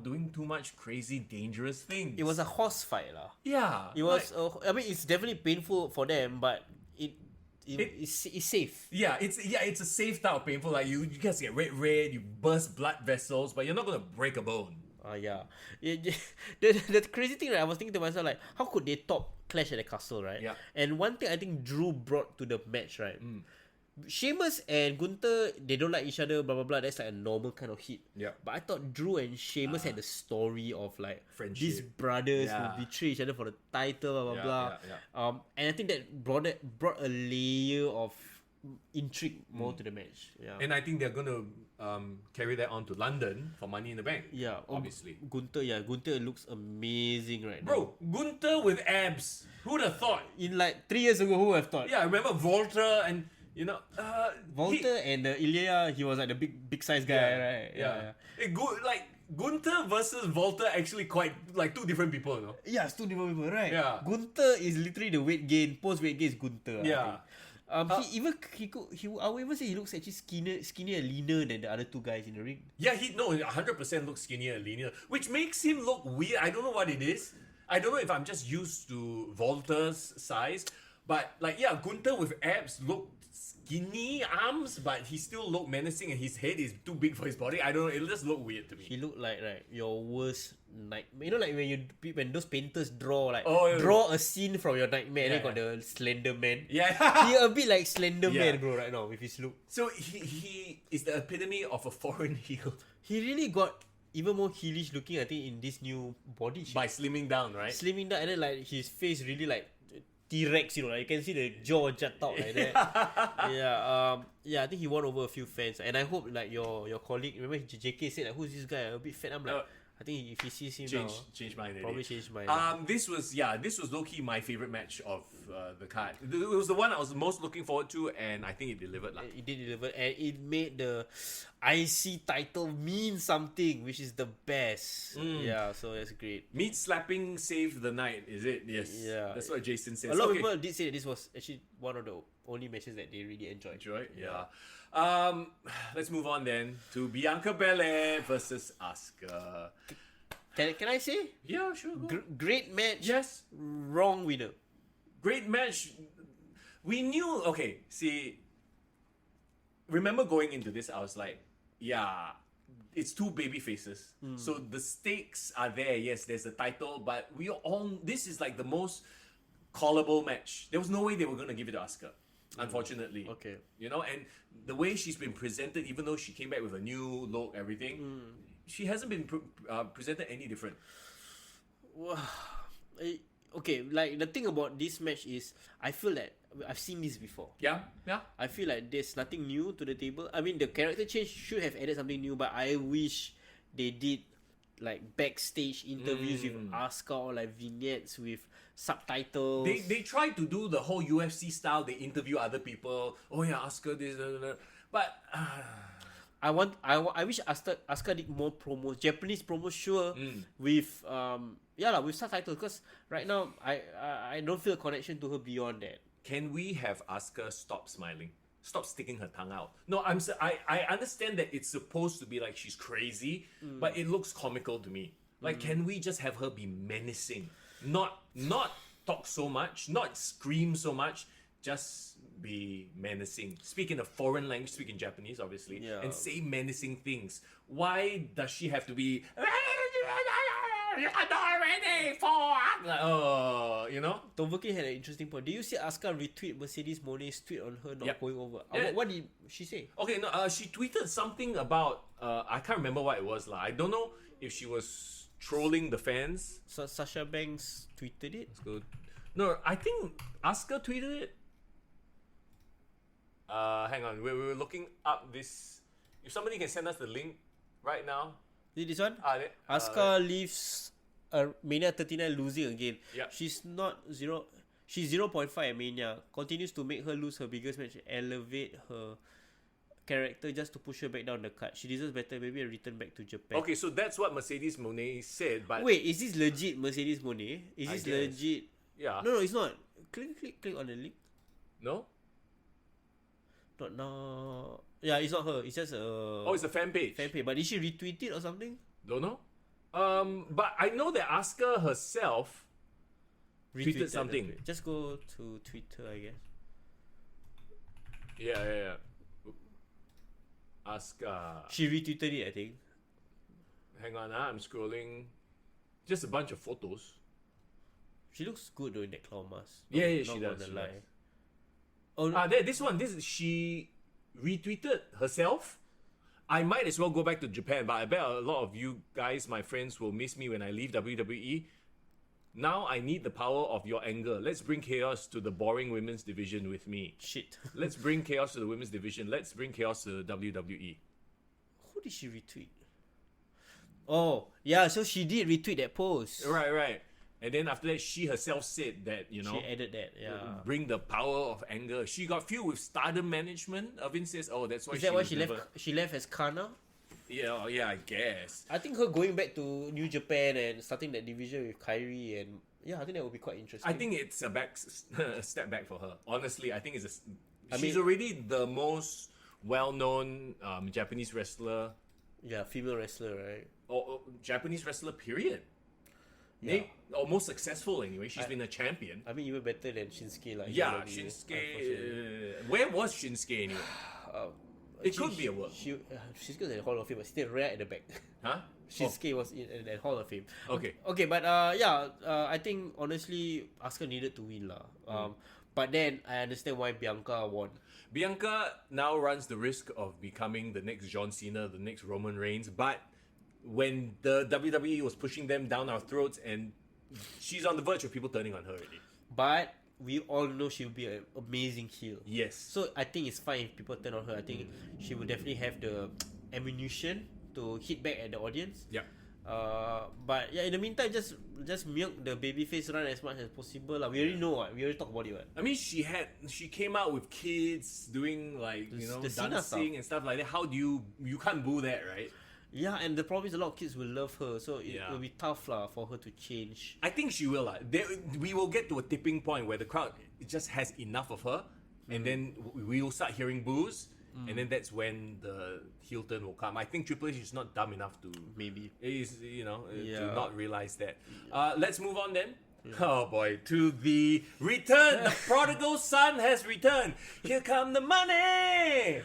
doing too much crazy, dangerous things. It was a horse fight lah. Yeah. It was. I mean, it's definitely painful for them, but it's safe. Yeah, it's a safe type of painful. Like you guys get red, you burst blood vessels, but you're not gonna break a bone. The crazy thing, right, I was thinking to myself, like, how could they top Clash at the Castle, right? Yeah. And one thing I think Drew brought to the match, right? Sheamus and Gunther, they don't like each other, blah blah blah. That's like a normal kind of hit. Yeah. But I thought Drew and Sheamus had the story of like friendship. These brothers who betray each other for the title, blah blah blah. Yeah. And I think that brought a layer of intrigue more to the match. Yeah. And I think they're gonna carry that on to London for Money in the Bank. Yeah, obviously. Gunther looks amazing right now. Bro, Gunther with abs. Who'd have thought? In like 3 years ago, who would have thought? Yeah, I remember Volta and Volta and Ilya, he was like the big size guy, right? Yeah. Good, like Gunther versus Volta actually quite like two different people, you know? Yeah, it's two different people, right? Yeah. Gunther is literally the weight gain. Post weight gain is Gunther. Yeah. I think. I would even say he looks actually skinnier and leaner than the other two guys in the ring. Yeah, he 100% looks skinnier and linear, which makes him look weird. I don't know what it is. I don't know if I'm just used to Volta's size, but like Gunther with abs looked skinny arms, but he still looked menacing, and his head is too big for his body. I don't know. It just looked weird to me. He looked like your worst nightmare. You know, like when those painters draw a scene from your nightmare. And then got the Slender Man. Yeah, he a bit like Slender Man, bro, right now with his look. So he is the epitome of a foreign heel. He really got even more heelish looking, I think, in this new body shape. By slimming down, right? Slimming down, and then like his face really like T-Rex, you know, like you can see the jaw jut out like that. I think he won over a few fans, and I hope like your colleague, remember JK said like, who's this guy? A bit fat. I'm like, I think if he sees him change mind. Probably change mind. This was low key my favorite match of the card. It was the one I was most looking forward to, and I think it delivered. It did deliver, and it made the IC title mean something, which is the best. Yeah, so that's great. Meat slapping saved the night, is it? Yes. Yeah. That's what Jason says. A lot of people did say that this was actually one of the only matches that they really enjoyed. Yeah. Let's move on then to Bianca Belair versus Asuka. Can I say? Yeah, sure. Great match. Yes. Wrong winner. Great match. We knew. Okay, see. Remember going into this, I was like, it's two baby faces. So the stakes are there. Yes, there's the title, but this is like the most callable match. There was no way they were going to give it to Asuka, unfortunately. Okay. You know, and the way she's been presented, even though she came back with a new look, everything, she hasn't been presented any different. Okay, like the thing about this match is, I feel that I've seen this before. Yeah. I feel like there's nothing new to the table. I mean, the character change should have added something new, but I wish they did like backstage interviews with Asuka, or like vignettes with subtitles. They tried to do the whole UFC style. They interview other people. Oh yeah, Asuka this, but I wish Asuka did more promos, Japanese promos, sure, with with subtitles, because right now I don't feel a connection to her beyond that. Can we have Asuka stop smiling? Stop sticking her tongue out. No, I understand that it's supposed to be like she's crazy, but it looks comical to me. Like, can we just have her be menacing? Not talk so much, not scream so much, just be menacing. Speak in a foreign language, speak in Japanese, obviously, and say menacing things. Why does she have to be... You're not ready for... you know? Tomoki had an interesting point. Did you see Asuka retweet Mercedes Moné's tweet on her not going over? What did she say? Okay, no, she tweeted something about... I can't remember what it was. I don't know if she was trolling the fans. Sasha Banks tweeted it? That's good. No, I think Asuka tweeted it. Hang on, we were looking up this. If somebody can send us the link right now. This one? Asuka leaves Mania 39 losing again. Yeah. She's not zero. She's 0.5 at Mania. Continues to make her lose her biggest match. Elevate her character just to push her back down the card. She deserves better. Maybe a return back to Japan. Okay, so that's what Mercedes Moné said. But wait, is this legit Mercedes Moné? Is this legit? Yeah. No, it's not. Click on the link. No? Not now. Yeah, it's not her. It's just a... Oh, it's a fan page. But did she retweet it or something? Don't know. But I know that Asuka herself tweeted something. Just go to Twitter, I guess. Yeah. Asuka. She retweeted it, I think. Hang on, I'm scrolling. Just a bunch of photos. She looks good though in that claw mask. She does. She retweeted herself. I might as well go back to Japan, but I bet a lot of you guys, my friends, will miss me when I leave WWE. Now I need the power of your anger. Let's bring chaos to the boring women's division with me. Shit. Let's bring chaos to the women's division. Let's bring chaos to the WWE. Who did she retweet? Oh, yeah, so she did retweet that post. Right. And then after that, she herself said that, she added that, bring the power of anger. She got filled with Stardom management. Vince says, oh, that's why Is that why she left as Kana? Yeah, I guess. I think her going back to New Japan and starting that division with Kyrie and I think that would be quite interesting. I think it's a step back for her. Honestly, I think she's mean- already the most well-known Japanese wrestler, female wrestler, right? or Japanese wrestler, period. Yeah. Maybe, or most successful anyway. She's been a champion. I mean, even better than Shinsuke. Like Yeah, WWE, unfortunately. Shinsuke. Where was Shinsuke anyway? It could be a work. Shinsuke was in the Hall of Fame, but still right at the back. Huh? Shinsuke was in the Hall of Fame. Okay. Okay, but I think honestly, Asuka needed to win lah. But then I understand why Bianca won. Bianca now runs the risk of becoming the next John Cena, the next Roman Reigns, but when the WWE was pushing them down our throats, and she's on the verge of people turning on her already. But we all know she'll be an amazing heel. Yes. So I think it's fine if people turn on her. I think she will definitely have the ammunition to hit back at the audience. Yeah. But in the meantime, just milk the babyface run as much as possible. We already know what. We already talked about it. What? I mean, she came out with kids doing The Cena dancing and stuff like that. How do you can't boo that, right? Yeah, and the problem is a lot of kids will love her, so it Yeah. will be tough for her to change. I think she will. We will get to a tipping point where the crowd just has enough of her, and then we will start hearing boos, and then that's when the heel turn will come. I think Triple H is not dumb enough to Maybe. to not realize that. Let's move on then. Oh boy, to the return. The prodigal son has returned. Here come the money.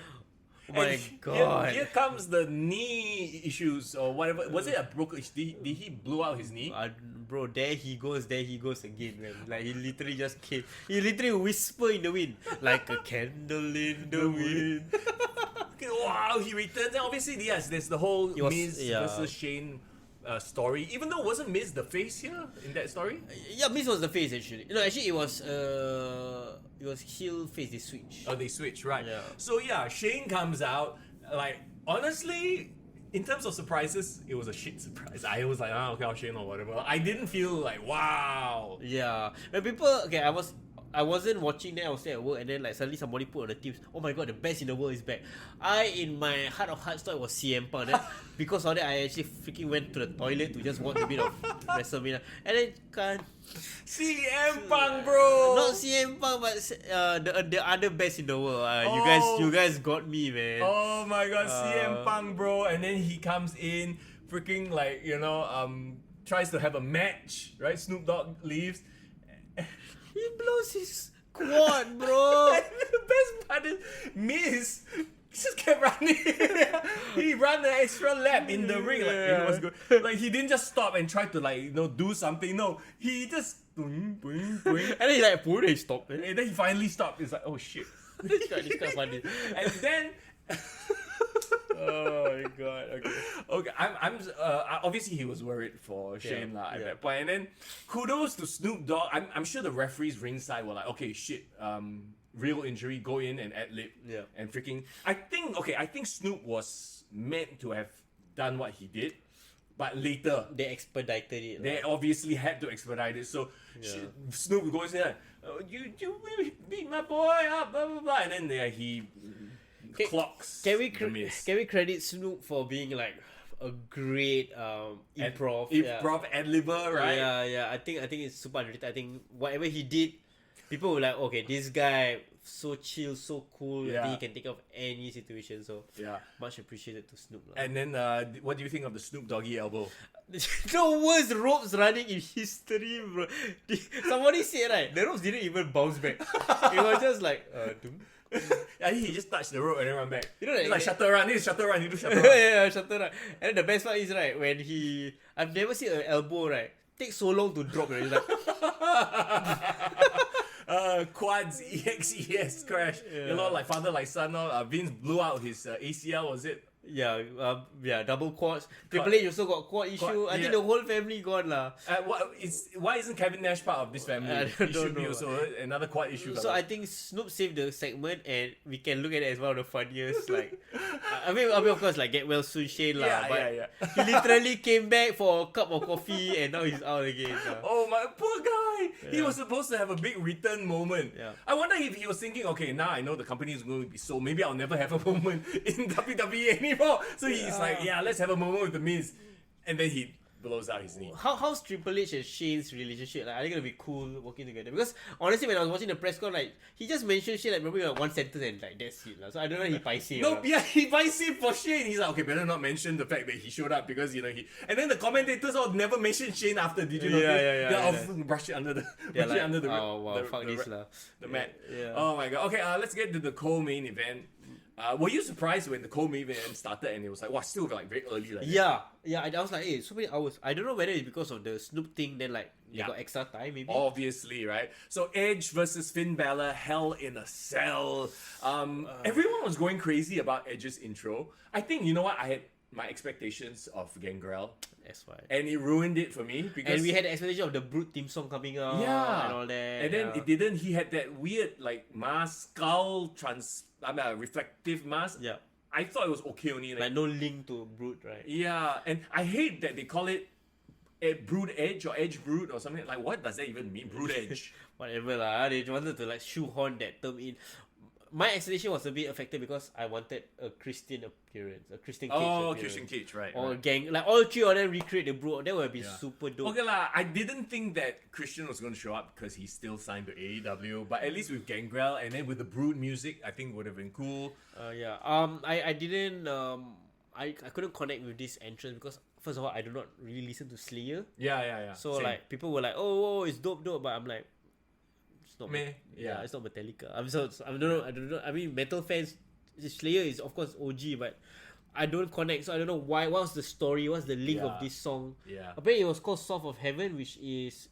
Oh my And God. Here comes the knee issues or whatever. Was it a broken? Did he blow out his knee? Bro, there he goes again, man. Like he literally just came. He literally whisper in the wind, like a candle in the wind. Wow, he returns. And obviously, yes, there's the whole It was- Miz versus Shane story. Even though wasn't Miz the face here in that story? Yeah, Miz was the face actually. No, actually it was heel face. They switch. Oh, they switch, right? Yeah. So yeah, Shane comes out. Like honestly, in terms of surprises, it was a shit surprise. I was like, okay, Shane or whatever. I didn't feel like wow. Yeah, when people I wasn't watching that. I was at work, and then suddenly somebody put on the Teams. Oh my god, the best in the world is back. In my heart of hearts, thought it was CM Punk. Then because of that, I actually freaking went to the toilet to just watch a bit of WrestleMania, and then CM Punk, bro. not CM Punk, but the other best in the world. You guys got me, man. Oh my god, CM Punk, bro. And then he comes in, freaking tries to have a match, right? Snoop Dogg leaves. He blows his quad, bro. And the best part is Miz just kept running. He ran an extra lap in the ring. It was good. Like he didn't just stop and try to do something. No, he just boing, boing, boing. And then he stopped. And then he finally stopped. It's like, oh shit. This kind of funny. And then Oh my god. okay, I'm obviously he was worried for Shane at that point. And then kudos to Snoop Dogg. I'm sure the referees ringside were like, okay, shit, real injury, go in and ad-lib. Yeah. And freaking I think Snoop was meant to have done what he did, but later They expedited it. they obviously had to expedite it. So Snoop goes in like, oh, you beat my boy up, blah blah blah, and then he clocks. Can we the Miz. credit Snoop for being a great improv ad-libber, right? Yeah. I think it's super underrated. I think whatever he did, people were like, okay, this guy so chill, so cool. I think he can take off any situation. So much appreciated to Snoop. And then, what do you think of the Snoop Doggy elbow? The worst ropes running in history, bro. Somebody said right, the ropes didn't even bounce back. It was just like, doom. I think he just touched the rope and then run back. You know, it's like shuttle run. This is shuttle run. You do shuttle run. yeah, shuttle run. And the best part is right when I've never seen an elbow right take so long to drop. Right? It's like Quads EXES crash. You know, like father like son. Vince blew out his ACL. Was it? double quads. Triple H also got quad issue. I think the whole family gone lah. Why isn't Kevin Nash part of this family? I He should don't be know. also another quad issue. So I think Snoop saved the segment, and we can look at it as one of the funniest. I mean, of course, get well soon, Shane lah. But he literally came back for a cup of coffee, and now he's out again. Oh my poor guy. why? He was supposed to have a big return moment. Yeah. I wonder if he was thinking, okay, now I know the company is going to be sold. Maybe I'll never have a moment in WWE anymore. So he's like, yeah, let's have a moment with the Miz. And then he blows out his knee. How's Triple H and Shane's relationship? Like, are they gonna be cool working together? Because honestly, when I was watching the press con, like he just mentioned shit like maybe like one sentence and like that's it. So I don't know if he paiseh. No, yeah, he buys it for Shane. He's like, okay, better not mention the fact that he showed up because he. And then the commentators all never mentioned Shane after. Did you notice? They're all brush it under the. Brush it under the. Oh wow, fuck this the mat. Yeah. Oh my god. Okay, let's get to the co-main event. Were you surprised when the co-main event started and it was like, wow, still like very early? Like yeah. I was like, hey, so many hours. I don't know whether it's because of the Snoop thing. Then like they got extra time, maybe. Obviously, right? So Edge versus Finn Balor, Hell in a Cell. Everyone was going crazy about Edge's intro. I think you know what I had my expectations of Gangrel. That's why. And it ruined it for me because And we had the expectation of the Brute theme song coming out. yeah And all that. and then it didn't. He had that weird like mask, skull reflective mask. Yeah. I thought it was okay only. Like no link to Brute, right? Yeah, and I hate that they call it a Brood Edge or Edge Brood or something. Like, what does that even mean? Brood Edge. Whatever lah. They wanted to like shoehorn that term in. My expectation was a bit affected because I wanted a Christian appearance, a Christian Cage appearance. Christian Cage, right. Or right. gang, like all three of them recreate the Brute. That would be super dope. Okay lah, I didn't think that Christian was going to show up because he's still signed to AEW. But at least with Gangrel and then with the Brood music, I think would have been cool. Yeah. I didn't I couldn't connect with this entrance because first of all I do not really listen to Slayer. Yeah. So Same. like people were like, oh, it's dope, but I'm like, it's not. Meh. Yeah, it's not Metallica. I don't know. I mean, metal fans, Slayer is of course OG, but I don't connect. So I don't know why. What's the story? What's the link of this song? Yeah. Apparently, it was called "Soft of Heaven," which is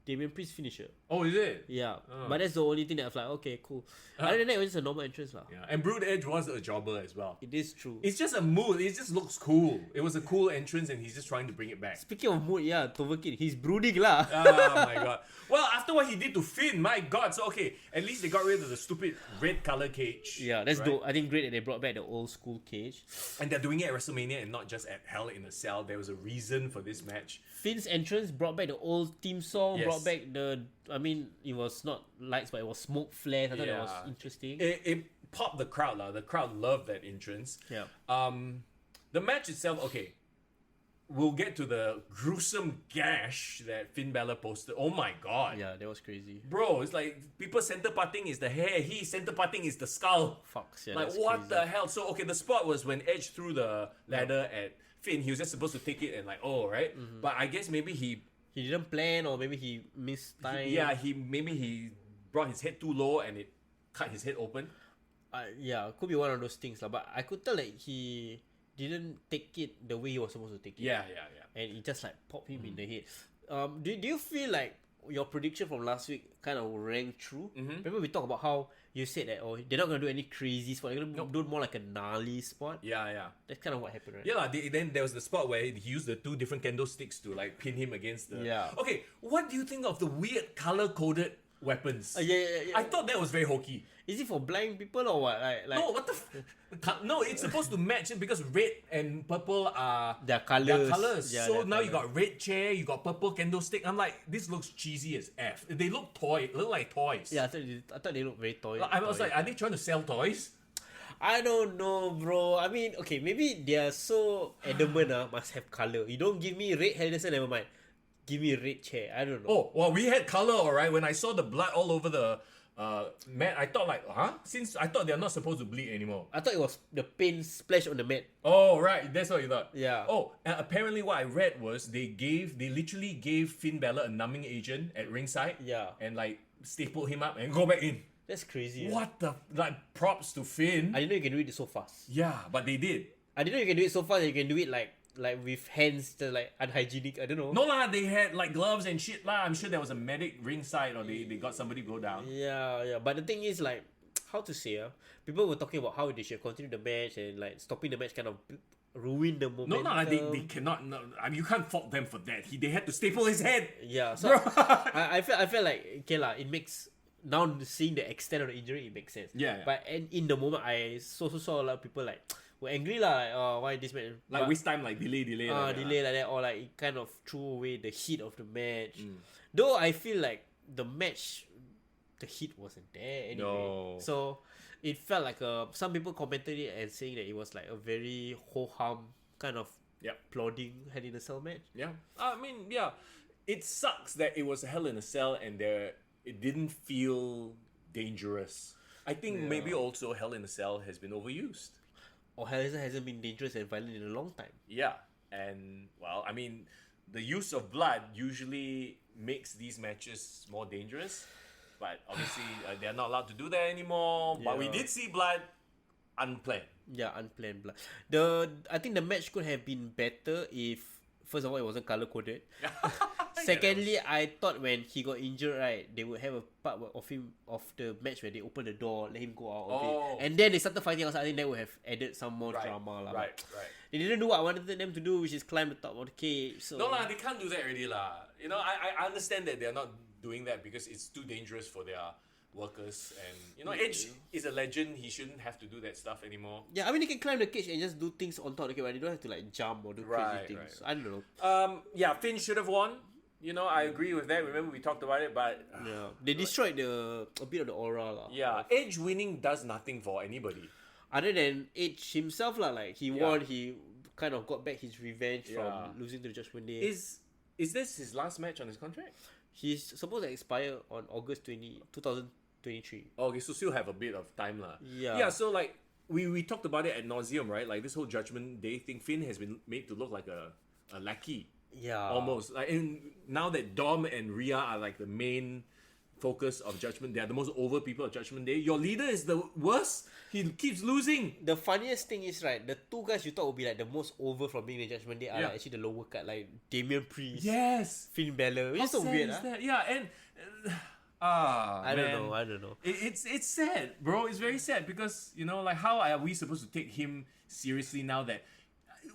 Damian Priest's finisher. Oh, is it? Yeah, Oh. but that's the only thing that I was like, okay, cool. Other than that, it was just a normal entrance lah. Yeah. And Brood Edge was a jobber as well. It is true. It's just a mood. It just looks cool. It was a cool entrance, and he's just trying to bring it back. Speaking of mood, yeah, Toverkin, he's brooding lah. Oh my god. Well, after what he did to Finn, my god. So okay, at least they got rid of the stupid red color cage. Yeah, that's right? dope. I think great that they brought back the old school cage. And they're doing it at WrestleMania and not just at Hell in a Cell. There was a reason for this match. Finn's entrance brought back the old theme song, Yes. brought back I mean, it was not lights, but it was smoke flares. I thought that was Yeah. interesting. It popped the crowd lah. The crowd loved that entrance. Yeah. The match itself, okay. We'll get to the gruesome gash that Finn Balor posted. Oh my god. Yeah, that was crazy. Bro, it's like people center parting is the hair, he center parting is the skull. Fucks, yeah, Like that's what crazy. the hell? So okay, the spot was when Edge threw the ladder at Finn. He was just supposed to take it and like, oh right. But I guess maybe he didn't plan, or maybe he missed time. he brought his head too low and it cut his head open. Yeah, could be one of those things lah. But I could tell like he didn't take it the way he was supposed to take it. Yeah. And it just like popped him in the head. Do you feel like your prediction from last week kind of rang true? Remember we talked about how you said that they're not gonna do any crazy spot. They're gonna do more like a gnarly spot. Yeah. That's kind of what happened, right? Yeah, then there was the spot where he used the two different candlesticks to like pin him against the. Yeah. Okay, what do you think of the weird color coded weapons? Yeah. I thought that was very hokey. Is it for blind people or what? Like No, what the? No, it's supposed to match it because red and purple are their colours. Their colors. Yeah, so their now you colours. got red chair, you got purple candlestick. I'm like, this looks cheesy as f. They look like toys. Yeah, I thought they look very toy. I was like, are they trying to sell toys? I don't know, bro. I mean, okay, maybe they are so adamant. Must have color. You don't give me red Henderson, never mind. Give me a red chair. I don't know. Oh, well, we had color, alright. When I saw the blood all over the mat, I thought like, Since I thought they're not supposed to bleed anymore. I thought it was the paint splash on the mat. Oh, right. That's what you thought. Yeah. Oh, and apparently what I read was they literally gave Finn Balor a numbing agent at ringside. Yeah. And like stapled him up and go back in. That's crazy. What the props to Finn. I didn't know you can do it so fast. Yeah, but they did. I didn't know you can do it so fast. You can do it like with hands that like unhygienic. I don't know. No lah, they had like gloves and shit lah. I'm sure there was a medic ringside or they got somebody go down. Yeah. But the thing is like, how to say? People were talking about how they should continue the match and like stopping the match kind of ruin the momentum. No, they cannot. No, I mean, you can't fault them for that. They had to staple his head. Yeah. So I felt like okay lah. It makes now seeing the extent of the injury, it makes sense. Yeah. But in the moment, I saw a lot of people like were angry lah. Like, why this match? Like waste time, like delay. Delay like that, or like it kind of threw away the heat of the match. Though I feel like the match, the heat wasn't there anyway. No. So it felt like some people commented it and saying that it was like a very ho-hum kind of plodding Hell in a Cell match. Yeah. I mean, yeah. It sucks that it was a Hell in a Cell and it didn't feel dangerous. I think maybe also Hell in a Cell has been overused. Or Hell in a Cell hasn't been dangerous and violent in a long time. Yeah. And, well, I mean, the use of blood usually makes these matches more dangerous. But obviously, they're not allowed to do that anymore. But we did see blood unplanned. Yeah, unplanned blood. I think the match could have been better if, first of all, it wasn't color coded. Secondly, I thought when he got injured, right, they would have a part of the match where they open the door, let him go out of it, and then they started fighting outside. I think that would have added some more drama, lah. Right. They didn't do what I wanted them to do, which is climb the top of the cage. So No, they can't do that already, lah. You know, I understand that they're not doing that because it's too dangerous for their workers, and you know, Edge is a legend. He shouldn't have to do that stuff anymore. Yeah, I mean, they can climb the cage and just do things on top of the cage, but they don't have to like jump or do crazy things. Right. I don't know. Yeah, Finn should have won. You know, I agree with that. Remember we talked about it, but They destroyed a bit of the aura, lah. yeah, Edge winning does nothing for anybody. Other than Edge himself, lah, like he won, he kind of got back his revenge from losing to the Judgment Day. Is this his last match on his contract? He's supposed to expire on August 2023. Okay, so still have a bit of time, lah. Yeah. So like we talked about it ad nauseum, right? Like this whole Judgment Day thing, Finn has been made to look like a lackey. Yeah. Almost. Like, and now that Dom and Rhea are like the main focus of Judgment Day, they're the most over people of Judgment Day. Your leader is the worst. He keeps losing. The funniest thing is, right, the two guys you thought would be like the most over from being the Judgment Day are like, actually the lower cut, like Damian Priest, Yes. Finn Balor. It's How so sad weird, is huh? that? Yeah, and I don't know. It's sad, bro. It's very sad because, you know, like, how are we supposed to take him seriously now that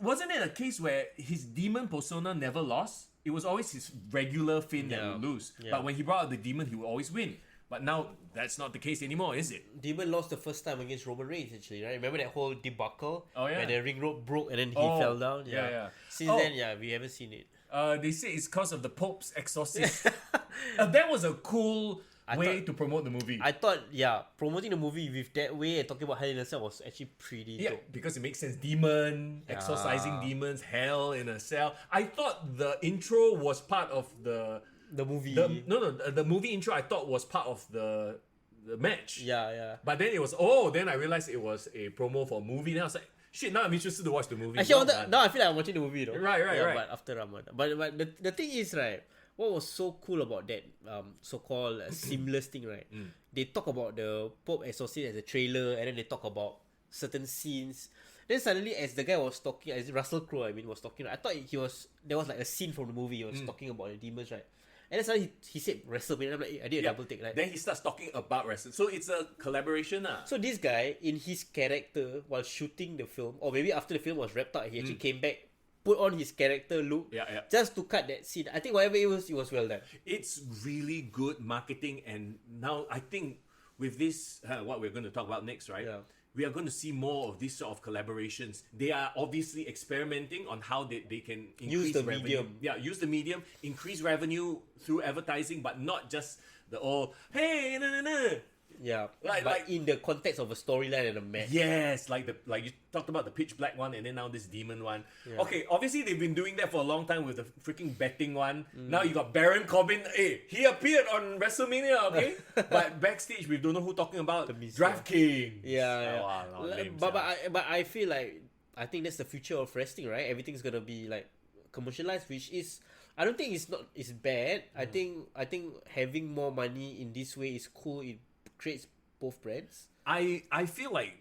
wasn't it a case where his demon persona never lost? It was always his regular Finn that would lose. Yeah. But when he brought out the demon, he would always win. But now that's not the case anymore, is it? Demon lost the first time against Roman Reigns, actually, right? Remember that whole debacle? Oh, yeah. Where the ring rope broke and then he fell down? Yeah. Since then, we haven't seen it. They say it's because of the Pope's exorcism. That was a cool way to promote the movie. I thought, promoting the movie with that way and talking about Hell in a Cell was actually pretty dope. Because it makes sense. Demon, exorcising demons, Hell in a Cell. I thought the intro was part of the movie. The movie intro I thought was part of the match. Yeah. But then it was, then I realized it was a promo for a movie. Then I was like, shit, now I'm interested to watch the movie. Actually, now I feel like I'm watching the movie though. Right. But after Ramadan. But the thing is, right, what was so cool about that so-called seamless thing, right? They talk about the Pope Exorcist as a trailer, and then they talk about certain scenes. Then suddenly, as the guy was talking, as Russell Crowe, was talking, I thought there was like a scene from the movie. He was talking about the demons, right? And then suddenly he said WrestleMania. I'm like, I did a double take, right? Then he starts talking about wrestling. So it's a collaboration. So this guy, in his character, while shooting the film, or maybe after the film was wrapped up, he actually came back, put on his character look, just to cut that scene. I think whatever it was well done. It's really good marketing, and now I think with this, what we're going to talk about next, right? Yeah. We are going to see more of these sort of collaborations. They are obviously experimenting on how they can increase Use the revenue. medium. Yeah, use the medium, increase revenue through advertising, but not just the hey, no. Yeah, Like in the context of a storyline and a match. Yes, like you talked about the pitch black one, and then now this demon one. Yeah. Okay, obviously they've been doing that for a long time with the freaking betting one. Now you got Baron Corbin. Hey, he appeared on WrestleMania. Okay, but backstage we don't know who talking about. DraftKings. Yeah. Lame, but I feel like I think that's the future of wrestling, right? Everything's gonna be like commercialized, which is I don't think it's bad. I think having more money in this way is cool. It creates both brands. I feel like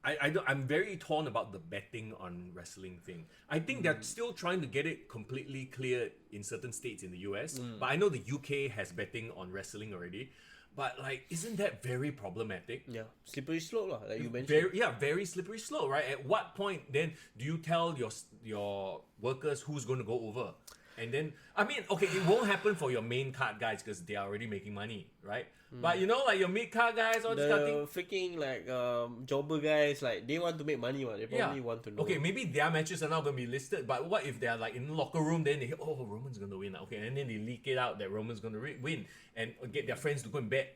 I'm very torn about the betting on wrestling thing. I think they're still trying to get it completely cleared in certain states in the US. But I know the UK has betting on wrestling already. But like, isn't that very problematic? Yeah, slippery slope, like you mentioned. Very slippery slope, right? At what point then do you tell your workers who's going to go over? And then, I mean, okay, it won't happen for your main card guys because they are already making money, right? But you know, like your mid card guys, all this kind of thing. The freaking like jobber guys, like they want to make money, what? They probably want to know. Okay, maybe their matches are not going to be listed, but what if they're like in the locker room, then they hear, oh, Roman's going to win. Okay, and then they leak it out that Roman's going to win and get their friends to go and bet.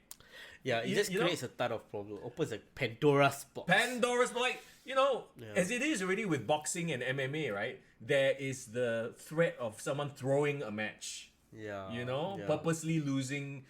Yeah, it just creates a ton of problem. Opens a Pandora's box. Like, as it is already with boxing and MMA, right? There is the threat of someone throwing a match. Yeah. Purposely losing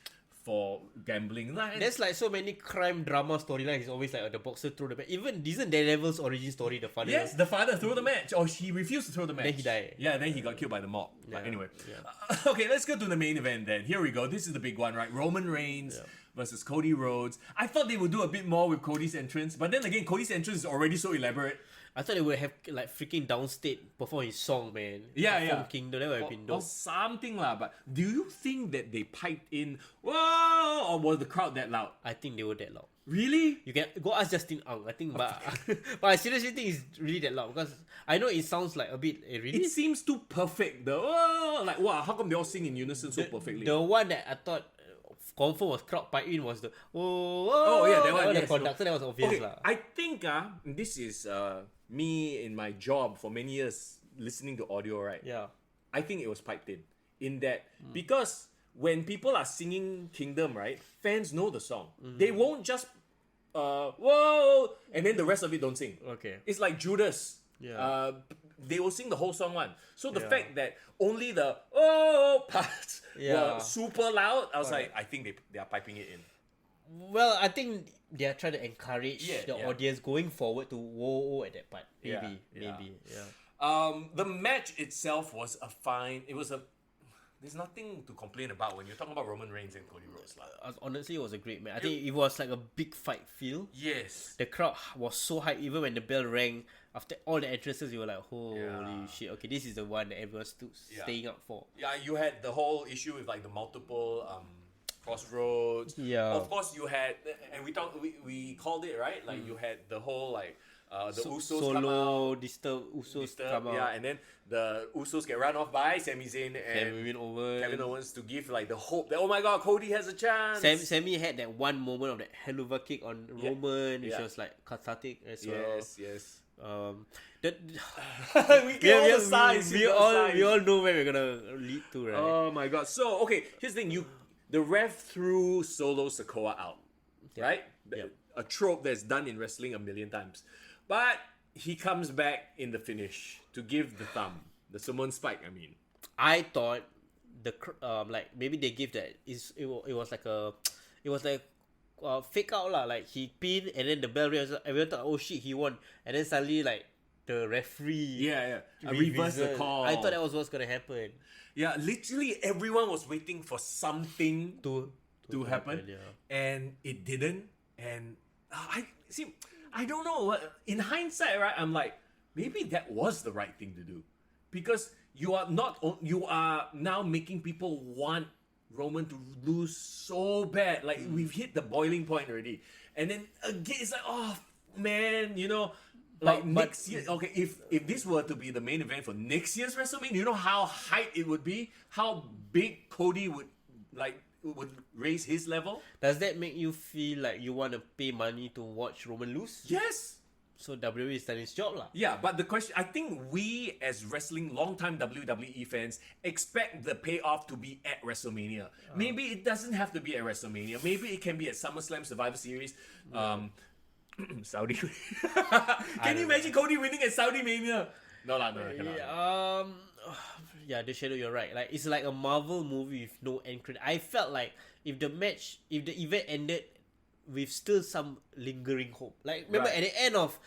for gambling. There's like so many crime drama storylines. It's always like the boxer threw the match. Even isn't Daredevil's origin story the father? Yes, the father threw the match, or he refused to throw the match. Then he died. Yeah, then he got killed by the mob. But anyway, Yeah. Okay, let's go to the main event then. Here we go. This is the big one, right? Roman Reigns versus Cody Rhodes. I thought they would do a bit more with Cody's entrance, but then again, Cody's entrance is already so elaborate. I thought they would have like freaking downstate perform his song, man. Yeah. From Kingdom, that would have been Or dope. something lah. But do you think that they piped in, whoa, or was the crowd that loud? I think they were that loud. Really? You can go ask Justin Ang. I think, but I seriously think it's really that loud because I know it sounds like a bit really. It seems too perfect. Wow, how come they all sing in unison so perfectly? The one that I thought confirm was crowd pipe in was the that one. The Yes, conductor, that was obvious okay, lah. I think this is me in my job for many years listening to audio, right? Yeah. I think it was piped in that because when people are singing Kingdom, right, fans know the song. They won't just whoa, and then the rest of it don't sing. Okay. It's like Judas. Yeah. They will sing the whole song one. So the Yeah. fact that only the parts were super loud, I was like, I think they are piping it in. Well, I think they are trying to encourage the Yeah. audience going forward to whoa at that part. Maybe. The match itself was a fine. It was a. There's nothing to complain about when you're talking about Roman Reigns and Cody Rhodes. Honestly, it was a great match. I think it was like a big fight feel. Yes. The crowd was so hyped. Even when the bell rang, after all the entrances, you were like, holy shit. Okay, this is the one that everyone's staying up for. Yeah, you had the whole issue with like the multiple crossroads. Yeah. Of course, you had, and we called it, right? Like you had the whole like the Usos come Solo, out. Usos come out. Yeah, and then the Usos get run off by Sami Zayn and Kevin Owens to give like the hope that, oh my god, Cody has a chance. Sammy had that one moment of that Helluva kick on Roman, which was like cathartic as well. Yes. We get all the signs. We all know where we're gonna lead to, right? Oh my god. So okay, here's the thing. The ref threw Solo Sikoa out, right? A trope that's done in wrestling a million times. But he comes back in the finish to give the thumb. The Samoan spike, I mean. I thought like maybe they give that it was like a fake out lah. Like he pinned and then the bell rang. Everyone thought, oh shit, he won. And then suddenly like the referee reverse the call. I thought that was what's gonna happen. Yeah, literally everyone was waiting for something to happen, and it didn't. And I don't know. In hindsight, right? I'm like, maybe that was the right thing to do, because you are now making people want Roman to lose so bad. Like we've hit the boiling point already, and then again it's like, oh man, next year. Okay, if this were to be the main event for next year's WrestleMania, you know how hype it would be, how big Cody would raise his level. Does that make you feel like you want to pay money to watch Roman lose? Yes. So WWE is done its job lah. Yeah, but the question, I think we as long-time WWE fans expect the payoff to be at WrestleMania. Maybe it doesn't have to be at WrestleMania. Maybe it can be at SummerSlam Survivor Series. Saudi. Can you imagine Cody winning at Saudi Mania? No, cannot. Yeah, the Shadow, you're right. Like it's like a Marvel movie with no end credit. I felt like if the event ended with still some lingering hope. Like remember at the end of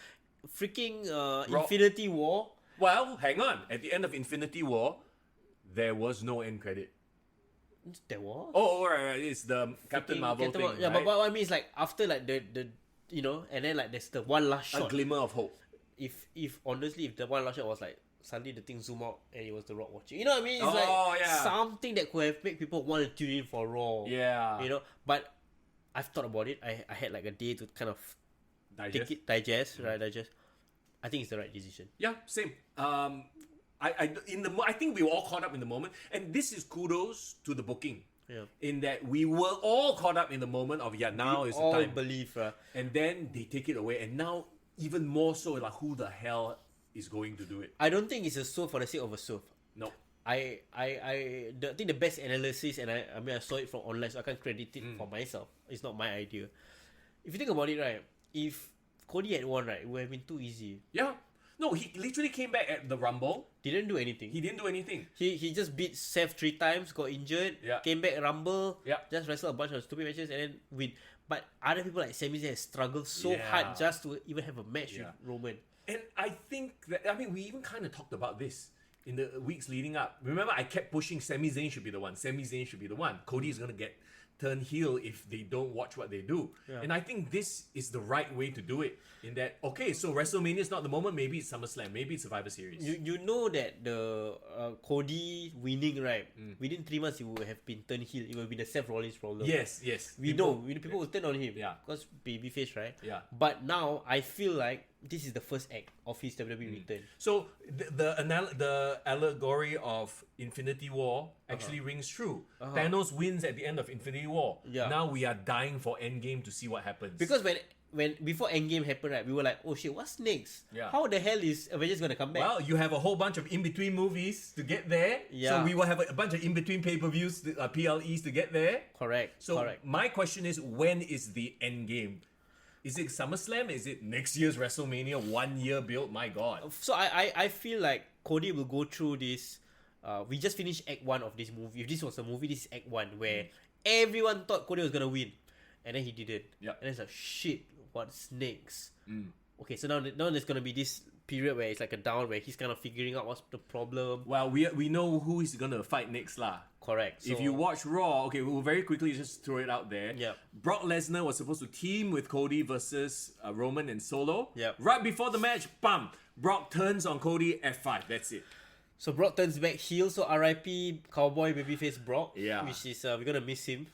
freaking Infinity War. Well, hang on. At the end of Infinity War, there was no end credit. There was. Oh, right. It's the Captain Marvel thing. Yeah, right? but what I mean is like after like the and then like there's the one last shot. A glimmer of hope. If honestly, if the one last shot was like suddenly the thing zoom out and it was The Rock watching, you know what I mean? It's something that could have made people want to tune in for Raw. Yeah. But I've thought about it. I had like a day to kind of digest. I think it's the right decision. Yeah, same. I think we were all caught up in the moment, and this is kudos to the booking. Yeah. In that we were all caught up in the moment of now is the all time, believe, and then they take it away, and now even more so, like who the hell is going to do it? I don't think it's a swerve for the sake of a swerve. No. I think the best analysis, and I mean I saw it from online, so I can't credit it for myself. It's not my idea. If you think about it, right, if Cody had won, right, it would have been too easy. Yeah. No, he literally came back at the Rumble. Didn't do anything. He didn't do anything. He just beat Seth 3 times, got injured, Yeah. came back Rumble, Yeah. just wrestled a bunch of stupid matches and then win. But other people like Sami Zayn struggled so Yeah. hard just to even have a match Yeah. with Roman. And I think that, we even kind of talked about this in the weeks leading up. Remember, I kept pushing Sami Zayn should be the one. Sami Zayn should be the one. Cody is going to turn heel if they don't watch what they do. Yeah. And I think this is the right way to do it. In that, okay, so WrestleMania is not the moment. Maybe it's SummerSlam. Maybe it's Survivor Series. You know that the Cody winning, right? Within 3 months, he would have been turned heel. It would have been a Seth Rollins problem. Yes. We know people will turn on him. Yeah. Because babyface, right? Yeah. But now I feel like this is the first act of his WWE return. So the allegory of Infinity War actually rings true. Thanos wins at the end of Infinity War. Yeah. Now we are dying for Endgame to see what happens. Because when before Endgame happened, right, we were like, oh shit, what's next? Yeah. How the hell is Avengers gonna come back? well, you have a whole bunch of in-between movies to get there. Yeah. So we will have a bunch of in-between pay-per-views, PLEs to get there. Correct. So correct. my question is, when is the Endgame? Is it SummerSlam? Is it next year's WrestleMania? 1 year build? My God. So I feel like Cody will go through this. We just finished Act 1 of this movie. If this was a movie, this is Act 1 where everyone thought Cody was gonna win, and then he didn't. Yeah. And it's like shit. What's next? Okay, so now there's gonna be this period where it's like a down where he's kind of figuring out what's the problem. Well, we know who he's gonna fight next lah. Correct. So, If you watch Raw, okay, we'll very quickly just throw it out there. Yep. Brock Lesnar was supposed to team with Cody versus Roman and Solo. Yep. Right before the match, bam! Brock turns on Cody, F5. That's it. So Brock turns back heel, so RIP Cowboy babyface Brock. Yeah. Which is we're gonna miss him.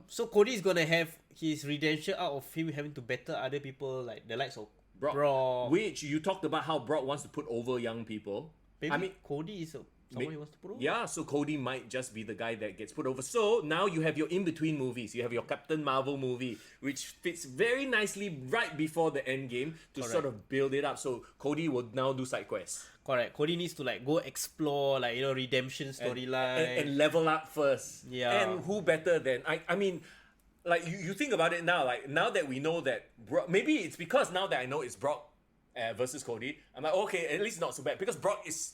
So Cody is gonna have his redemption out of him having to battle other people like the likes of Brock. Which you talked about how Brock wants to put over young people. Maybe I mean, Cody is someone he wants to put over. yeah, so Cody might just be the guy that gets put over. So now you have your in-between movies. You have your Captain Marvel movie, which fits very nicely right before the end game to Correct. sort of build it up. So Cody will now do side quests. Correct. Cody needs to like go explore like redemption storyline. And level up first. Yeah. And who better than I mean, like you think about it now. Like now that we know that maybe it's because now that I know it's Brock versus Cody, I'm like, okay, at least not so bad because Brock is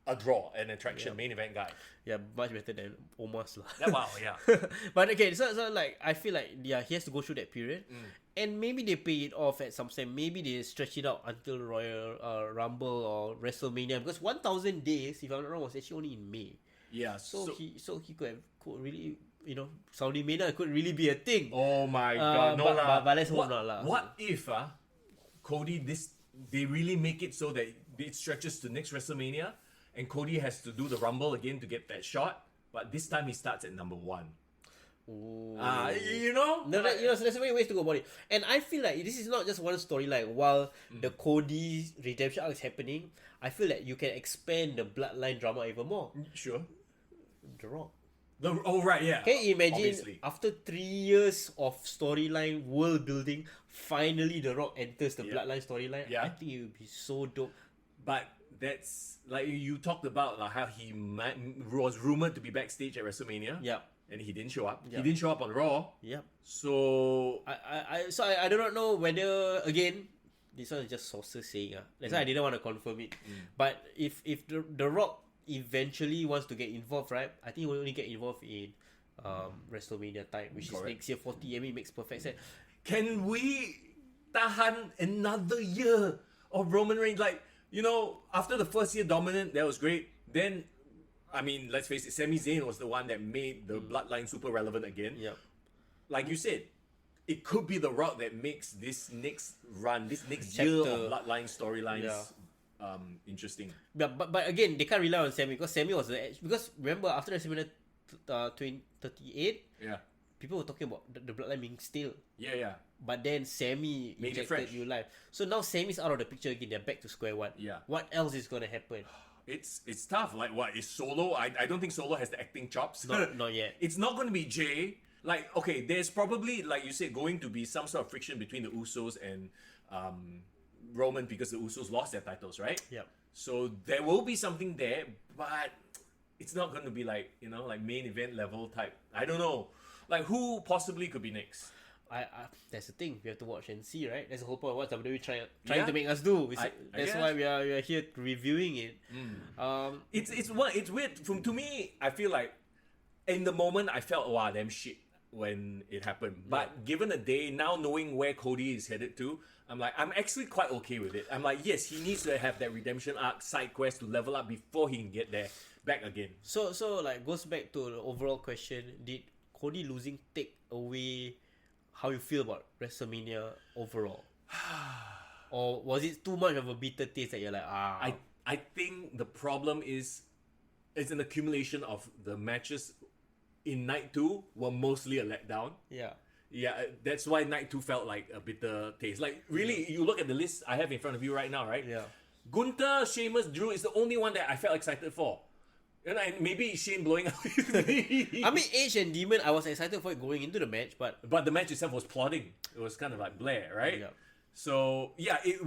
a draw, an attraction, main event guy. Yeah, much better than Omos lah. Yeah, wow, yeah. But okay, so like I feel like he has to go through that period, and maybe they pay it off at some point. Maybe they stretch it out until Royal Rumble or WrestleMania because 1,000 days, if I'm not wrong, was actually only in May. Yeah. So he could really Saudi Mania could really be a thing. Oh my God, no lah. But let's hope not lah. What if Cody they really make it so that it stretches to next WrestleMania? And Cody has to do the Rumble again to get that shot, but this time he starts at number 1. Ooh. You know? No, so there's so many ways to go about it. And I feel like this is not just one storyline. While the Cody redemption arc is happening, I feel like you can expand the bloodline drama even more. Sure. The Rock. Oh, right, yeah. Can you imagine Obviously. after 3 years of storyline, world building, finally The Rock enters the bloodline storyline? Yeah. I think it would be so dope. But that's like you talked about how he was rumored to be backstage at WrestleMania. Yep. And he didn't show up. Yep. He didn't show up on Raw. Yep. So I do not know whether again this one is just sources saying that's why I didn't want to confirm it. But if the Rock eventually wants to get involved, right? I think he will only get involved in WrestleMania time, which is next year 40. I mean, makes perfect sense. can we tahan another year of Roman Reigns? Like, after the first year dominant, that was great. Then, I mean, let's face it, Sami Zayn was the one that made the bloodline super relevant again. Yep. Like you said, it could be The Rock that makes this next run, this next Chapter. year of bloodline storylines interesting. But again, they can't rely on Sammy because Sammy was the edge. Because remember, after WrestleMania 2038, Yeah. people were talking about the bloodline being stale. Yeah. But then Sammy Made it injected fresh. new life. So now Sammy's out of the picture again. They're back to square one. Yeah. What else is going to happen? It's tough. Like what is Solo? I don't think Solo has the acting chops. Not yet. It's not going to be Jay. Like okay, there's probably like you said going to be some sort of friction between the Usos and Roman because the Usos lost their titles, right? Yep. So there will be something there, but it's not going to be like like main event level type. I don't know. Like who possibly could be next? I that's the thing. We have to watch and see, right? That's the whole point of what WWE trying to make us do. That's why we are here reviewing it. It's weird. To me, I feel like in the moment I felt wow damn shit when it happened. But given a day now, knowing where Cody is headed to, I'm actually quite okay with it. I'm like, yes, he needs to have that redemption arc side quest to level up before he can get there back again. So like goes back to the overall question: did Cody losing take away how you feel about WrestleMania overall? Or was it too much of a bitter taste that you're like, I think the problem is it's an accumulation of the matches in night 2 were mostly a letdown. Yeah. Yeah, that's why night 2 felt like a bitter taste. Like really, you look at the list I have in front of you right now, right? Yeah. Gunther, Sheamus, Drew is the only one that I felt excited for. And maybe Shane blowing up. I mean, Edge and Demon, I was excited for it going into the match, but the match itself was plodding. It was kind of like Blair, right? Yeah. So yeah, it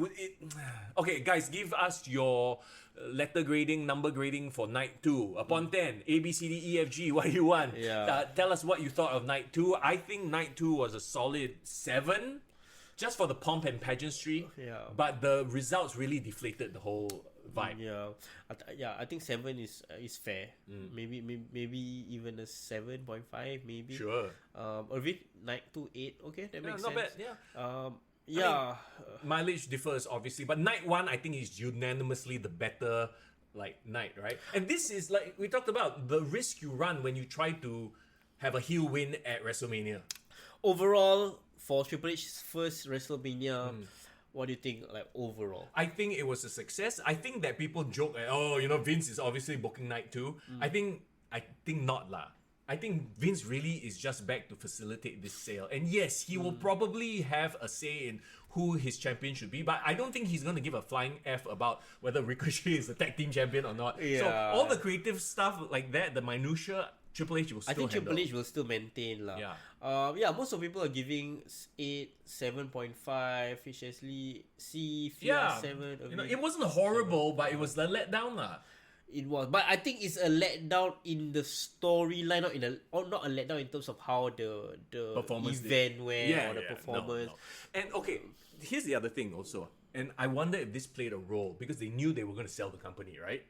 okay, guys, give us your letter grading, number grading for night 2. Upon 10, A, B, C, D, E, F, G. What do you want? Yeah. Tell us what you thought of night 2. I think night 2 was a solid 7, just for the pomp and pageantry. Yeah. But the results really deflated the whole vibe. Yeah, I think 7 is fair. Maybe even a 7.5, maybe. Sure. Or if night 2 8, okay, that makes not sense. bad. Yeah. Yeah. Mileage differs obviously, but night 1 I think is unanimously the better night, right? And this is like we talked about the risk you run when you try to have a heel win at WrestleMania. Overall, for Triple H's first WrestleMania, what do you think? Like overall, I think it was a success. I think that people joke, Vince is obviously booking night 2. I think not lah. I think Vince really is just back to facilitate this sale. And yes, he will probably have a say in who his champion should be, but I don't think he's going to give a flying F about whether Ricochet is the tag team champion or not. Yeah. So all the creative stuff like that, the minutia, Triple H will still handle. Triple H will still maintain lah. Yeah. Most of people are giving 8, 7.5, Fish Lee, C, Fia 7. It wasn't horrible, but it was a letdown lah. It was, but I think it's a letdown in the storyline, not a letdown in terms of how the Performance event went or the performance. No. And okay, here's the other thing also, and I wonder if this played a role because they knew they were going to sell the company, right?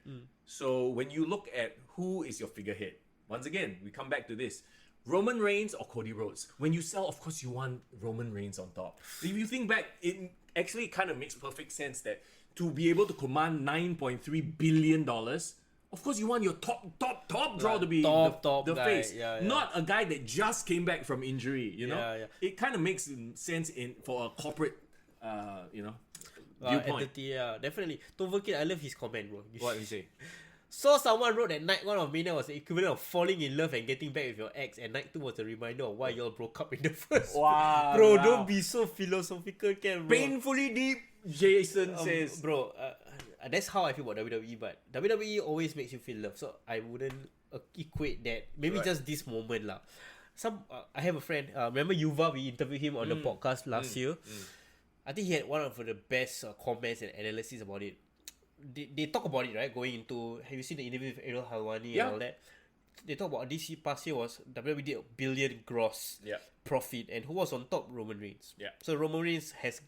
So when you look at who is your figurehead, once again we come back to this: Roman Reigns or Cody Rhodes. When you sell, of course you want Roman Reigns on top. If you think back, it actually kind of makes perfect sense that to be able to command $9.3 billion, of course you want your top draw to be the guy. face, Yeah. not a guy that just came back from injury. Yeah. It kind of makes sense for a corporate, viewpoint. Entity, yeah, definitely. Tovakid, I love his comment, bro. What you say? So someone wrote that night 1 of Mania was the equivalent of falling in love and getting back with your ex, and night 2 was a reminder of why y'all broke up in the first. Wow, bro, don't be so philosophical, bro. Painfully deep, Jason says. Bro, that's how I feel about WWE, but WWE always makes you feel love, so I wouldn't equate that. Maybe just this moment lah. I have a friend, remember Yuva, we interviewed him on the podcast last year. I think he had one of the best comments and analysis about it. They talk about it, right? Going into, have you seen the interview with Ariel Helwani and all that? They talk about this past year was WWE did $1 billion gross profit, and who was on top? Roman Reigns. Yeah. So Roman Reigns has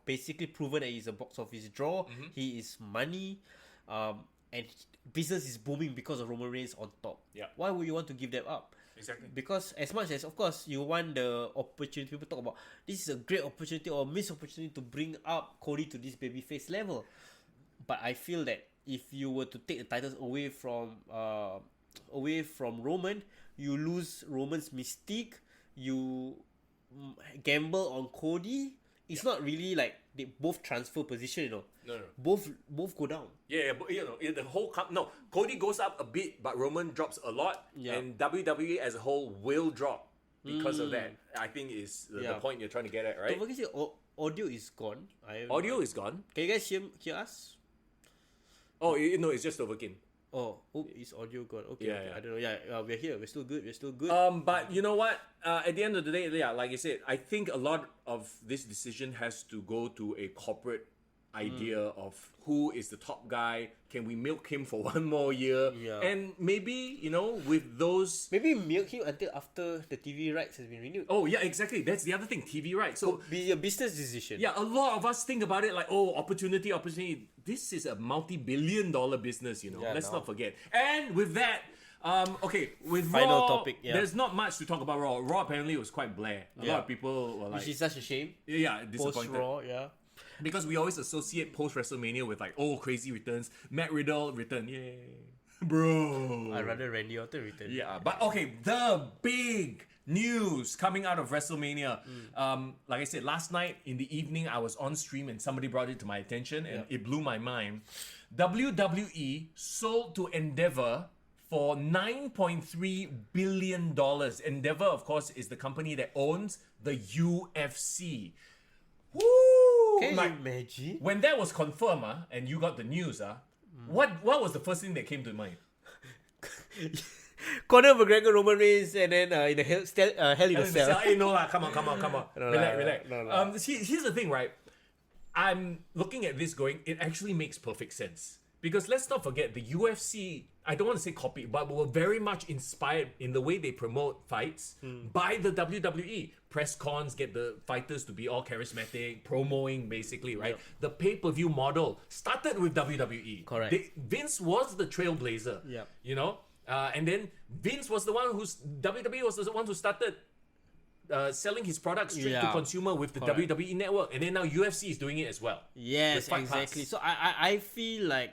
basically proven that he's a box office draw. He is money, and business is booming because of Roman Reigns on top. Yeah. Why would you want to give them up? Exactly. Because as much as, of course, you want the opportunity, people talk about this is a great opportunity or missed opportunity to bring up Cody to this babyface level. But I feel that if you were to take the titles away from Roman, you lose Roman's mystique. You gamble on Cody. It's not really like they both transfer position, No. Both go down. Yeah, but the whole Cody goes up a bit, but Roman drops a lot, and WWE as a whole will drop because of that. I think is the point you're trying to get at, right? Don't forget, audio is gone. Audio is gone. Can you guys hear us? Oh, no, it's just overcame. Oh, it's audio gone. Okay, Yeah, okay. yeah. I don't know. Yeah, we're here. We're still good. We're still good. But you know what? At the end of the day, yeah, like I said, I think a lot of this decision has to go to a corporate idea of who is the top guy. Can we milk him for one more year? Yeah. And maybe, with those... Maybe milk him until after the TV rights has been renewed. Oh, yeah, exactly. That's the other thing, TV rights. So, Be a business decision. yeah, a lot of us think about it like, opportunity. This is a multi-billion-dollar business, Yeah, Let's no. not forget. And with that, with Final Raw, topic, yeah. there's not much to talk about Raw. Raw apparently was quite blah. A Yeah. lot of people were like... Which is such a shame. Yeah, disappointed. Post-Raw, yeah. Because we always associate post WrestleMania with like, crazy returns. Matt Riddle return, yay, bro. I'd rather Randy Orton return. Yeah, but okay, the big news coming out of WrestleMania. Like I said, last night in the evening, I was on stream and somebody brought it to my attention, and it blew my mind. WWE sold to Endeavor for $9.3 billion. Endeavor, of course, is the company that owns the UFC. Woo! Can you Like, imagine? when that was confirmed, and you got the news, what was the first thing that came to mind? Conor McGregor, Roman Reigns, and then in the Hell in a Cell. Hey, no lah, come on. No, Relax. no. Here's the thing, right? I'm looking at this going, it actually makes perfect sense. Because let's not forget, the UFC, I don't want to say copy, but were very much inspired in the way they promote fights by the WWE. Press cons get the fighters to be all charismatic, promoing basically, right? Yep. The pay-per-view model started with WWE. Correct. Vince was the trailblazer, Yep. And then Vince was the one WWE was the one who started selling his products straight to Yeah. consumer with the Correct. WWE network, and then now UFC is doing it as well. Yes, With Fight exactly. Pass. So I feel like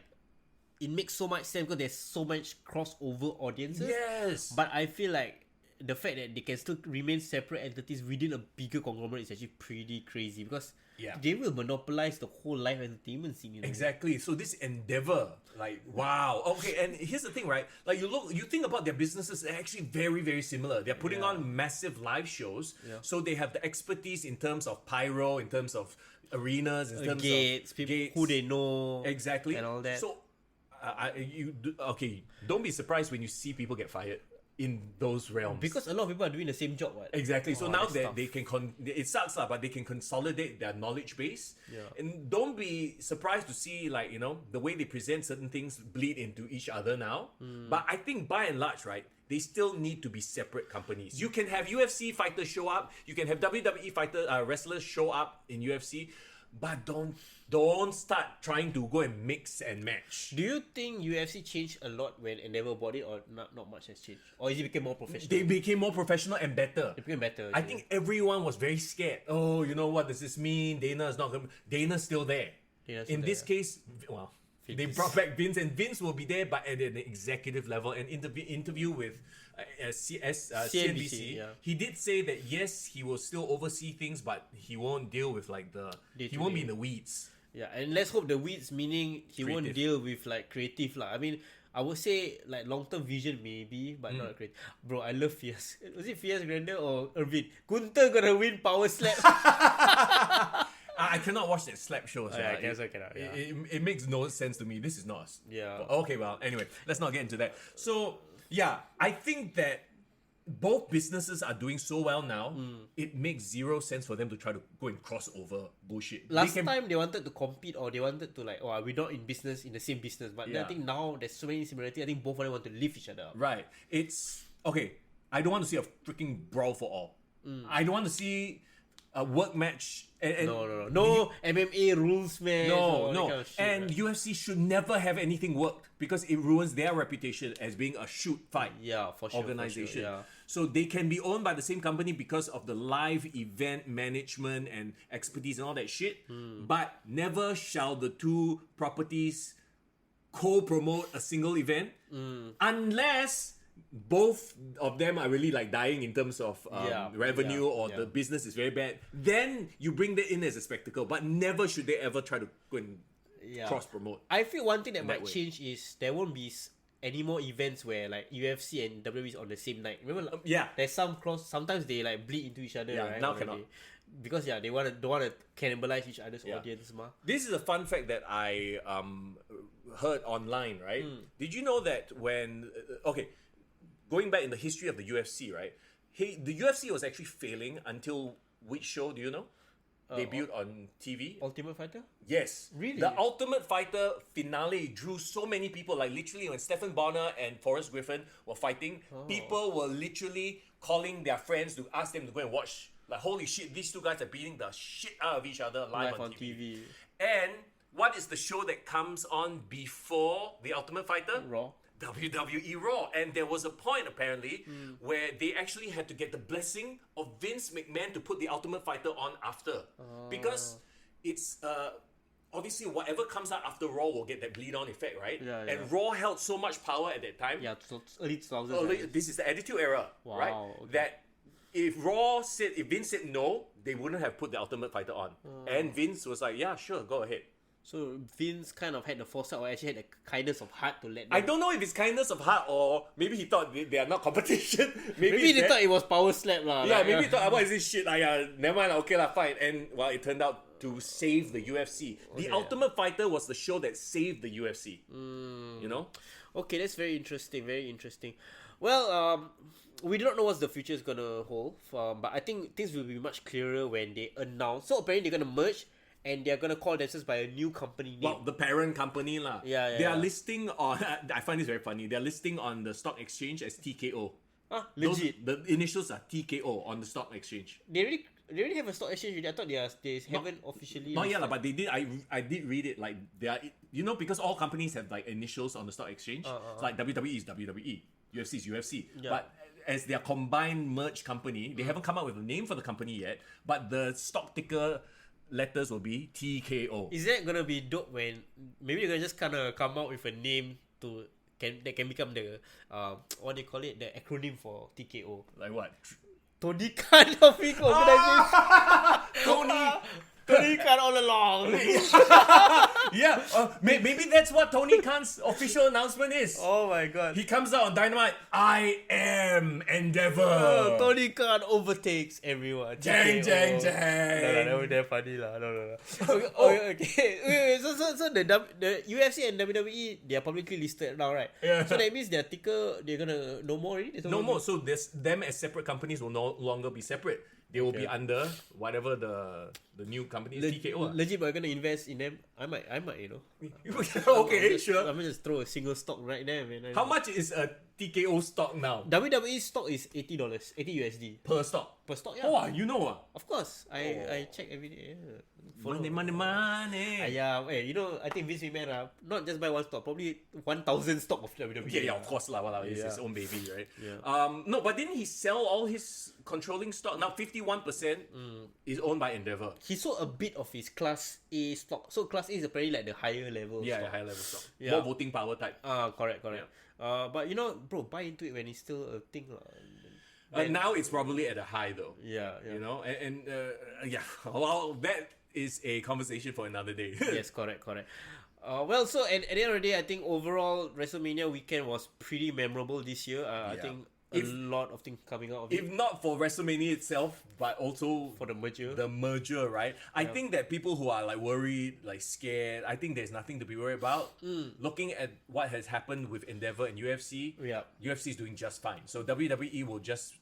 it makes so much sense because there's so much crossover audiences. Yes. But I feel like the fact that they can still remain separate entities within a bigger conglomerate is actually pretty crazy because Yeah. they will monopolize the whole live entertainment scene. Exactly. So this Endeavor, like, wow. Okay, and here's the thing, right? Like, you think about their businesses, they're actually very, very similar. They're putting on massive live shows, so they have the expertise in terms of pyro, in terms of arenas, in terms Gates, of people gates. who they know, Exactly. and all that. So, don't be surprised when you see people get fired in those realms. because a lot of people are doing the same job. What? Exactly. So Oh, now that's that tough. they can, it sucks lah, but they can consolidate their knowledge base. Yeah. And don't be surprised to see the way they present certain things bleed into each other now. But I think by and large, right, they still need to be separate companies. You can have UFC fighters show up. You can have WWE wrestlers show up in UFC. But don't start trying to go and mix and match. Do you think UFC changed a lot when Endeavor bought it, or not much has changed? Or is it became more professional? They became more professional and better. It became better. I think everyone was very scared. Oh, what does this mean? Dana's not going to... Dana's still there. Dana's still In there, this case, well, they Vince. brought back Vince, and Vince will be there, but at an executive level. An interview with CNBC, yeah. he did say that yes, he will still oversee things, but he won't deal with he won't be in the weeds. Yeah, and let's hope the weeds meaning he won't Creative. deal with like creative lah. I mean, I would say like long-term vision maybe, but not creative. Bro, I love Fierce. Was it Fierce Grander or Irvin? Gunther gonna win power slap. I cannot watch that slap show. So I guess I cannot, yeah. It makes no sense to me. This is not. Yeah. Okay, well, anyway, let's not get into that. So, yeah, I think that both businesses are doing so well now, it makes zero sense for them to try to go and cross over bullshit. Last time they wanted to compete or they wanted to like, oh, we're not in business, in the same business. But Yeah. I think now there's so many similarities. I think both of them want to lift each other up. Right. It's okay. I don't want to see a freaking brawl for all. I don't want to see a work match. And No MMA rules, man. No. That kind of shit, And right? UFC should never have anything work because it ruins their reputation as being a shoot fight Yeah, for sure. organization. For sure, yeah. So they can be owned by the same company because of the live event management and expertise and all that shit. But never shall the two properties co-promote a single event unless both of them are really like dying in terms of revenue or the business is very bad. Then you bring that in as a spectacle, but never should they ever try to go and cross-promote. I feel one thing that that might way. change is there won't be any more events where like UFC and WWE is on the same night. Remember, Yeah. there's some cross. Sometimes they like bleed into each other. Yeah, right, now on the cannot. day. because they don't want to cannibalize each other's audience, ma. This is a fun fact that I heard online, right? Did you know that when going back in the history of the UFC, right? The UFC was actually failing until which show? Do you know? Debuted on TV. Ultimate Fighter? Yes. Really? The Ultimate Fighter finale drew so many people. Like literally when Stephen Bonner and Forrest Griffin were fighting, people were literally calling their friends to ask them to go and watch. Like, holy shit, these two guys are beating the shit out of each other live on TV. And what is the show that comes on before the Ultimate Fighter? Raw. WWE Raw. And there was a point apparently where they actually had to get the blessing of Vince McMahon to put the Ultimate Fighter on after. Because it's obviously whatever comes out after Raw will get that bleed on effect, right? Yeah. And Raw held so much power at that time. Yeah, so early 2000s. This is the Attitude Era, right? Okay. That if Vince said no, they wouldn't have put the Ultimate Fighter on. And Vince was like, yeah, sure, go ahead. So Vince kind of had the foresight, or actually had the kindness of heart to let them. I don't know if it's kindness of heart or maybe he thought they are not competition. Maybe they thought it was power slap lah. Yeah, maybe he thought, what is this shit? Never mind, okay lah, fine. And well, it turned out to save the UFC. The Ultimate Fighter was the show that saved the UFC. You know? Okay, that's very interesting. Very interesting. Well, we do not know what the future is gonna hold, but I think things will be much clearer when they announce. So apparently they're gonna merge. And they're gonna call themselves by a new company name. Well, the parent company lah. Yeah. They are listing on. I find this very funny. They're listing on the stock exchange as TKO. Legit. The initials are TKO on the stock exchange. They already have a stock exchange already. I thought they haven't officially. Not yet lah, but they did. I did read it. Like they are, because all companies have like initials on the stock exchange. So like WWE is WWE, UFC is UFC. Yeah. But as their combined merged company, they haven't come up with a name for the company yet. But the stock ticker letters will be TKO. Is that gonna be dope when maybe they're gonna just kind of come out with a name that can become the what they call it, the acronym for TKO? Like what? Tony Khan of Big Organization. Tony Khan all along. Yeah, maybe that's what Tony Khan's official announcement is. Oh my god. He comes out on Dynamite. I am Endeavor. Tony Khan overtakes everyone. Jang. No, that was that funny lah. No. Okay. So the UFC and WWE, they are publicly listed now, right? Yeah. So that means their ticker, they're gonna no more already. No more. So them as separate companies will no longer be separate. They will be under whatever the new company is, TKO. Legit, but I'm gonna invest in them. I might, Okay, sure. I'm gonna just throw a single stock right there, man. How much is a TKO stock now? WWE stock is $80, 80 USD Per stock? per stock. Yeah. Oh, you know Of course, I check every day. Yeah. Money. Yeah, I think Vince McMahon not just buy one stock, probably 1,000 stock of WWE. Yeah, of course lah. It's his own baby, right? Yeah. No, but didn't he sell all his controlling stock? Now 51% is owned by Endeavor. He sold a bit of his Class A stock. So Class A is apparently like the higher level. Yeah, stock. higher level stock. Yeah. More voting power type. Correct. But bro, buy into it when it's still a thing. But now it's probably at a high though. Yeah. You know, and well, that is a conversation for another day. Yes, correct. Well, so at the end of the day, I think overall WrestleMania weekend was pretty memorable this year. I think a lot of things coming out of it. If not for WrestleMania itself, but also For the merger. The merger, right? I think that people who are like worried, like scared, I think there's nothing to be worried about. Looking at what has happened with Endeavor and UFC, UFC is doing just fine. So WWE will just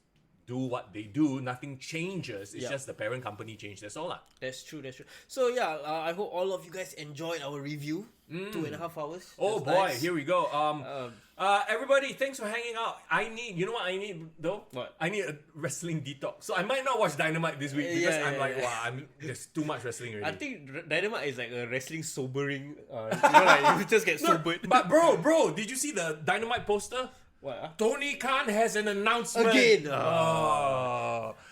do what they do. Nothing changes. It's just the parent company changed. That's all lah. That's true. So I hope all of you guys enjoyed our review. 2.5 hours. Oh That's boy, nice. here we go. Everybody, thanks for hanging out. You know what I need though? What? I need a wrestling detox. So I might not watch Dynamite this week because there's too much wrestling already. I think Dynamite is like a wrestling sobering. Like you just get sobered. But bro, did you see the Dynamite poster? What? Tony Khan has an announcement Again.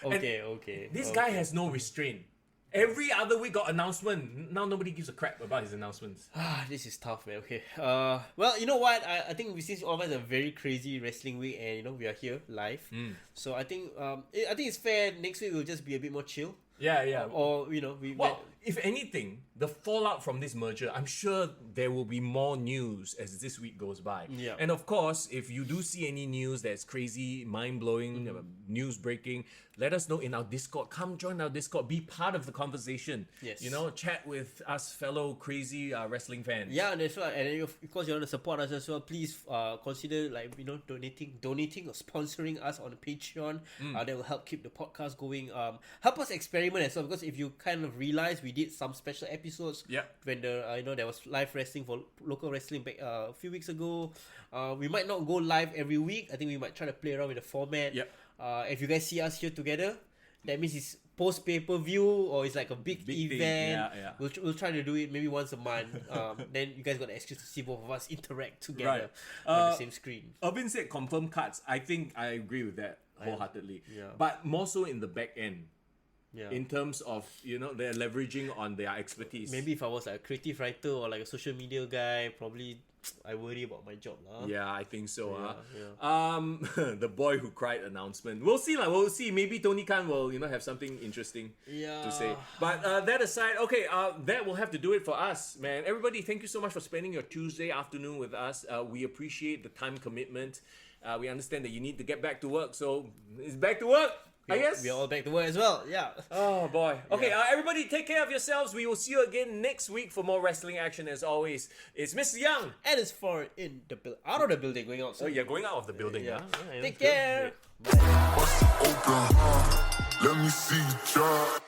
Okay. Okay. This guy has no restraint. Every other week got announcement. Now nobody gives a crap about his announcements. This is tough, man. Okay. Well, you know what? I think since all of us a very crazy wrestling week, and we are here live, so I think it's fair. Next week will just be a bit more chill. Yeah. Or if anything, the fallout from this merger, I'm sure there will be more news as this week goes by. Yeah. And of course, if you do see any news that's crazy, mind-blowing, news breaking, let us know in our Discord. Come join our Discord. Be part of the conversation. Yes. You know, chat with us fellow crazy wrestling fans. Yeah, and that's right. And if, of course, you want to support us as well, please consider donating or sponsoring us on Patreon. That will help keep the podcast going. Help us experiment as well, because if you kind of realize we did some special episodes when there was live wrestling for local wrestling back a few weeks ago. We might not go live every week. I think we might try to play around with the format. If you guys see us here together, that means it's post pay-per-view or it's like a big event. We'll try to do it maybe once a month. Then you guys got the excuse to see both of us interact together on the same screen. Urban said confirm cuts. I think I agree with that wholeheartedly. Yeah. But more so in the back end. Yeah. In terms of, they're leveraging on their expertise. Maybe if I was like a creative writer or like a social media guy, probably I worry about my job. Yeah, I think so. Yeah. The boy who cried announcement. We'll see. We'll see. Maybe Tony Khan will, have something interesting to say. But that aside, okay, that will have to do it for us, man. Everybody, thank you so much for spending your Tuesday afternoon with us. We appreciate the time commitment. We understand that you need to get back to work, so it's back to work. I guess we're all back to work as well. Yeah. Oh boy. Okay, everybody take care of yourselves. We will see you again next week for more wrestling action as always. It's Mr. Young. And it's far out of the building, going out. Oh, you're going out of the building. Yeah. Yeah, Take care. Bye. Bust it open, let me see you try.